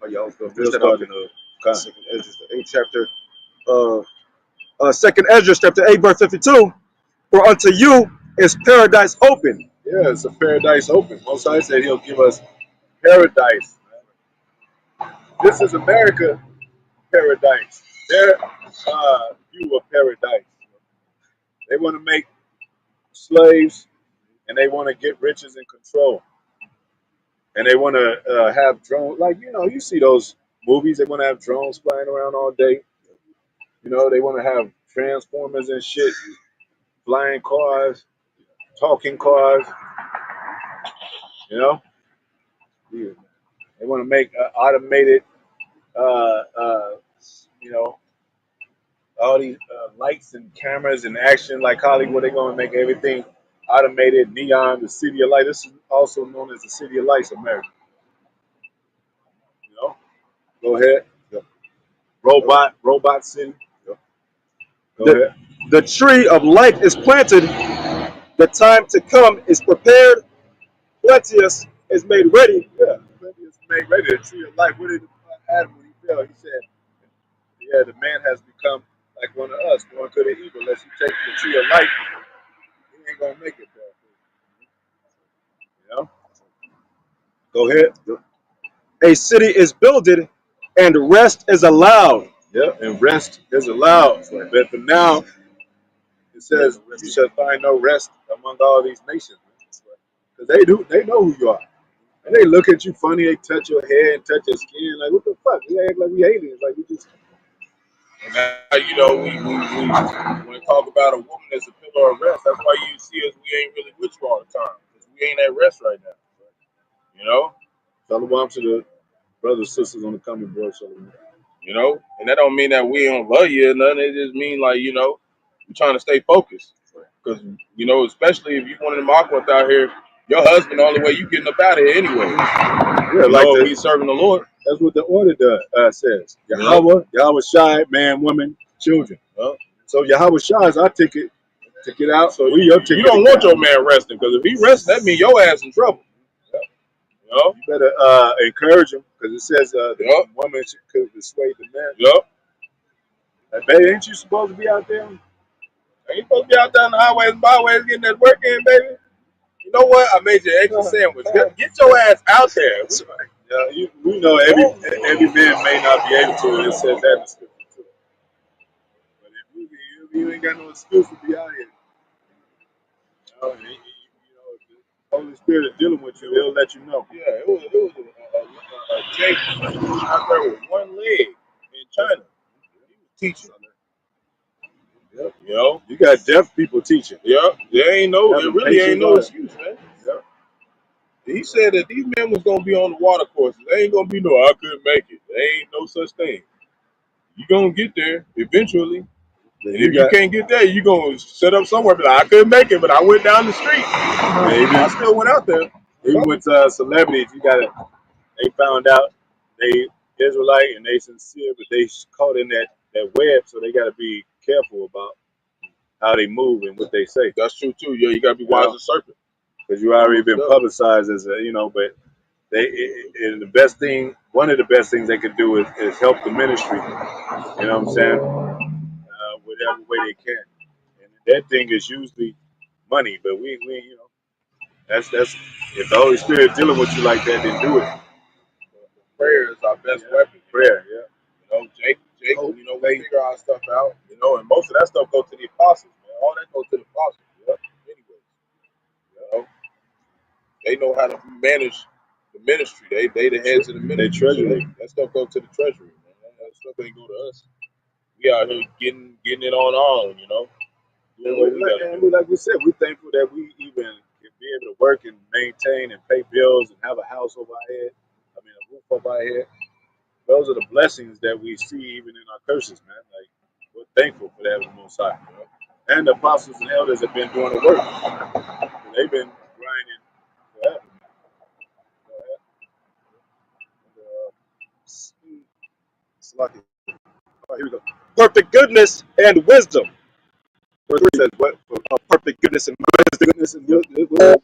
Oh, yeah, I was going to that up in Second Ezra, the 8th chapter. Second Ezra, chapter 8, verse 52. For unto you is paradise open. Yeah, it's a paradise open. Most High said he'll give us paradise. This is America paradise. Their view of paradise. They want to make slaves and they want to get riches and control. And they want to have drones. Like, you know, you see those movies. They want to have drones flying around all day. You know, they want to have transformers and shit, flying cars, talking cars. You know, they want to make automated, you know, all these lights and cameras and action like Hollywood. They're going to make everything automated, neon, the city of light. This is also known as the city of lights, America. You know, go ahead. Robot city. Go ahead. The tree of life is planted. The time to come is prepared. Plenteous is made ready. Yeah, plenty is made ready. The tree of life. What did Adam when he fell? He said, "Yeah, the man has become like one of us, going good and evil. Unless you take the tree of life, he ain't gonna make it there." You know. Go ahead. A city is builded, and rest is allowed. Yeah, and rest is allowed. But for now, it says you shall find no rest among all these nations. Because they know who you are. And they look at you funny, they touch your hair and touch your skin, like, what the fuck? They act like we aliens, like we just. And now, you know, we when we talk about a woman as a pillar of rest, that's why you see us, we ain't really with you all the time. Because we ain't at rest right now. You know? Shalom to the brothers and sisters on the coming board. Shalom. You know? And that don't mean that we don't love you or nothing. It just mean like, you know, we're trying to stay focused. Because, you know, especially if you one of them aquas out here, your husband, the only way you getting up out of here anyway. Yeah, you like know, he's serving the Lord. That's what the order says. Yahawah, Yahawashi, man, woman, children. So Yahawashi is our ticket to get out. So we your ticket. You don't want your man resting, because if he rests, that means your ass in trouble. You know? You better encourage him, because it says the woman could persuade the man. Yup. Like, baby, ain't you supposed to be out there? Ain't you supposed to be out there on the highways and byways getting that work in, baby? You know what? I made you an extra sandwich. Get your ass out there. Yeah, we know every man may not be able to, and it says that in the scripture too. But if you ain't got no excuse to be out here, the Holy Spirit is dealing with you, he'll let you know. Yeah, it was a Jake out there with one leg in China. teaching. Yep. You know? You got deaf people teaching. Yeah, there ain't no, Having it really ain't patience no on it. excuse, man. Yep. He said that these men was gonna be on the water courses. There ain't gonna be no I couldn't make it. There ain't no such thing. You gonna get there eventually. Then And you if you got can't get there, you gonna set up somewhere. But I couldn't make it, but I went down the street. even I still went out there. even with celebrities, you got to. They found out they Israelite and they sincere, but they caught in that web, so they got to be careful about how they move and what they say. That's true too. Yeah, you gotta be wise Yeah. as serpent. Because you already been Yeah. publicized as a, but and the best thing, one of the best things they can do is help the ministry. You know what I'm saying? Whatever way they can, and that thing is usually money. But we that's if the Holy Spirit is dealing with you like that, then do it. Prayer is our best Yeah. weapon. Prayer, yeah. Jake, Hope, we faith. figure our stuff out. And most of that stuff goes to the apostles, man. All that goes to the apostles. Yeah. Anyway, they know how to manage the ministry. They the heads of the ministry. They treasury. So that stuff goes to the treasury, man. That stuff ain't go to us. We out here getting it on our own, doing what we gotta do. Like we said, we're thankful that we even can be able to work and maintain and pay bills and have a house over our head. I mean, a roof over our head. Those are the blessings that we see even in our curses, man. Like, we're thankful for that on the Most High. And the apostles and elders have been doing the work. They've been grinding forever. Lucky. Oh, here we go. Perfect goodness and wisdom. Verse 3 says, what? Perfect goodness and wisdom. Goodness and wisdom.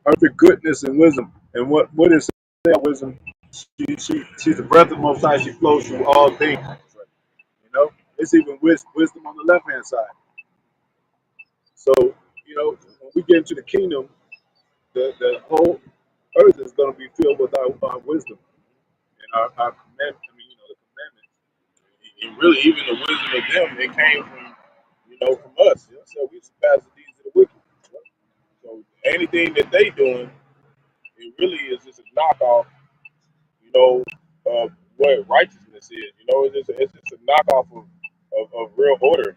Perfect goodness and wisdom. And what is that wisdom? She's the breath of the Most High. She flows through all things. It's even wisdom on the left hand side. So, when we get into the kingdom, the whole earth is going to be filled with our wisdom and our commandments. The commandments. And really, even the wisdom of them, it came from us. So we surpass the deeds of the wicked. So anything that they doing, it really is just a knockoff, of what righteousness is. It's just a knockoff of real order.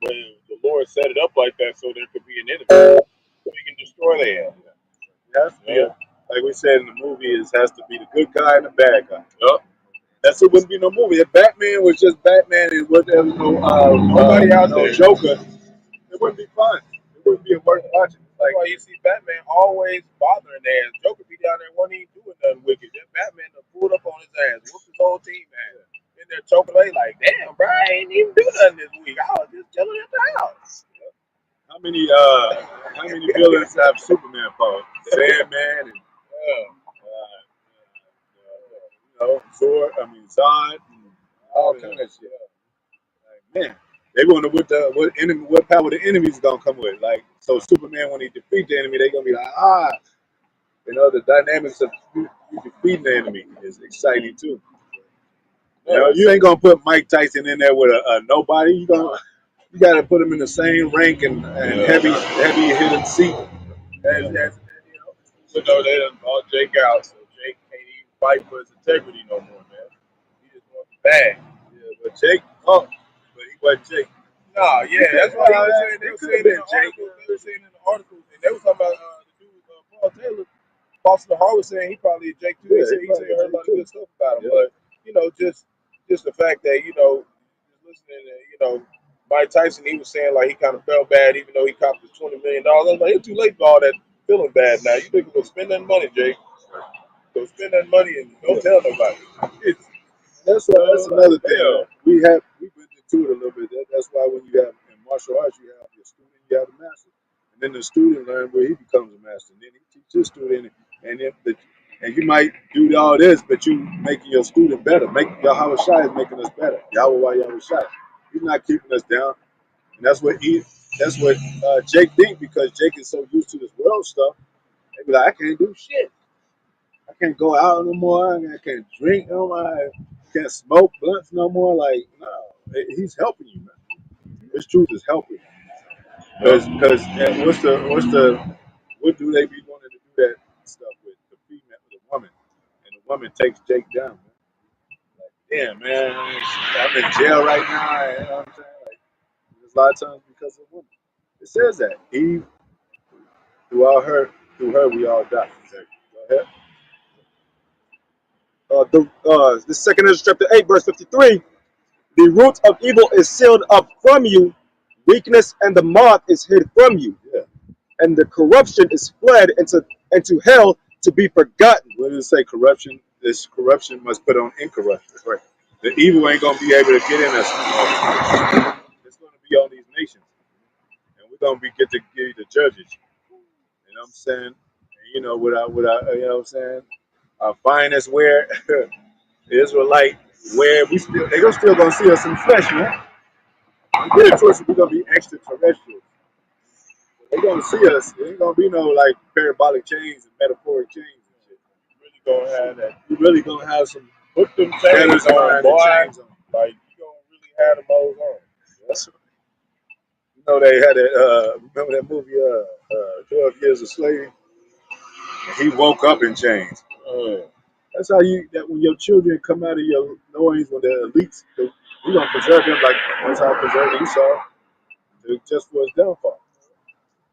But the Lord set it up like that so there could be an enemy, so we can destroy them. It has to be, like we said in the movie, it has to be the good guy and the bad guy. Yup. That's it. Wouldn't be no movie. If Batman was just Batman and there was Nobody out there. Joker, it wouldn't be fun. It wouldn't be worth watching. That's why you see Batman always bothering their ass. Joker be down there when he ain't doing nothing wicked. Then Batman done pulled up on his ass, whooped his whole team ass. In there choking, they like, damn, bro, I ain't even do nothing this week. I was just chilling at the house. How many villains have Superman fought? Sandman and Zord. Zod and all kind of shit. Like, man, they wonder what power the enemy's gonna come with. Like, so Superman, when he defeats the enemy, they gonna be like, the dynamics of you defeating the enemy is exciting too. You ain't gonna put Mike Tyson in there with a nobody. You got to put him in the same rank and heavy hitting seat as They done bought Jake out, so Jake can't even fight for his integrity no more, man. He just wants the bag. Yeah, but Jake, but he wasn't Jake. Nah, yeah, that's what he was saying. They were saying in the articles. And they were talking about the dude, Paul Taylor. Boston Hart was saying he probably a Jake too. He said heard a lot of good stuff about him, but just the fact that just listening to Mike Tyson, he was saying like he kind of felt bad even though he copped his $20 million. I was like, it's too late for all that feeling bad now. You think go spend that money, Jake? Go spend that money and don't tell nobody. That's another thing. We've been into it a little bit. That's why when you have in martial arts, you have your student, you have the master, and then the student learns where he becomes a master, and then he teaches his student, and you might do all this, but you making your student better. Yahawashi is making us better. Yahawashi. He's not keeping us down, and that's what Jake thinks because Jake is so used to this world stuff. They be like, I can't do shit. I can't go out no more. I can't drink no more. I can't smoke blunts no more. Like, no, he's helping you, man. This truth is helping. Because and what do they be wanting to do that stuff with the female, the woman, and the woman takes Jake down, man. Like, damn, man, I'm in jail right now. You know what I'm saying? Like, there's a lot of times because of women. It says that Eve, through her, we all die. Go ahead. The second Ezra chapter 8, verse 53. The root of evil is sealed up from you, weakness and the moth is hid from you, Yeah. and the corruption is fled into hell to be forgotten. What does it say? Corruption. This corruption must put on incorruption. Right. The evil ain't gonna be able to get in us. It's gonna be on these nations, and we're gonna get to give the judges. You know what I'm saying? And, you know, you know what I'm saying? Our finest wear, the Israelite wear. They still gonna see us in the flesh, man. We get a choice. We're gonna be extraterrestrial. They're gonna see us. There ain't gonna be no like parabolic chains and metaphoric chains and shit. You really gonna have that. You really gonna have some Put them chains on, boy. chains on. Like you gonna really have them hoes on. That's right. You know they had that. Remember that movie, 12 Years a Slave? And he woke up in chains. That's how that when your children come out of your loins, when they're elites, you're gonna preserve them like that's how I preserved Esau, just for his downfall.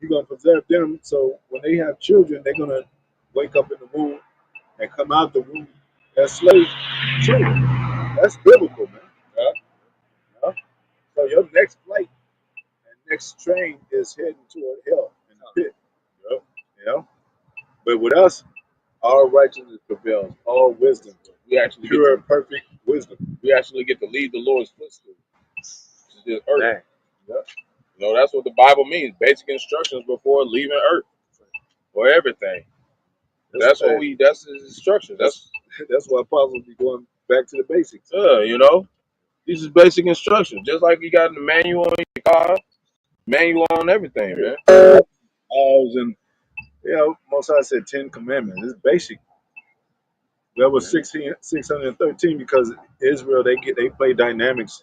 You're gonna preserve them so when they have children, they're gonna wake up in the womb and come out the womb as slave children. That's biblical, man. Yeah. Yeah. So your next flight and next train is heading toward hell in the pit. Yep. You know? But with us, all righteousness prevails, all wisdom, We actually pure and perfect wisdom. we actually get to lead the Lord's footsteps. This earth. Dang. Yep. You know, that's what the Bible means. Basic instructions before leaving earth. For everything. That's his instructions. That's why apostles be going back to the basics. You know. These is basic instructions. Just like you got the manual on your car, manual on everything, man. Laws and most I said 10 commandments. It's basic. That was 613 because Israel they play dynamics.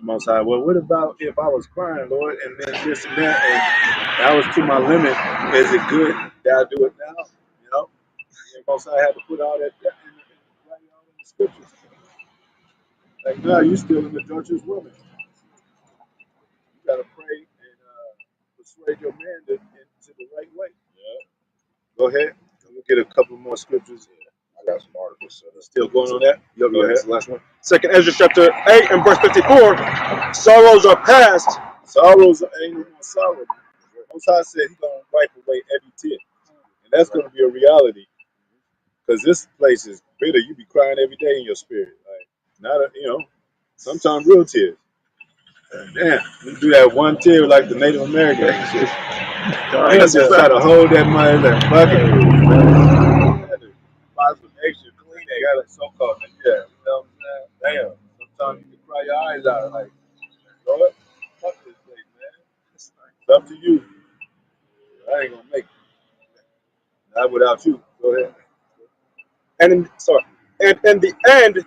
Most High. Well, what about if I was crying, Lord, and then this and that, and I was to my limit? Is it good that I do it now? You know, and Most High had to put all that in the scriptures. Like now, you still in the adulterous woman. You gotta pray and persuade your man into the right way. Yeah. Go ahead. We'll get a couple more scriptures. I got some articles. Still going on that? Go ahead. Last one. Second Ezra chapter 8 and verse 54. Sorrows are past. Sorrows ain't no sorrow. Most High said He's gonna wipe away every tear, and that's gonna be a reality. Because this place is bitter. You be crying every day in your spirit, like sometimes real tears. Damn, you do that one tear like the Native Americans. I just try to hold that money in that bucket. Buy some extra clean. They got a so-called yeah. You know what I'm saying? Damn. Sometimes you can cry your eyes out like, Lord, fuck this place, man. It's up to you. I ain't gonna make it. Not without you. Go ahead. And in the end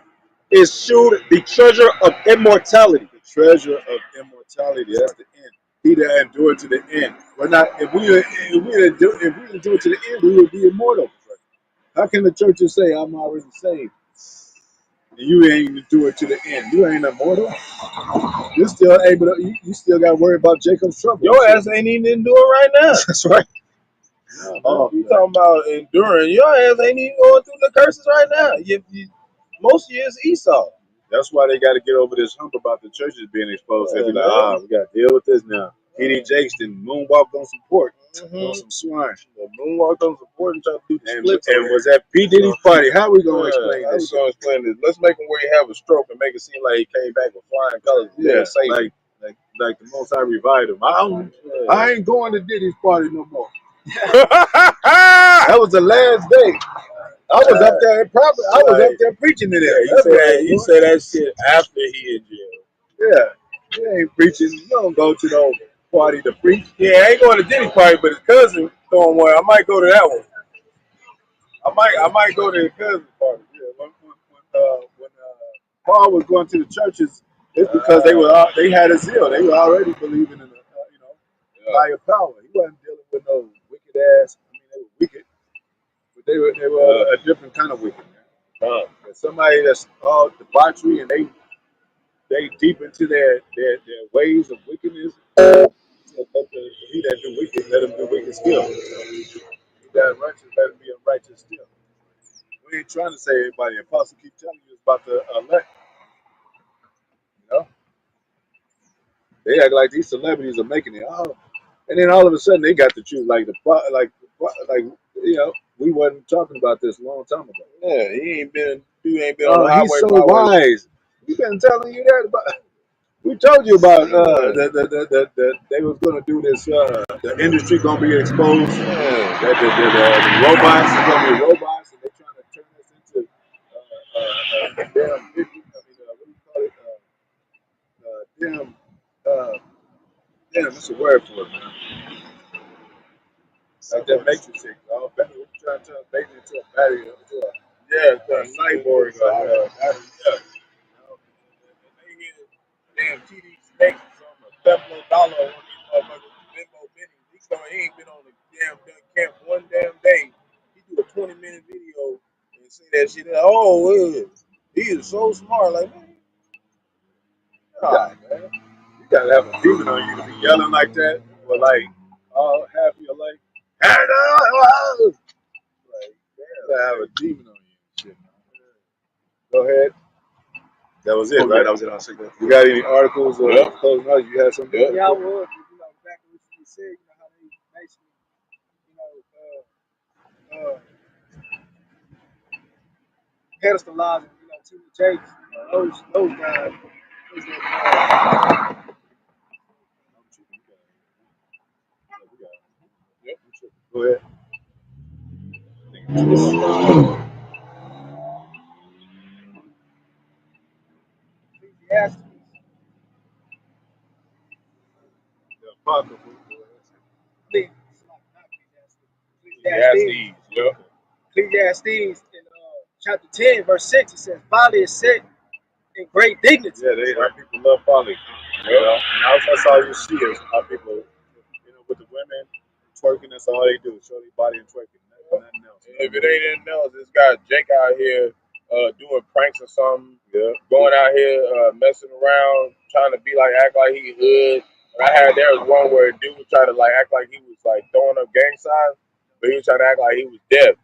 is shewed the treasure of immortality. The treasure of immortality. That's the end. He that endured to the end. We're not. If we didn't do it to the end, we would be immortal. How can the churches say I'm already saved? And you ain't even do it to the end. You ain't immortal. You still able to. You still got to worry about Jacob's trouble. Your ass ain't even into it right now. That's right. You talking about enduring. Your ass ain't even going through the curses right now. Most of you is Esau. That's why they got to get over this hump about the churches being exposed. They be like, we got to deal with this now. P.D. Jakes didn't moonwalk on some pork, on some swine. Moonwalked on some pork and tried to do the splits. And was at P. Diddy's party. How we going to explain this? How we going to explain this? Let's make him where he have a stroke and make it seem like he came back with flying colors. Yeah, like the Most High revived him. I ain't going to Diddy's party no more. That was the last day. I was up there preaching to them. He said that shit after he in jail. Yeah, you ain't preaching. You don't go to no party to preach. Yeah, I ain't going to Diddy's party, but his cousin throwing one. I might go to that one. I might go to his cousin's party. Yeah, when Paul was going to the churches, it's because they had a zeal. They were already believing in higher power. He wasn't dealing with no wicked ass. I mean, they were wicked, but they were a different kind of wicked. Somebody that's all debauchery and they they deep into their ways of wickedness. He that do wicked, let him do wicked still. He that righteous, let him be unrighteous still. We ain't trying to say everybody. The apostle keep telling you it's about the elect. You know, they act like these celebrities are making it. Oh, and then all of a sudden they got to choose like you know, we wasn't talking about this a long time ago. Yeah, he ain't been on the He's highway so byway. wise. We've been telling you that about. We told you about that they was gonna do this. The industry gonna be exposed. Yeah. That the robots is gonna be robots, and they trying to turn us into damn. What do you call it? Damn. That's a word for it, man. Like that Matrix shit. What you trying to turn a baby into a battery, into a cyborg? Yeah. Damn TD Snakes or something, a $7 on these motherfuckers, Bimbo Benny. He ain't been on the damn camp one damn day. He do a 20-minute video and say that shit. He is so smart. Like, man, Man. You gotta have a demon on you to be yelling like that for like half of your life. Like, you gotta have a demon on you. Shit, man. Go ahead. That was it, right? That was it. I'll say that. You got any articles or closing out? You had something? Yep. Yeah, I would. Exactly what you said. How they basically, pedestalizing, T.D. Jakes, those guys. Go ahead. This is Ecclesiastes. The Apocrypha. Ecclesiastes. Yep. Ecclesiastes in chapter 10, verse 6, it says, "Folly is set in great dignity." Yeah, our people love folly. You know, and that's all you see is our people, with the women twerking. That's all they do, show their body and twerking. Nothing else. If it ain't anything else, this guy Jake out here doing pranks or something. Yeah. Going out here messing around, trying to act like he hood. And there was one where a dude was trying to act like he was throwing up gang signs, but he was trying to act like he was deaf.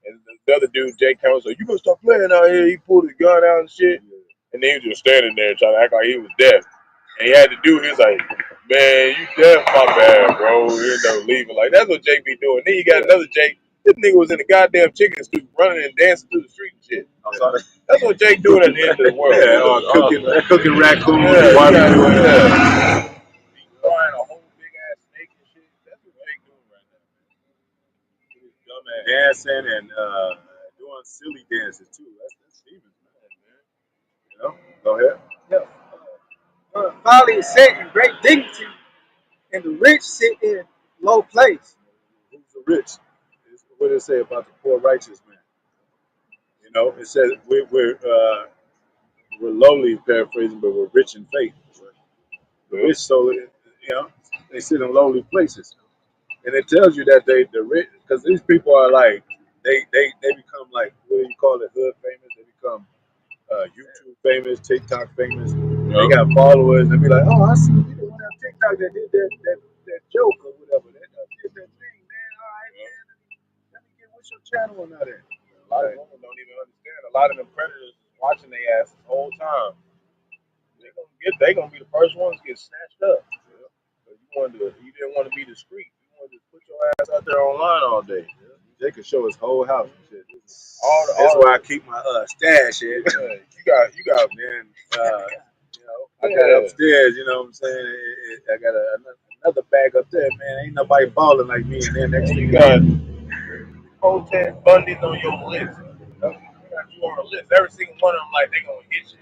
And the other dude, Jake, comes, so you gonna stop playing out here. He pulled his gun out and shit, and then he was just standing there trying to act like he was deaf. And he had to do. He was like, "Man, you deaf, my bad, bro." Leaving that's what Jake be doing. Then you got another Jake. This nigga was in the goddamn chicken soup, running and dancing through the street and shit. That's what Jake doing at the end of the world. Cooking raccoons. Yeah. Frying a whole big ass snake and shit. That's what Jake doing right now, man. Dancing and doing silly dances too. That's demons, man. Go ahead. Folly is set in great dignity, and the rich sit in low place. Who's the rich? What does it say about the poor righteous man? It says we're lowly, paraphrasing, but we're rich in faith. The rich, so they sit in lowly places, and it tells you that the rich, because these people are they become what do you call it, hood famous. They become YouTube famous, TikTok famous. They got followers. They be like, oh, I see you the one on TikTok that did that joke or whatever. That did that thing, man. All right, man. Let me get what's your channel on that. A lot of women don't even understand. A lot of them predators watching their ass the whole time. They gonna be the first ones to get snatched up. You didn't want to be discreet. You wanted to put your ass out there online all day. They could show his whole house and shit. That's where I keep my stash at. You got man. I got upstairs. You know what I'm saying? I got another bag up there, man. Ain't nobody balling like me. And then next thing you got protest Bundy's on your list. You got you on a list. Every single one of them, they gonna hit you.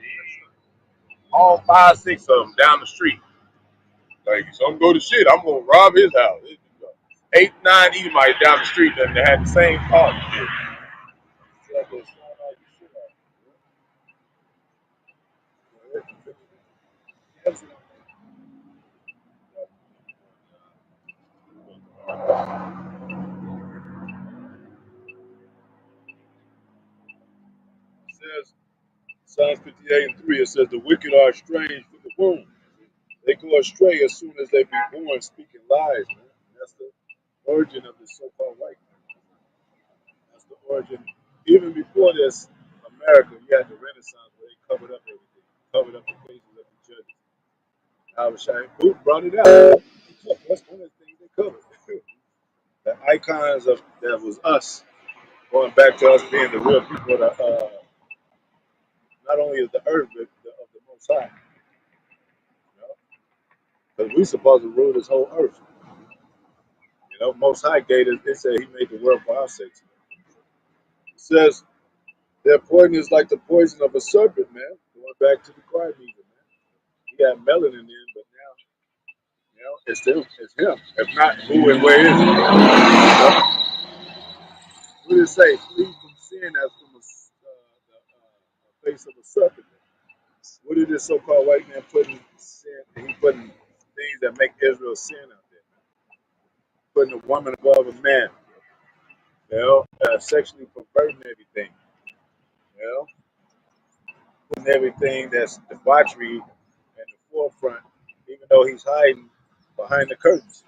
All 5, 6 of them down the street. Some go to shit. I'm gonna rob his house. 8, 9 Edomites down the street that had the same thought. Sons 58 and 3, it says, the wicked are estranged from the womb. They go astray as soon as they be born, speaking lies, man. That's the origin of the so-called white man. That's the origin. Even before this, America, you had the Renaissance where they covered up everything, covered up the cases of the judges. Yahawashi, who brought it out? That's one of the things they covered. The icons of that was us, going back to us being the real people that not only of the earth, but of the Most High. Because we supposed to rule this whole earth. Most High gave it. It said He made the world for our sakes. It says their poison is like the poison of a serpent, man. Going back to the crybaby, man. He got melanin in, but now, it's them. It's him. If not, who and where is it? What did it say? Flee from sin as from the face of a serpent. What did this so-called white man put in sin? He putting things that make Israel sin out there. Putting a woman above a man. Sexually perverting everything. Putting everything that's debauchery at the forefront, even though he's hiding behind the curtains.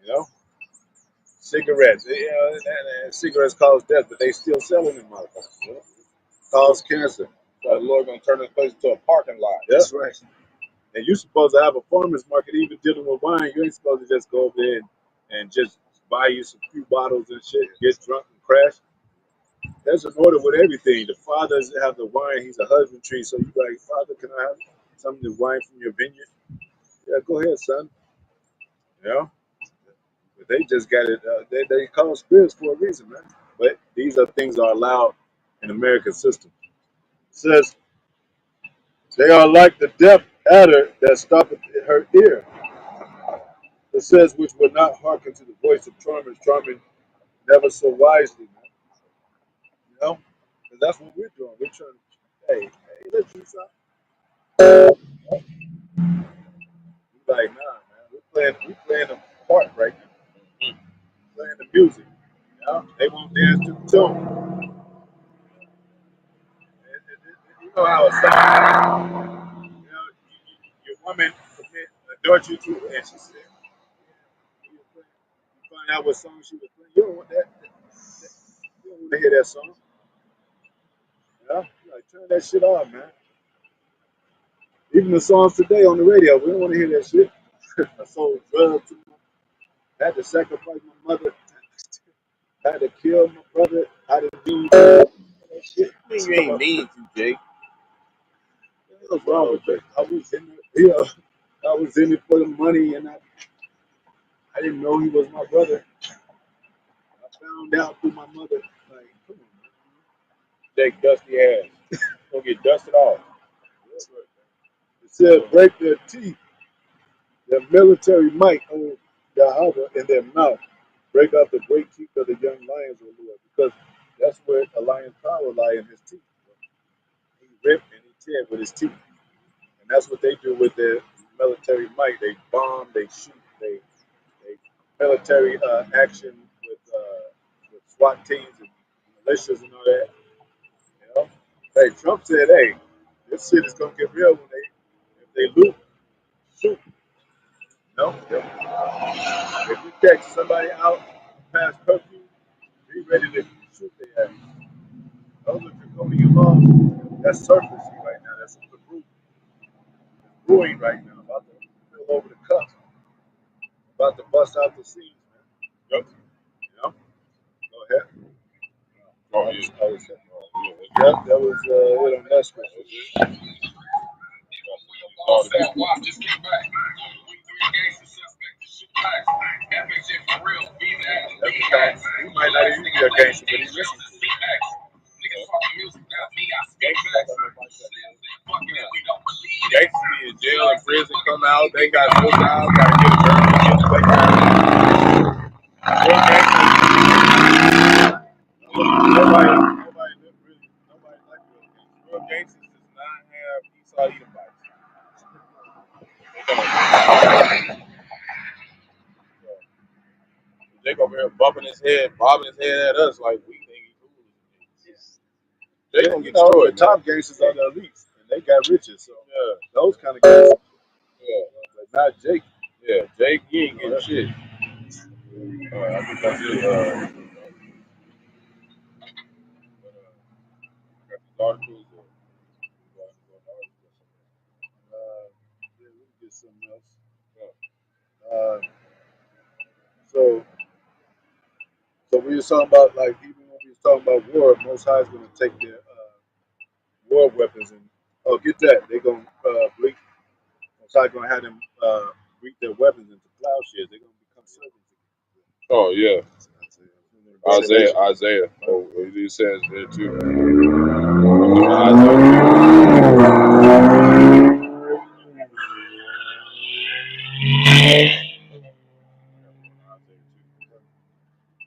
You know, cigarettes. Cigarettes cause death, but they still selling them motherfuckers. Cause cancer. So the Lord gonna turn this place into a parking lot. That's right. And you're supposed to have a farmer's market, even dealing with wine. You ain't supposed to just go over there and just buy you some few bottles and shit, get drunk and crash. There's an order with everything. The fathers have the wine. He's a husbandry. So you like, Father, can I have some of the wine from your vineyard? Yeah, go ahead, son. But they just got it. They call spirits for a reason, man. But these are things that are allowed in American system. It says they are like the deaf adder that stoppeth her ear. It says which would not hearken to the voice of charming never so wisely, man. Because that's what we're doing. We're trying to, hey, let's do something. We're like, nah, man. We're playing the part right now. We're playing the music. They won't dance to the tune. You know how it sounds. Your woman commit adultery to you, and she said, you find out what song she was playing. You don't want that. You don't want to hear that song. Like, turn that shit off, man. Even the songs today on the radio, we don't want to hear that shit. I sold drugs to I had to sacrifice my mother. I had to kill my brother. I had to do that shit. You ain't mean to, Jake. What's wrong with that? I was in it, I was in it for the money, and I didn't know he was my brother. I found out through my mother. Like, come on, man. Jake, dusty ass. Gonna get dusted off. It said, break their teeth, their military might, O Yahawah, in their mouth. Break out the great teeth of the young lions, O Lord, because that's where a lion's power lies in his teeth. He ripped and he tear with his teeth. And that's what they do with their military might. They bomb, they shoot, they military action with SWAT teams and militias and all that. Hey, Trump said, hey, this shit is gonna get real when if they loot, shoot. If you catch somebody out past curfew, be ready to shoot their ass. Those are draconian laws. That's surfacing right now. That's on the brewing right now. About to fill over the cup. About to bust out the seams, man. Yep. Go ahead. Oh, yeah. Yep, that was it on that scripture. Just came back. He might not even be a gangster, but he's listening to it. Gangsters be in jail and prison, come out, they got no job, gotta get a job, get the back out. Nobody like Real gangsters does not have Esau Edomites. Jake over here bumping his head, bobbing his head at us like we think he's cool. Jake gonna get the destroyed. top gangsters are the elites. they got riches. So Yeah, those kind of guys, yeah, but not Jake. yeah. Jake, he ain't getting shit. I think that's it. Got these articles. Yeah, we can get something else. Uh, so we was talking about, like, even when we was talking about war, Most High is going to take their war weapons and get that they're going to break. Most High going to have them break their weapons into plowshares. They're going to become servants Oh yeah, again. Isaiah. Oh, it says there too. Isaiah.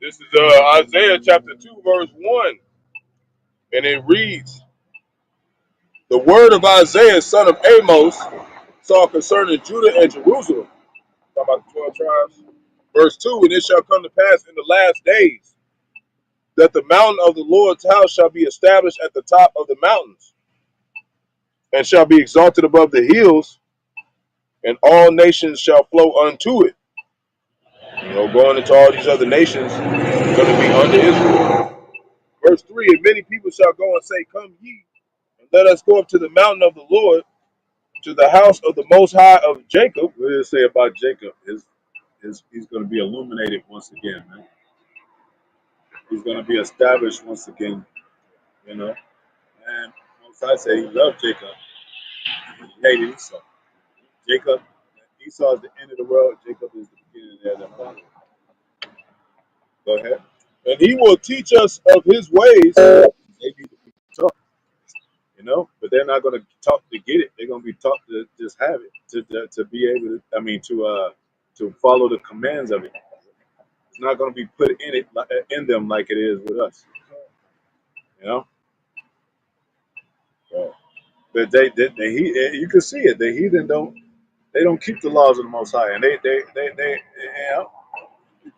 This is Isaiah chapter 2, verse 1, and it reads, "The word of Isaiah, son of Amos, saw concerning Judah and Jerusalem." Talking about the 12 tribes. Verse 2, "And it shall come to pass in the last days that the mountain of the Lord's house shall be established at the top of the mountains, and shall be exalted above the hills, and all nations shall flow unto it." You know, going into all these other nations, going to be under Israel. Verse 3, "And many people shall go and say, Come ye, and let us go up to the mountain of the Lord, to the house of the Most High of Jacob." What did it say about Jacob? He's going to be illuminated once again, man. He's going to be established once again, you know. And Most High say he loved Jacob. He hated Esau. Jacob, Esau is the end of the world. Jacob is the beginning of the father. Go ahead. "And he will teach us of his ways." They need to be taught, you know, but they're not going to talk to get it. They're going to be taught to just have it, to be able to. I mean, to follow the commands of it. It's not going to be put in it in them like it is with us, you know. So, but you can see it. The heathen don't keep the laws of the Most High, and they you know,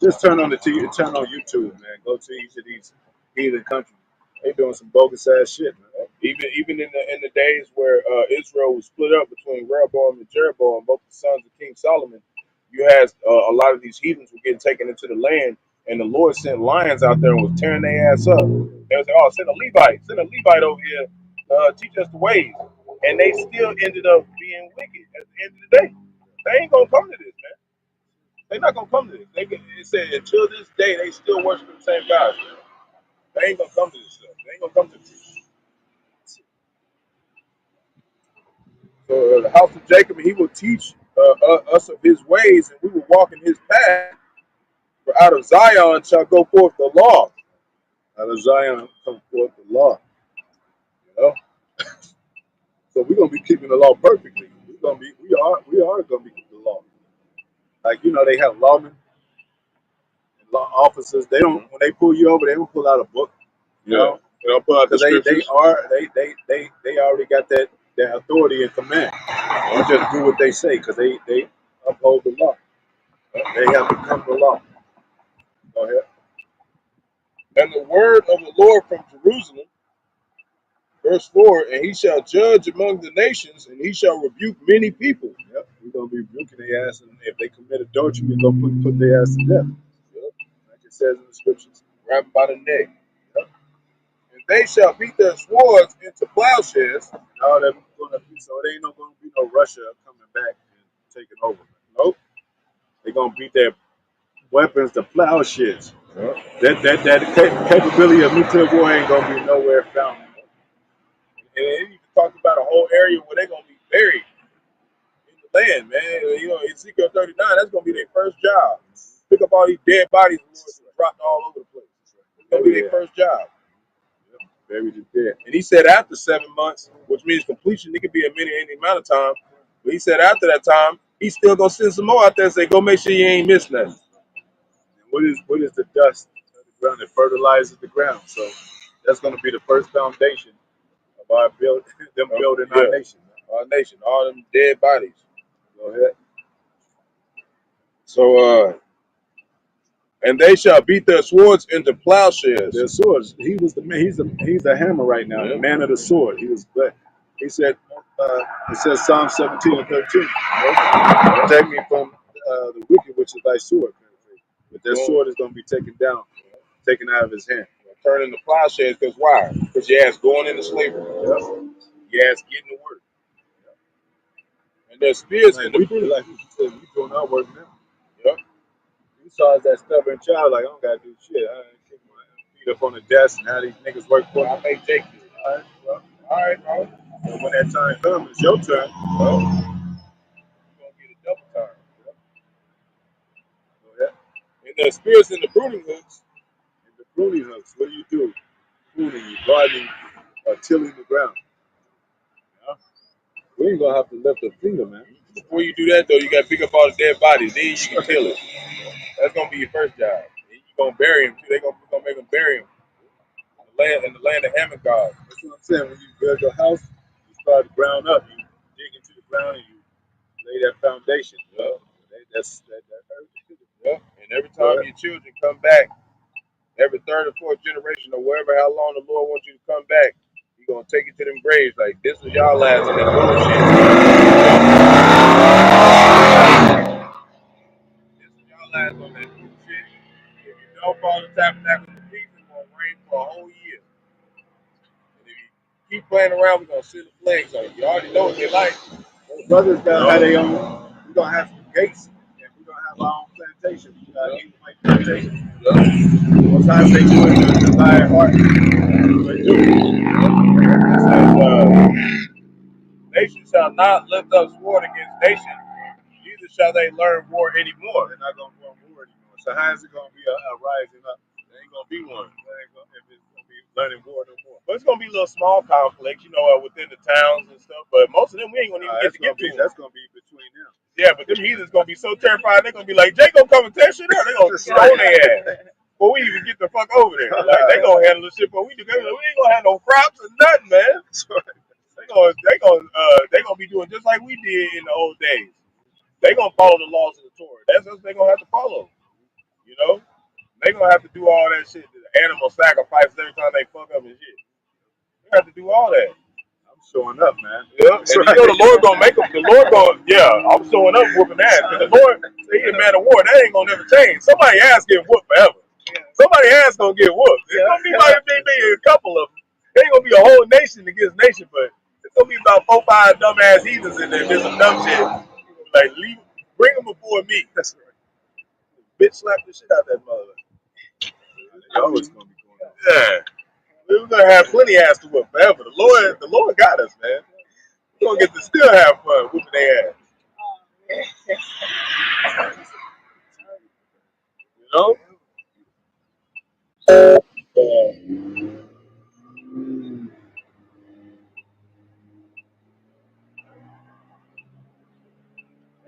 just turn on the TV, turn on YouTube, man. Go to each of these heathen countries. They doing some bogus ass shit, man. Even in the days where Israel was split up between Rehoboam and Jeroboam, both the sons of King Solomon, you had a lot of these heathens were getting taken into the land, and the Lord sent lions out there and was tearing their ass up. They was like, "Oh, send a Levite over here, teach us the ways," and they still ended up being wicked at the end of the day. They ain't gonna come to this, man. They're not gonna come to this. It said until this day they still worship the same gods, man. They ain't gonna come to this stuff. They ain't gonna come to this. So the house of Jacob, and he will teach us of his ways, and we will walk in his path. For out of Zion shall go forth the law. Out of Zion come forth the law, you know. So we're gonna be keeping the law perfectly. We are gonna be keeping the law. Like, you know, they have lawmen and law officers. They don't, when they pull you over, they don't pull out a book, you Yeah, know, they'll put out the because scriptures. they already got that authority and command. You just do what they say because they uphold the law. They have become the law. Go ahead. And the word of the Lord from Jerusalem, verse 4, "And he shall judge among the nations, and he shall rebuke many people." Yep, we're gonna be rebuking their ass, and if they commit adultery, we're gonna put their ass to death. Yep. Like it says in the scriptures. Grab them by the neck. Yep. "And they shall beat their swords into plowshares." All that gonna be, so it ain't gonna be no Russia coming back and taking over. Nope. They're gonna beat their weapons to plowshares. Yep. That capability of nuclear war ain't gonna be nowhere found. And it even talked about a whole area where they're going to be buried in the land, man. You know, Ezekiel 39, that's going to be their first job. Pick up all these dead bodies the Lord just dropped all over the place. It's going to be their first job. Buried to death. And he said after 7 months, which means completion, it could be a minute, any amount of time. But he said after that time, he's still going to send some more out there and say, go make sure you ain't missed nothing. And what is the dust of the ground? It fertilizes the ground. So that's gonna be the first foundation of our building our nation. Our nation, all them dead bodies. Go ahead. So, and they shall beat their swords into plowshares. Their swords. He was the man. He's the hammer right now. Yeah. The man of the sword. He was good. He said, it says Psalm 17 and 13. Protect me from the wicked, which is thy sword. But that sword is going to be taken down, taken out of his hand. Turning the plowshares, because why? Because your ass going into slavery. Your ass getting to work. And there's spears in the fruit. Like he said, we doing our work now. Yep. You saw as that stubborn child, like, I don't got to do shit. I kick my feet up on the desk and how these niggas work for me. I may take this. All right, well, all right, bro. And when that time comes, it's your turn. Well, you're going to get a double time. Go ahead. And there's spears in the pruning hooks. And the pruning hooks, what do you do? Pruning, you gardening, tilling the ground. Yeah. We ain't gonna have to lift a finger, man. Before you do that, though, you got to pick up all the dead bodies. Then you can kill it. That's going to be your first job. Then you're going to bury him, too. We're going to make them bury him in the land of Hammond God. That's what I'm saying. When you build your house, you start the ground up. You dig into the ground and you lay that foundation. Yeah. That's that. Yeah. And every time your children come back, every third or fourth generation or wherever, how long the Lord wants you to come back, He's going to take you to them graves. Like, this was y'all last on that bullshit. This was y'all last on that bullshit. If you don't follow the tabernacle of the feast, it's going to rain for a whole year. And if you keep playing around, we're going to send the plagues on you. You already know what they like. Well, brothers got have their own. We're gonna have some gates, and we're gonna have our own plantation. Plantation. Most I say do it with the desire heart. They do. It says, nation shall not lift up sword against nation, neither shall they learn war anymore. They're not gonna run war anymore. So how is it gonna be a rising up? There ain't gonna be one. If it's gonna be learning war no more. But it's gonna be little small conflicts, within the towns and stuff. But most of them we ain't gonna even get to them. That's gonna be between them. Yeah, but them heathens gonna be so terrified they're gonna be like, Jay gonna come and tear shit up. They gonna stone their ass. Before we even get the fuck over there. Like they gonna handle the shit, but we ain't gonna have no crops or nothing, man. They gonna be doing just like we did in the old days. They gonna follow the laws of the Torah. That's what they gonna have to follow. They gonna have to do all that shit. The animal sacrifices every time they fuck up and shit. They have to do all that. I'm showing up, man. Yeah, and the Lord gonna make them. The Lord gonna, I'm showing up whooping ass. Because the Lord, say he a man of war. That ain't gonna never change. Somebody ass get whooped forever. Somebody ass gonna get whooped. It's gonna be like maybe a couple of them. It ain't gonna be a whole nation against nation, but it's gonna be about 4, 5 dumbass heathens in there. There's some dumb shit. Like bring them before me. That's right. Bitch slap the shit out that mother. Always gonna be going on. Yeah. We're gonna have plenty ass to whoop forever. The Lord got us, man. We're gonna get to still have fun whooping their ass. You know? They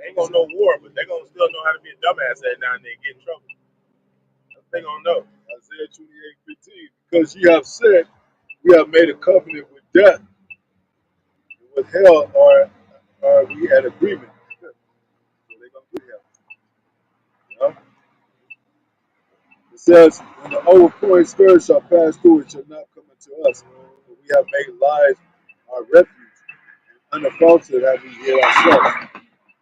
ain't gonna know war, but they gonna still know how to be a dumbass every now and then and get in trouble. That's what they gonna know. Isaiah 28:15. Because ye have said, we have made a covenant with death, and with hell are we at agreement. So they're gonna do hell. You know? It says, when the overpouring spirit shall pass through, it shall not come unto us. For we have made lies our refuge, and under falsehood have we hid ourselves.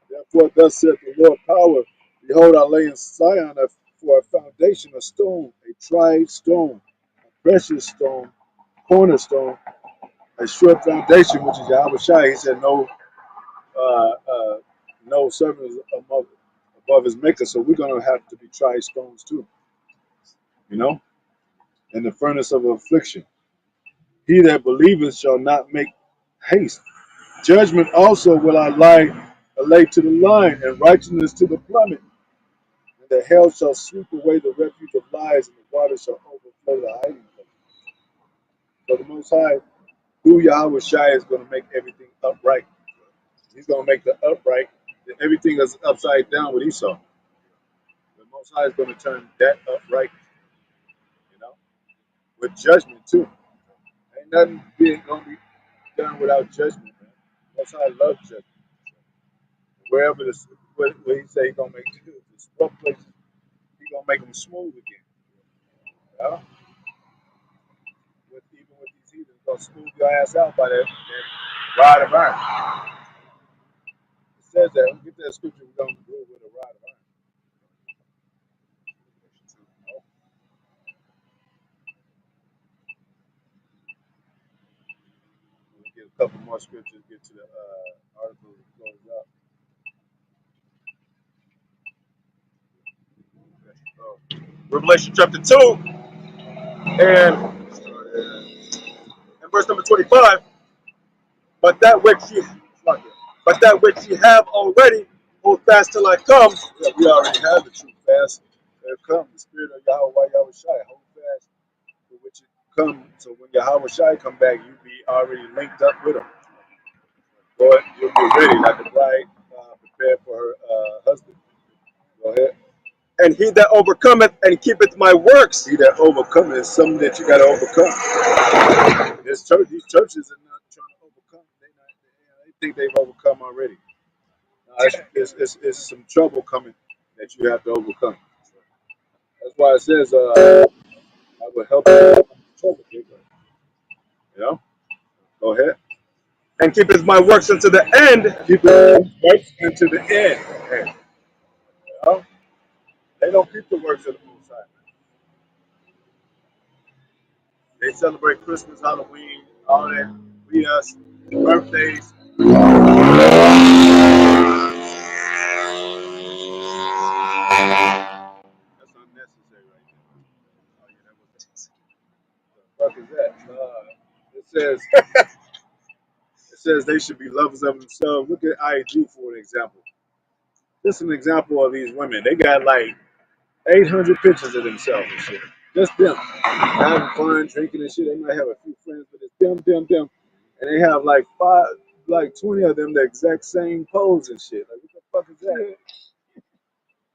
Therefore, thus saith the Lord power, behold, I lay in Zion for a foundation, a stone, a tried stone, a precious stone, cornerstone, a sure foundation, which is Yahawashi. He said, no servant is above his maker. So we're gonna have to be tried stones too, in the furnace of affliction. He that believeth shall not make haste. Judgment also will I lay to the line, and righteousness to the plummet. And the hell shall sweep away the refuge of lies, and the water shall overflow the hiding place. So the Most High, through Yahweh Shai, is going to make everything upright. He's going to make the upright. Everything is upside down with Esau. The Most High is going to turn that upright, with judgment too. Ain't nothing going to be done without judgment, man. Most High loves judgment. Wherever where he say he's going to make the rough places, he's going to make them smooth again. Yeah? Even with these heathens, going to smooth your ass out by that Rod of iron. It says that. Get that scripture. We're going to do it with a rod of iron. We'll get a couple more scriptures. Get to the article and close out. Revelation chapter 2 and verse number 25. But that which ye have already, hold fast till I come. Yeah, we already have the truth fast. There come the spirit of Yahawah, Yahawashi. Hold fast for which it come. So when Yahawashi come back, you be already linked up with him. Lord, you'll be ready like a bride prepared for her husband. Go ahead. And he that overcometh and keepeth my works. He that overcometh is something that you got to overcome. These churches are not trying to overcome. They think they've overcome already. It's some trouble coming that you have to overcome. That's why it says, I will help you overcome trouble. You know? Go ahead. And keepeth my works unto the end. Keep it works into the end. You know? They don't keep the works of the Most High. They celebrate Christmas, Halloween, all that. We us birthdays. That's unnecessary right now. Oh, yeah, that was what the fuck is that? It says they should be lovers of themselves. Look at IG for an example. This is an example of these women. They got like 800 pictures of themselves and shit. Just them. Having fun, drinking and shit. They might have a few friends, but it's them. And they have like 20 of them the exact same pose and shit. Like, what the fuck is that?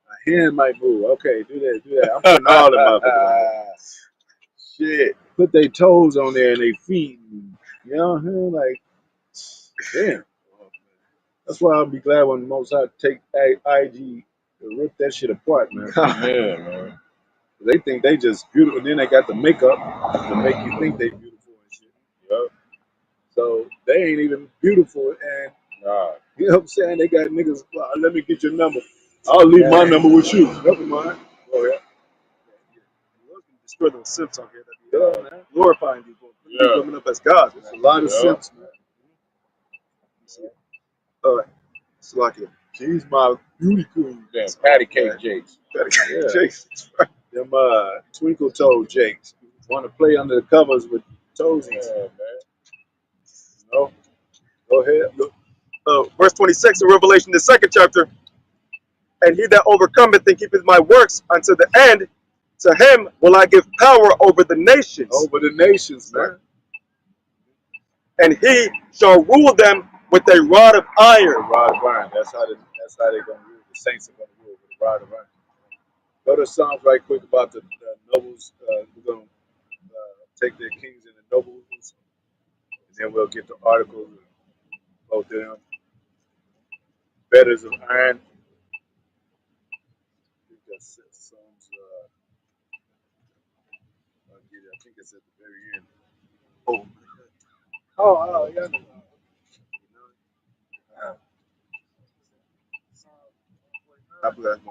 A hand might move. Okay, do that. I'm putting all them up. Shit. Put their toes on there and their feet. You know what I'm saying? Like, damn. That's why I'll be glad when the Most High take IG to rip that shit apart, man. Yeah, man. They think they just beautiful. And then they got the makeup to make you think they beautiful and shit. Yep. So they ain't even beautiful. And you know what I'm saying? They got niggas, well, let me get your number. I'll leave my number with you. Never mind. Go ahead. Destroy those simps on here that be glorifying people. Yeah. Women up as gods. There's a lot of simps, man. All right. Salakia. She's my beauty queen. Damn, patty cake Jakes. Patty cake Jakes. Them twinkle toe Jakes. Want to play under the covers with toesies. Yeah, man. No. Go ahead. Look. Verse 26 of Revelation, the second chapter. And he that overcometh and keepeth my works unto the end, to him will I give power over the nations. Over the nations, man. And he shall rule them with a rod of iron. A rod of iron. That's how they're gonna rule. The saints are gonna rule with a rod of iron. Go to Psalms right quick about the nobles. We're gonna take their kings and the nobles, and then we'll get the articles of both of them. Betters of iron. I think that's Psalms. I think it's at the very end. Yeah. I believe that's 149.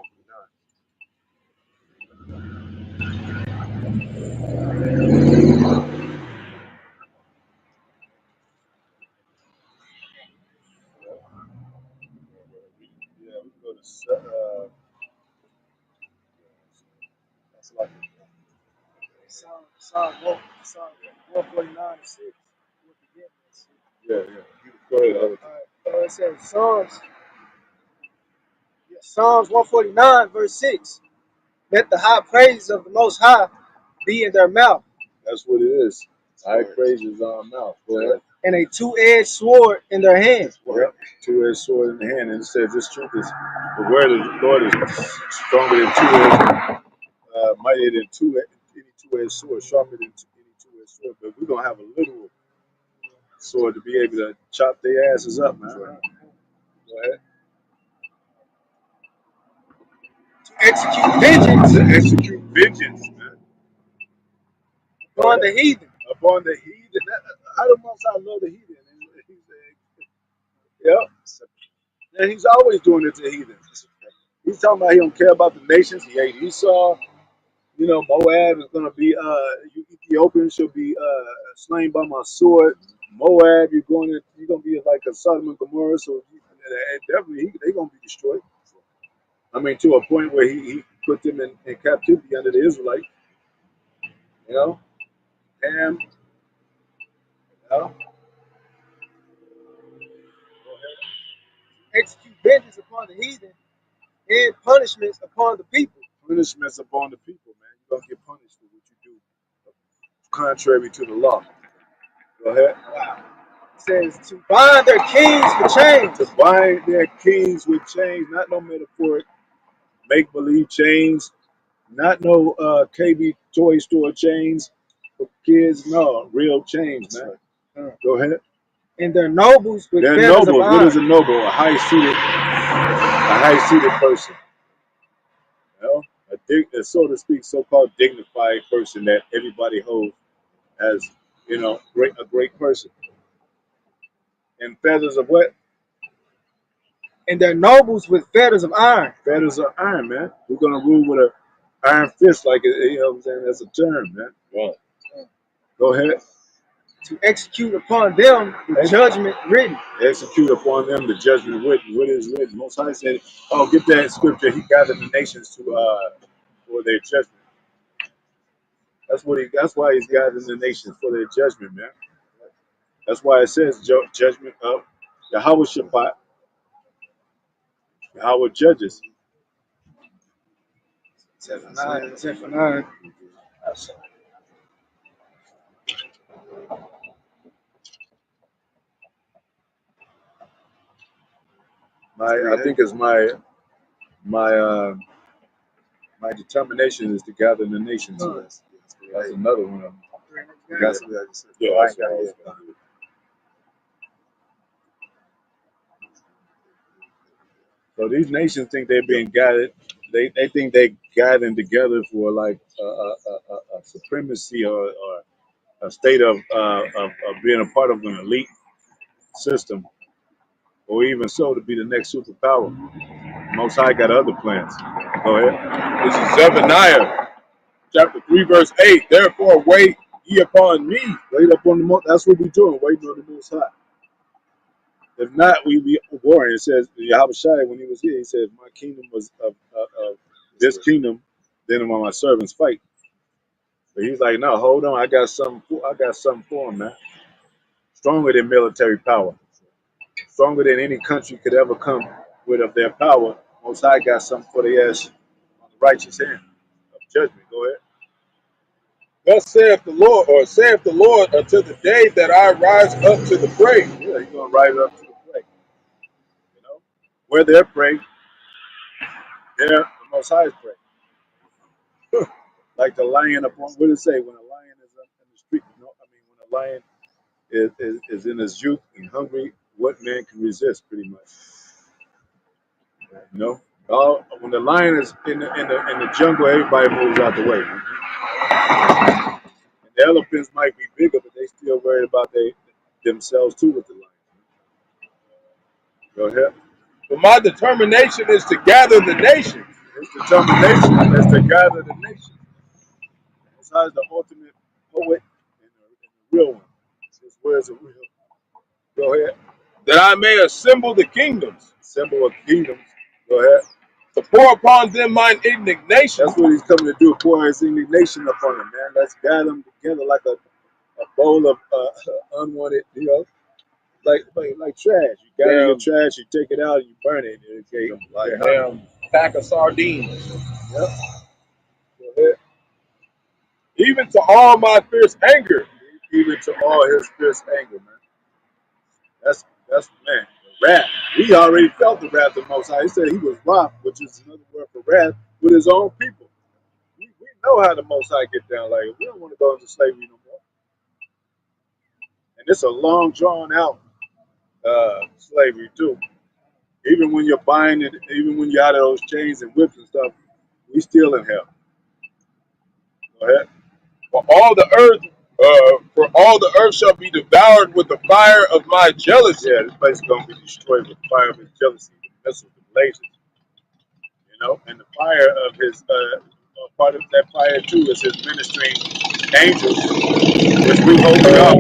Yeah, we go to that's like Psalm 149 6. yeah. You go ahead. It says Psalms 149 verse 6. Let the high praises of the Most High be in their mouth. That's what it is. High praise is our mouth. Go ahead. And a two-edged sword in their hand. Yep. Two-edged sword in the hand. And it says this truth is the word of the Lord is stronger than two-edged, mightier than any two-edged sword, sharper than any two-edged sword. But we're gonna have a literal sword to be able to chop their asses up, man. Go ahead. To execute vengeance. To execute vengeance, man. Upon the heathen. Upon the heathen. How the Most High love the heathen? He said, Yeah. And he's always doing it to heathens. He's talking about he don't care about the nations. He ate Esau. You know, Moab is gonna be Ethiopian shall be slain by my sword. Moab, you're gonna be like a Sodom and Gomorrah, so definitely they're gonna be destroyed. I mean, to a point where he put them in captivity under the Israelites. You know, Ham. You know, Execute vengeance upon the heathen and punishments upon the people. punishments upon the people, man. You're gonna get punished for what you do contrary to the law. Go ahead. It says to bind their kings with chains. To bind their kings with chains, not no metaphoric make believe chains, not no KB toy store chains for kids. No, real chains, man. Go ahead. And their nobles with They're feathers of nobles. What is a iron. noble? A high seated person. You know, so to speak, so-called dignified person that everybody holds as, you know, a great person. And feathers of what? And their nobles with feathers of iron. Feathers of iron, man. We're gonna rule with an iron fist, like you know what I'm saying. That's a term, man. Right. Go ahead. To execute upon them the judgment written. Execute upon them the judgment written. What is written? Most High said, "Oh, get that scripture. He gathered the nations to for their judgment." That's why he's gathering the nations for their judgment, man. That's why it says judgment of Yahawashi, Yahweh judges. 10 for 9. I think it's my my determination is to gather the nations. That's another one of them. That's what I just said. Yeah, that's what I was gonna do. So these nations think they're being gathered. They think they're gathering together for like a supremacy or a state of being a part of an elite system, or even so to be the next superpower. Most High got other plans. Go ahead. This is Zephaniah, chapter 3, verse 8. Therefore, wait ye upon me. Wait up on the most. That's what we're doing. Waiting on the Most High. If not, we be warring. It says Yahawashi when he was here, he said, "My kingdom was of this kingdom, then when my servants fight." But he's like, "No, hold on. I got something for him, man. Stronger than military power. Stronger than any country could ever come with of their power. Most High got something for the ass on the righteous hand of judgment." Go ahead. Thus saith the Lord, or saith the Lord, until the day that I rise up to the prey. Yeah, he's gonna rise up to the plate. You know, where they're prey, they're the Most High's prey. Like the lion upon. What did it say when a lion is up in the street? You know, I mean, when a lion is in his youth and hungry, what man can resist? Pretty much. You know, when the lion is in the jungle, everybody moves out the way. And the elephants might be bigger, but they still worried about themselves too with the lion. Go ahead. But my determination is to gather the nations. His determination is to gather the nation. Besides the ultimate poet and the real one. His words are real. Go ahead. That I may assemble the kingdoms, Symbol of kingdoms. Go ahead. to pour upon them mine indignation. That's what he's coming to do, pour his indignation upon them, man. Let's gather them together like a bowl of unwanted, you know, like trash. You gather your trash, you take it out, and you burn it. Okay, Like a damn pack of sardines. yep. Go ahead. Even to all my fierce anger. Even to all his fierce anger, man. That's man. The wrath. We already felt the wrath of Most High. He said he was wroth, which is another word for wrath, with his own people. We know how the Most High get down. Like we don't want to go into slavery no more. And it's a long, drawn out slavery too. Even when you're buying it, even when you're out of those chains and whips and stuff, we still in hell. Go ahead. For all the earth For all the earth shall be devoured with the fire of my jealousy. Yeah, this place is going to be destroyed with the fire of his jealousy, the missiles, the blazes, and the fire of his, part of that fire too is his ministering angels, which we holding up.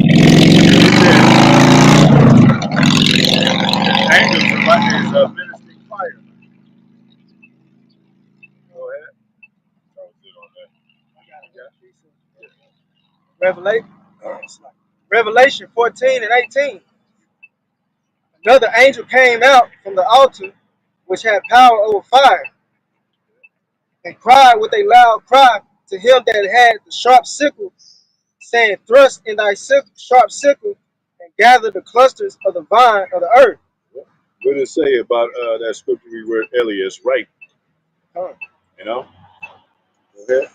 Angels are like his ministering fire. Go ahead. That was it on that. Revelation, Revelation 14 and 18. Another angel came out from the altar, which had power over fire, and cried with a loud cry to him that had the sharp sickle, saying, Thrust in thy sharp sickle, and gather the clusters of the vine of the earth. What did it say about that scripture we read earlier? It's right, Huh. you know? Go ahead.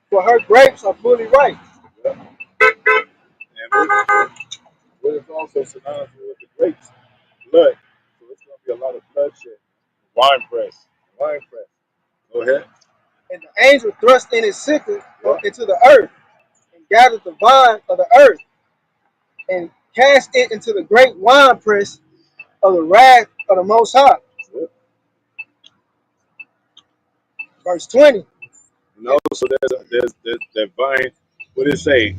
For her grapes are fully ripe. Yeah. And what is also synonymous with the grapes? Blood. So it's going to be a lot of bloodshed. Wine press. Wine press. Go ahead. And the angel thrust in his sickle Yeah. into the earth, and gathered the vine of the earth, and cast it into the great winepress of the wrath of the Most High. Yeah. Verse 20. So there's that vine. What did it say?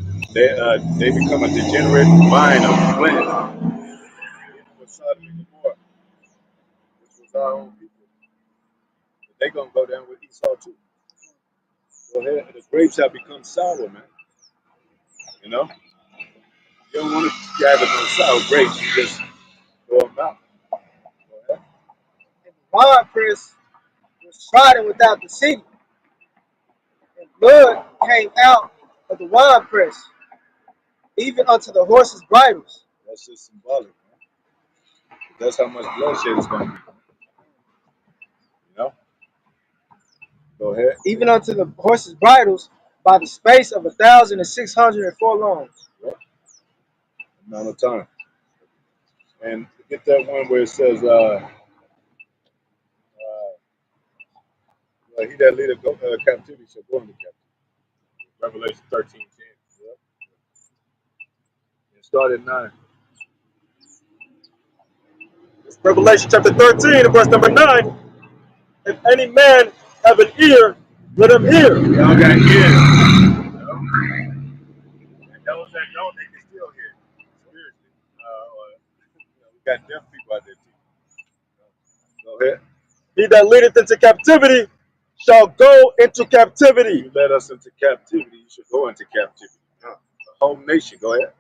They become a degenerate vine of plant. With Sodom and Gomorrah, which was our own people. But they gonna go down with Esau too. Go ahead. The grapes have become sour, man. You know, you don't want to gather no sour grapes. You just throw them out. Go ahead. And the winepress was trodden without the city, and blood came out of the winepress, even unto the horses' bridles, That's just symbolic, man. That's how much bloodshed is gonna be. You know. Go ahead. even unto the horses' bridles, by the space of 1,604 longs. Yep. Amount of time. And get that one where it says, he that leadeth captivity shall go into captivity. Revelation 13:10. Yep. And start at 9. Revelation chapter 13 and verse number 9. If any man have an ear, let him hear. Y'all got ears. You know? And those that don't, they can still hear spiritually. We got deaf people out there too. Go ahead. He that leadeth into captivity shall go into captivity. You led us into captivity, you should go into captivity. The whole nation, go ahead.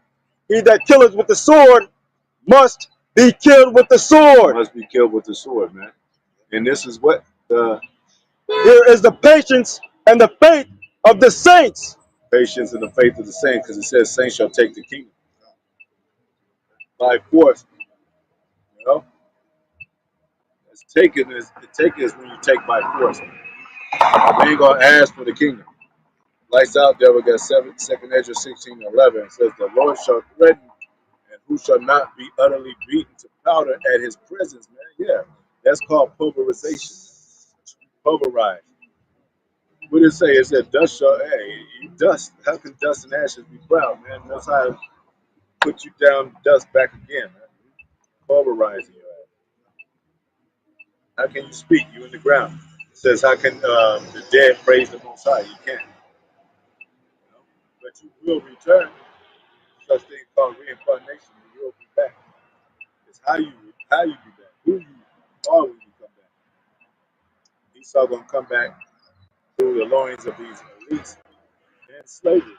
He that killeth with the sword must be killed with the sword. Must be killed with the sword, man. And this is what the Here is the patience and the faith of the saints. patience and the faith of the saints, because it says saints shall take the kingdom by force. You know, taking is when you take by force. They ain't gonna ask for the kingdom. Lights out there, we got 2nd Ezra 16:11. It says the Lord shall threaten, and who shall not be utterly beaten to powder at his presence, man. Yeah, that's called pulverization. Pulverize. What did it say? It said dust shall, hey, you dust. How can dust and ashes be proud, man? That's how I put you down, dust back again, man. Pulverizing your ass. How can you speak? You in the ground. It says, how can the dead praise the Most High? You can't. You know? But you will return. Such thing called reincarnation. You will be back. It's how you be back. Who you are when you come back. Esau gonna come back through the loins of these elites and slavery.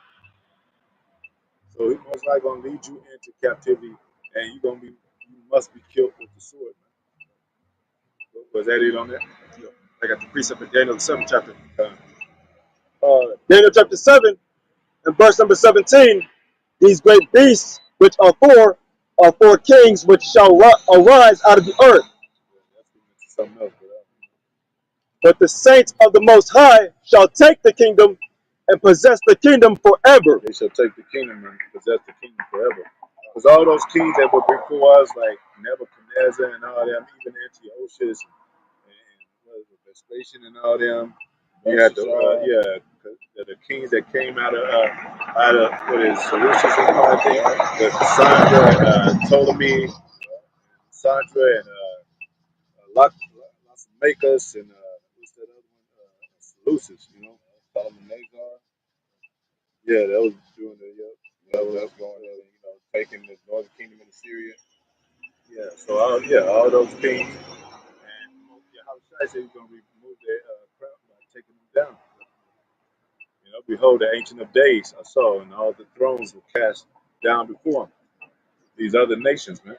So he most likely gonna lead you into captivity, and you must be killed with the sword, man. Was that it on that? I got the precept of Daniel, the 7th chapter. Uh, Daniel chapter 7 and verse number 17. These great beasts, which are four kings, which shall arise out of the earth. that's something else, but, But the saints of the Most High shall take the kingdom and possess the kingdom forever. they shall take the kingdom and possess the kingdom forever. Because all those kings that were before us, like Nebuchadnezzar and all them, even Antiochus and Vespasian and all them, You had the the king that came out of what is Seleucus Empire, I think. The Cassandra, Ptolemy, Sandra, and Lysimachus, and what's that other one? Seleucus, you know. Yeah, that was doing the that's going to, taking the northern kingdom into Syria. yeah. So all those kings, and Yahawashi said he's going to remove their crown by taking them down. You know, behold, the Ancient of Days I saw, and all the thrones were cast down before him. These other nations, man.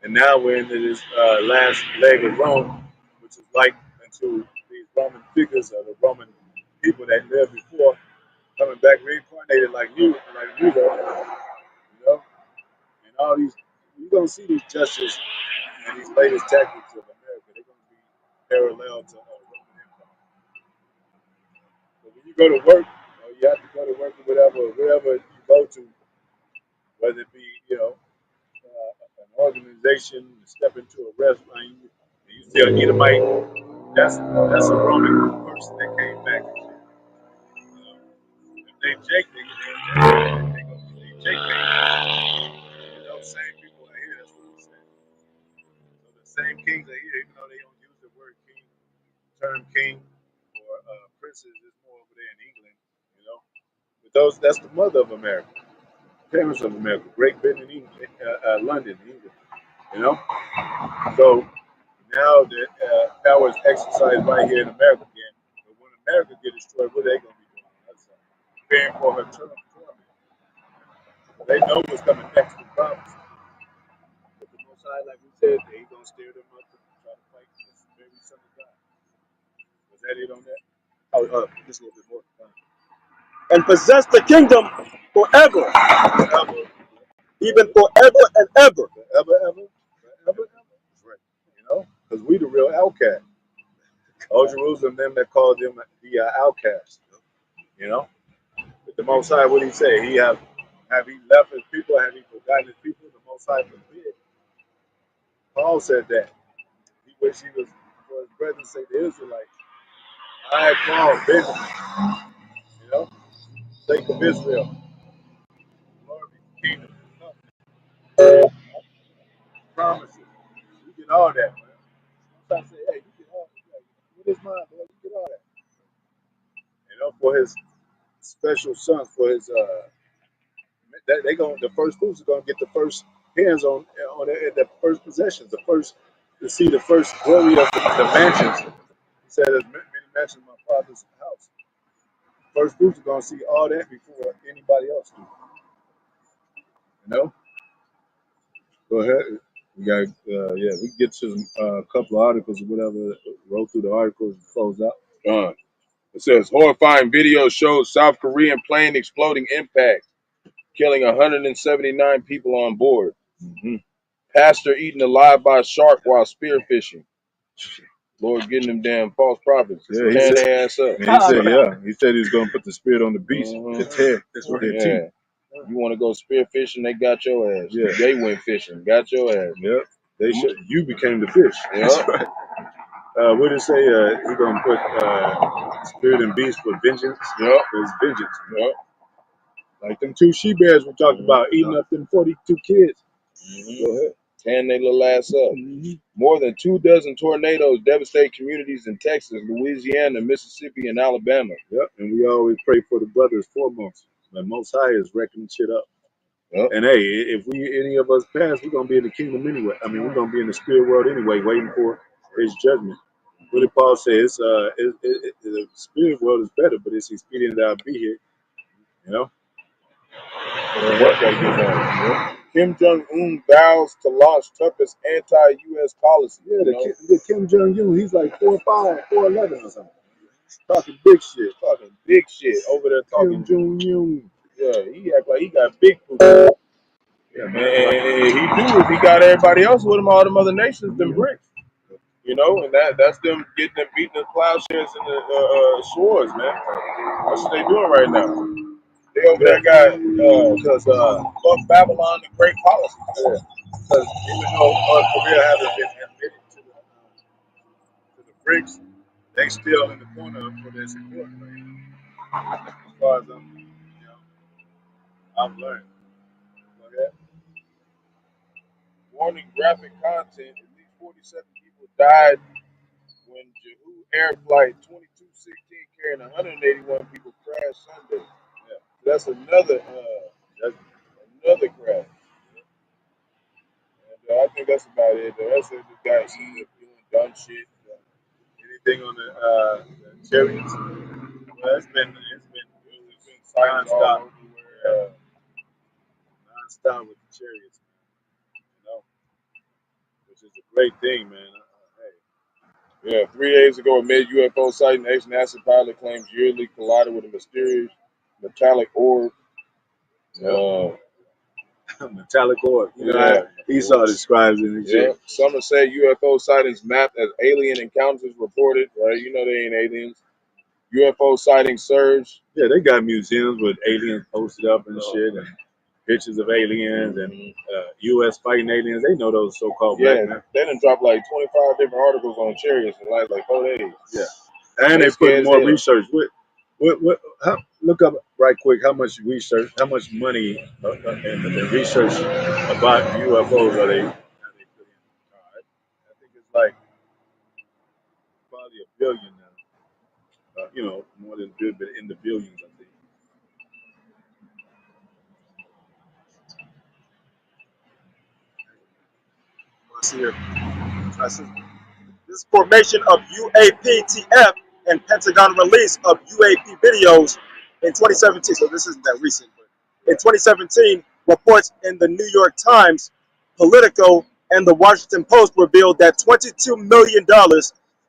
And now we're into this last leg of Rome, which is like into these Roman figures of the Roman people that lived before, coming back reincarnated like you know, and all these. You're gonna see these justice and these latest tactics of America. They're gonna be parallel to Roman Empire. But when you go to work, you have to go to work or wherever you go to, whether it be an organization, step into a restaurant, and you still need a mic. That's a Roman person that came back. If they Jake, they gonna say Jake. Those same people are here. That's what I'm saying. So the same kings are here, even though they don't use the word king, term king or princes is more over there in England. You know, but that's the mother of America, parents of America, Great Britain and England, London, England. You know, so now the power is exercised right here in America again. But when America gets destroyed, what are they going to be doing? That's preparing for her torment. They know what's coming next. The promise. But the Most High, like we said, they ain't going to steer them up to try to fight this very son of God. Was that it on that? Just a little bit more. And possess the kingdom forever, Forever, even forever and ever. forever. Right. You know, because we the real outcast. Old Jerusalem, them that called them the outcast. You know. The Most High, what he say? Have he left his people? Have he forgotten his people? The Most High forbid. Paul said that. He wished he was for his brethren, say the Israelites. I Paul, Benjamin, you know, sake of Israel. Glory be the kingdom. Promises. You get all that, man. Sometimes I say, hey, you get all that. What is mine, boy? You get all that. You know, for his special sons, for his they going the first fruits are gonna get the first hands on the first possessions, the first to see the first glory of the mansions. He said, "There's many mansions in my father's house." First fruits are gonna see all that before anybody else do. You know. Go ahead. We got we get to a couple of articles or whatever. Roll through the articles and close out. It says horrifying video shows South Korean plane exploding impact, killing 179 people on board. Mm-hmm. Pastor eaten alive by a shark while spearfishing. Lord getting them damn false prophets. Yeah, Tearing their ass up. he said he was gonna put the spirit on the beast. Its head. That's what their teeth. You want to go spearfishing? They got your ass. Yeah. They went fishing. Got your ass. Yep. They should. You became the fish. Yep. That's right. What did it say? He gonna put spirit and beast for vengeance. Yep. For his vengeance. Yep. Like them two she bears we talked about eating up them 42 kids. Go ahead. Tearing their little ass up. More than 24 tornadoes devastate communities in Texas, Louisiana, Mississippi, and Alabama. Yep. And we always pray for the brothers foremost. The Most High is reckoning shit up. Yep. And hey, if any of us pass, we're gonna be in the kingdom anyway. I mean, we're gonna be in the spirit world anyway, waiting for his judgment. What did Paul say? The spirit world is better, but it's expedient that I be here. You know. Kim Jong-un vows to launch toughest anti-U.S. policy. Yeah, the Kim Jong-un, he's like 4'5", 4'11" or something. Talking big shit. Talking big shit over there. Talking Kim Jong-un. Yeah, he act like he got big food. Yeah, man. And he do if he got everybody else with him, all them other nations, them bricks. You know, and that's them getting them beating the plowshares and the swords, man. That's what they doing right now. They over there got because fuck Babylon and great policy. Because even though North Korea hasn't been admitted to the BRICS, they still in the corner for their support right now. As far as I've learned. Okay. Warning: graphic content. At least 47 people died when Jehu Air Flight 2216 carrying 181 people crashed Sunday. Yeah, that's another crash. And I think that's about it. The rest of the guys doing dumb shit. Anything on the chariots? Well, it's been Signs all nonstop, over nonstop with the chariots, which is a great thing, man. Yeah, 3 days ago, a mid UFO sighting, ex-NASA pilot claims yearly collided with a mysterious metallic orb. Metallic orb. Yeah, Esau describes it in the yeah. Some have said UFO sightings mapped as alien encounters reported. Right, you know they ain't aliens. UFO sightings surge. Yeah, they got museums with aliens posted up and shit, and pictures of aliens and U.S. fighting aliens. They know those so-called black men. They done dropped like 25 different articles on chariots in the last like 4 days. Yeah, and they put more research. Look up right quick how much research, how much money and research about UFOs are they put in? I think it's like probably $1 billion now. More than a bit in the billions, I think. Let's see here. This formation of UAPTF and Pentagon release of UAP videos in 2017. So this isn't that recent, but in 2017, reports in the New York Times, Politico, and the Washington Post revealed that $22 million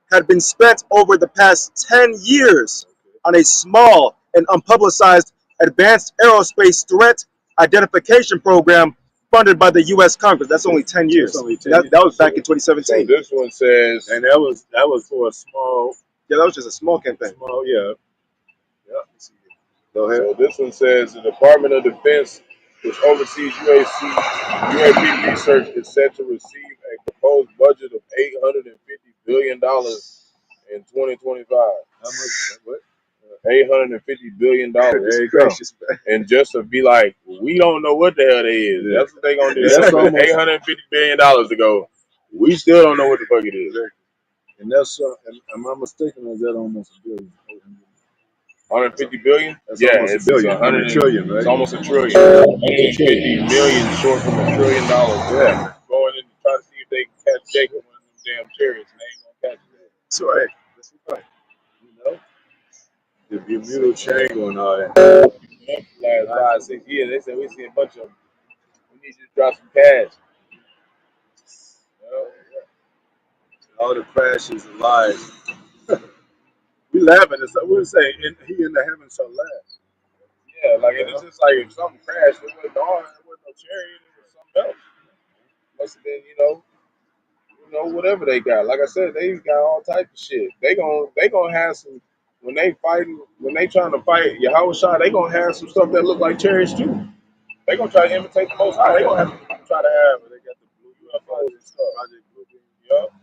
had been spent over the past 10 years on a small and unpublicized advanced aerospace threat identification program funded by the U.S. Congress. That's only 10 years. That was back in 2017. So this one says, and that was for a small. Yeah, that was just a small campaign. Small, yeah. Go ahead. So this one says the Department of Defense, which oversees UAP research, is set to receive a proposed budget of $850 billion in 2025. How much? What? $850 billion. There you go. And just to be like, we don't know what the hell they is. Yeah. That's what they gonna do. That's almost $850 billion to go. We still don't know what the fuck it is. And that's, am I mistaken, or is that almost $1 billion? 150 billion? That's yeah, it's $1 billion. 100 trillion, right? It's almost $1 trillion. 150 million short from $1 trillion. Yeah. Going in to try to see if they can catch Jacob on them damn chariots, and they ain't gonna catch it. That's right. That's right. The Bermuda Triangle and all that. Last 5-6 years, they said we see a bunch of them. We need you to drop some cash. All the crashes and lies. We laughing. We say, he in the heavens shall laugh. Yeah, like it's just like if something crashed, it wasn't ours, it wasn't no chariot, it was something else. Must have been, whatever they got. Like I said, they got all types of shit. They gonna have some when they trying to fight Yahawashi, they gonna have some stuff that look like chariots too. They gonna try to imitate the Most High. They gonna have to try to have. They got the blue UFOs and stuff. Project Blue. Yup.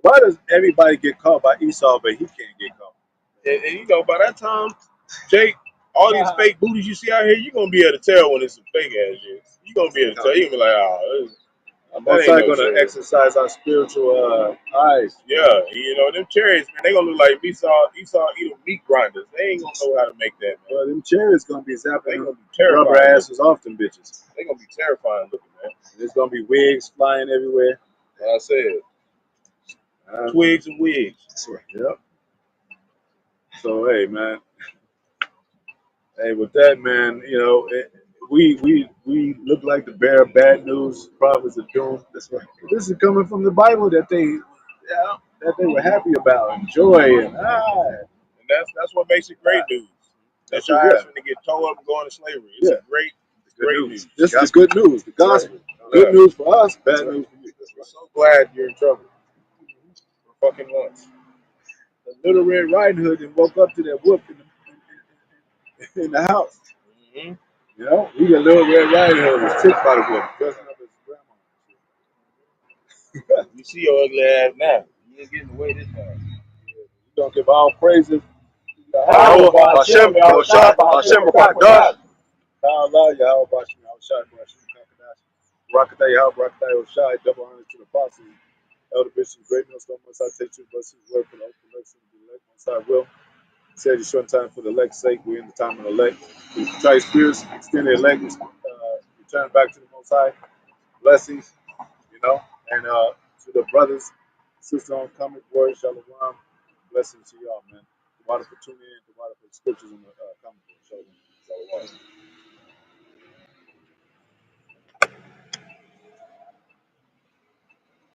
Why does everybody get caught by Esau, but he can't get caught? And by that time, Jake, all these fake booties you see out here, you're gonna be able to tell when it's some fake ass shit. You're gonna be able to tell. You're gonna be like, I'm also gonna exercise our spiritual eyes. Yeah, them chariots, man, they gonna look like Esau eating meat grinders. They ain't gonna know how to make that, man. Well, them chariots gonna be zapping. They gonna be terrifying. Rubber asses off them bitches. They gonna be terrifying looking, man. There's gonna be wigs flying everywhere. Like I said, twigs and wigs. Yep. So hey, man. Hey, with that, man, we look like the bearer of bad news, prophets of doom. That's right. This is coming from the Bible that they were happy about, and joy, and that's what makes it great news. That your ass finna get towed up and go into slavery. It's a great news. This is good news. The gospel. Right. Good news for us, bad news for you. We're so glad you're in trouble. For fucking once. The Little Red Riding Hood and woke up to that whoop in the house. Mm-hmm. We got Little Red Riding Hood was ticked by the whoop. Dressing up as grandma. You see your ugly ass now. You ain't getting away this time. gonna give all praises. Yahawah, Yahawah, Bahasham, Rawchaa, Rawchaa, Bahasham, Qadash. Halal, Yahawah, Bahasham, Qadash, Barak, Yahawah, Barak, Rawchaa, double honor to the apostles, elder bishops, great millstone, most I take to bless his word for the open election of the elect, most I will. Said you short time for the elect's sake, we're in the time of the elect. We try spirits, extend the elect, return back to the most high, blessings, and to the brothers, sisters on comment word, shalom, blessings to y'all, man. The water for tuning in, the water for the scriptures and the comment word, shalom.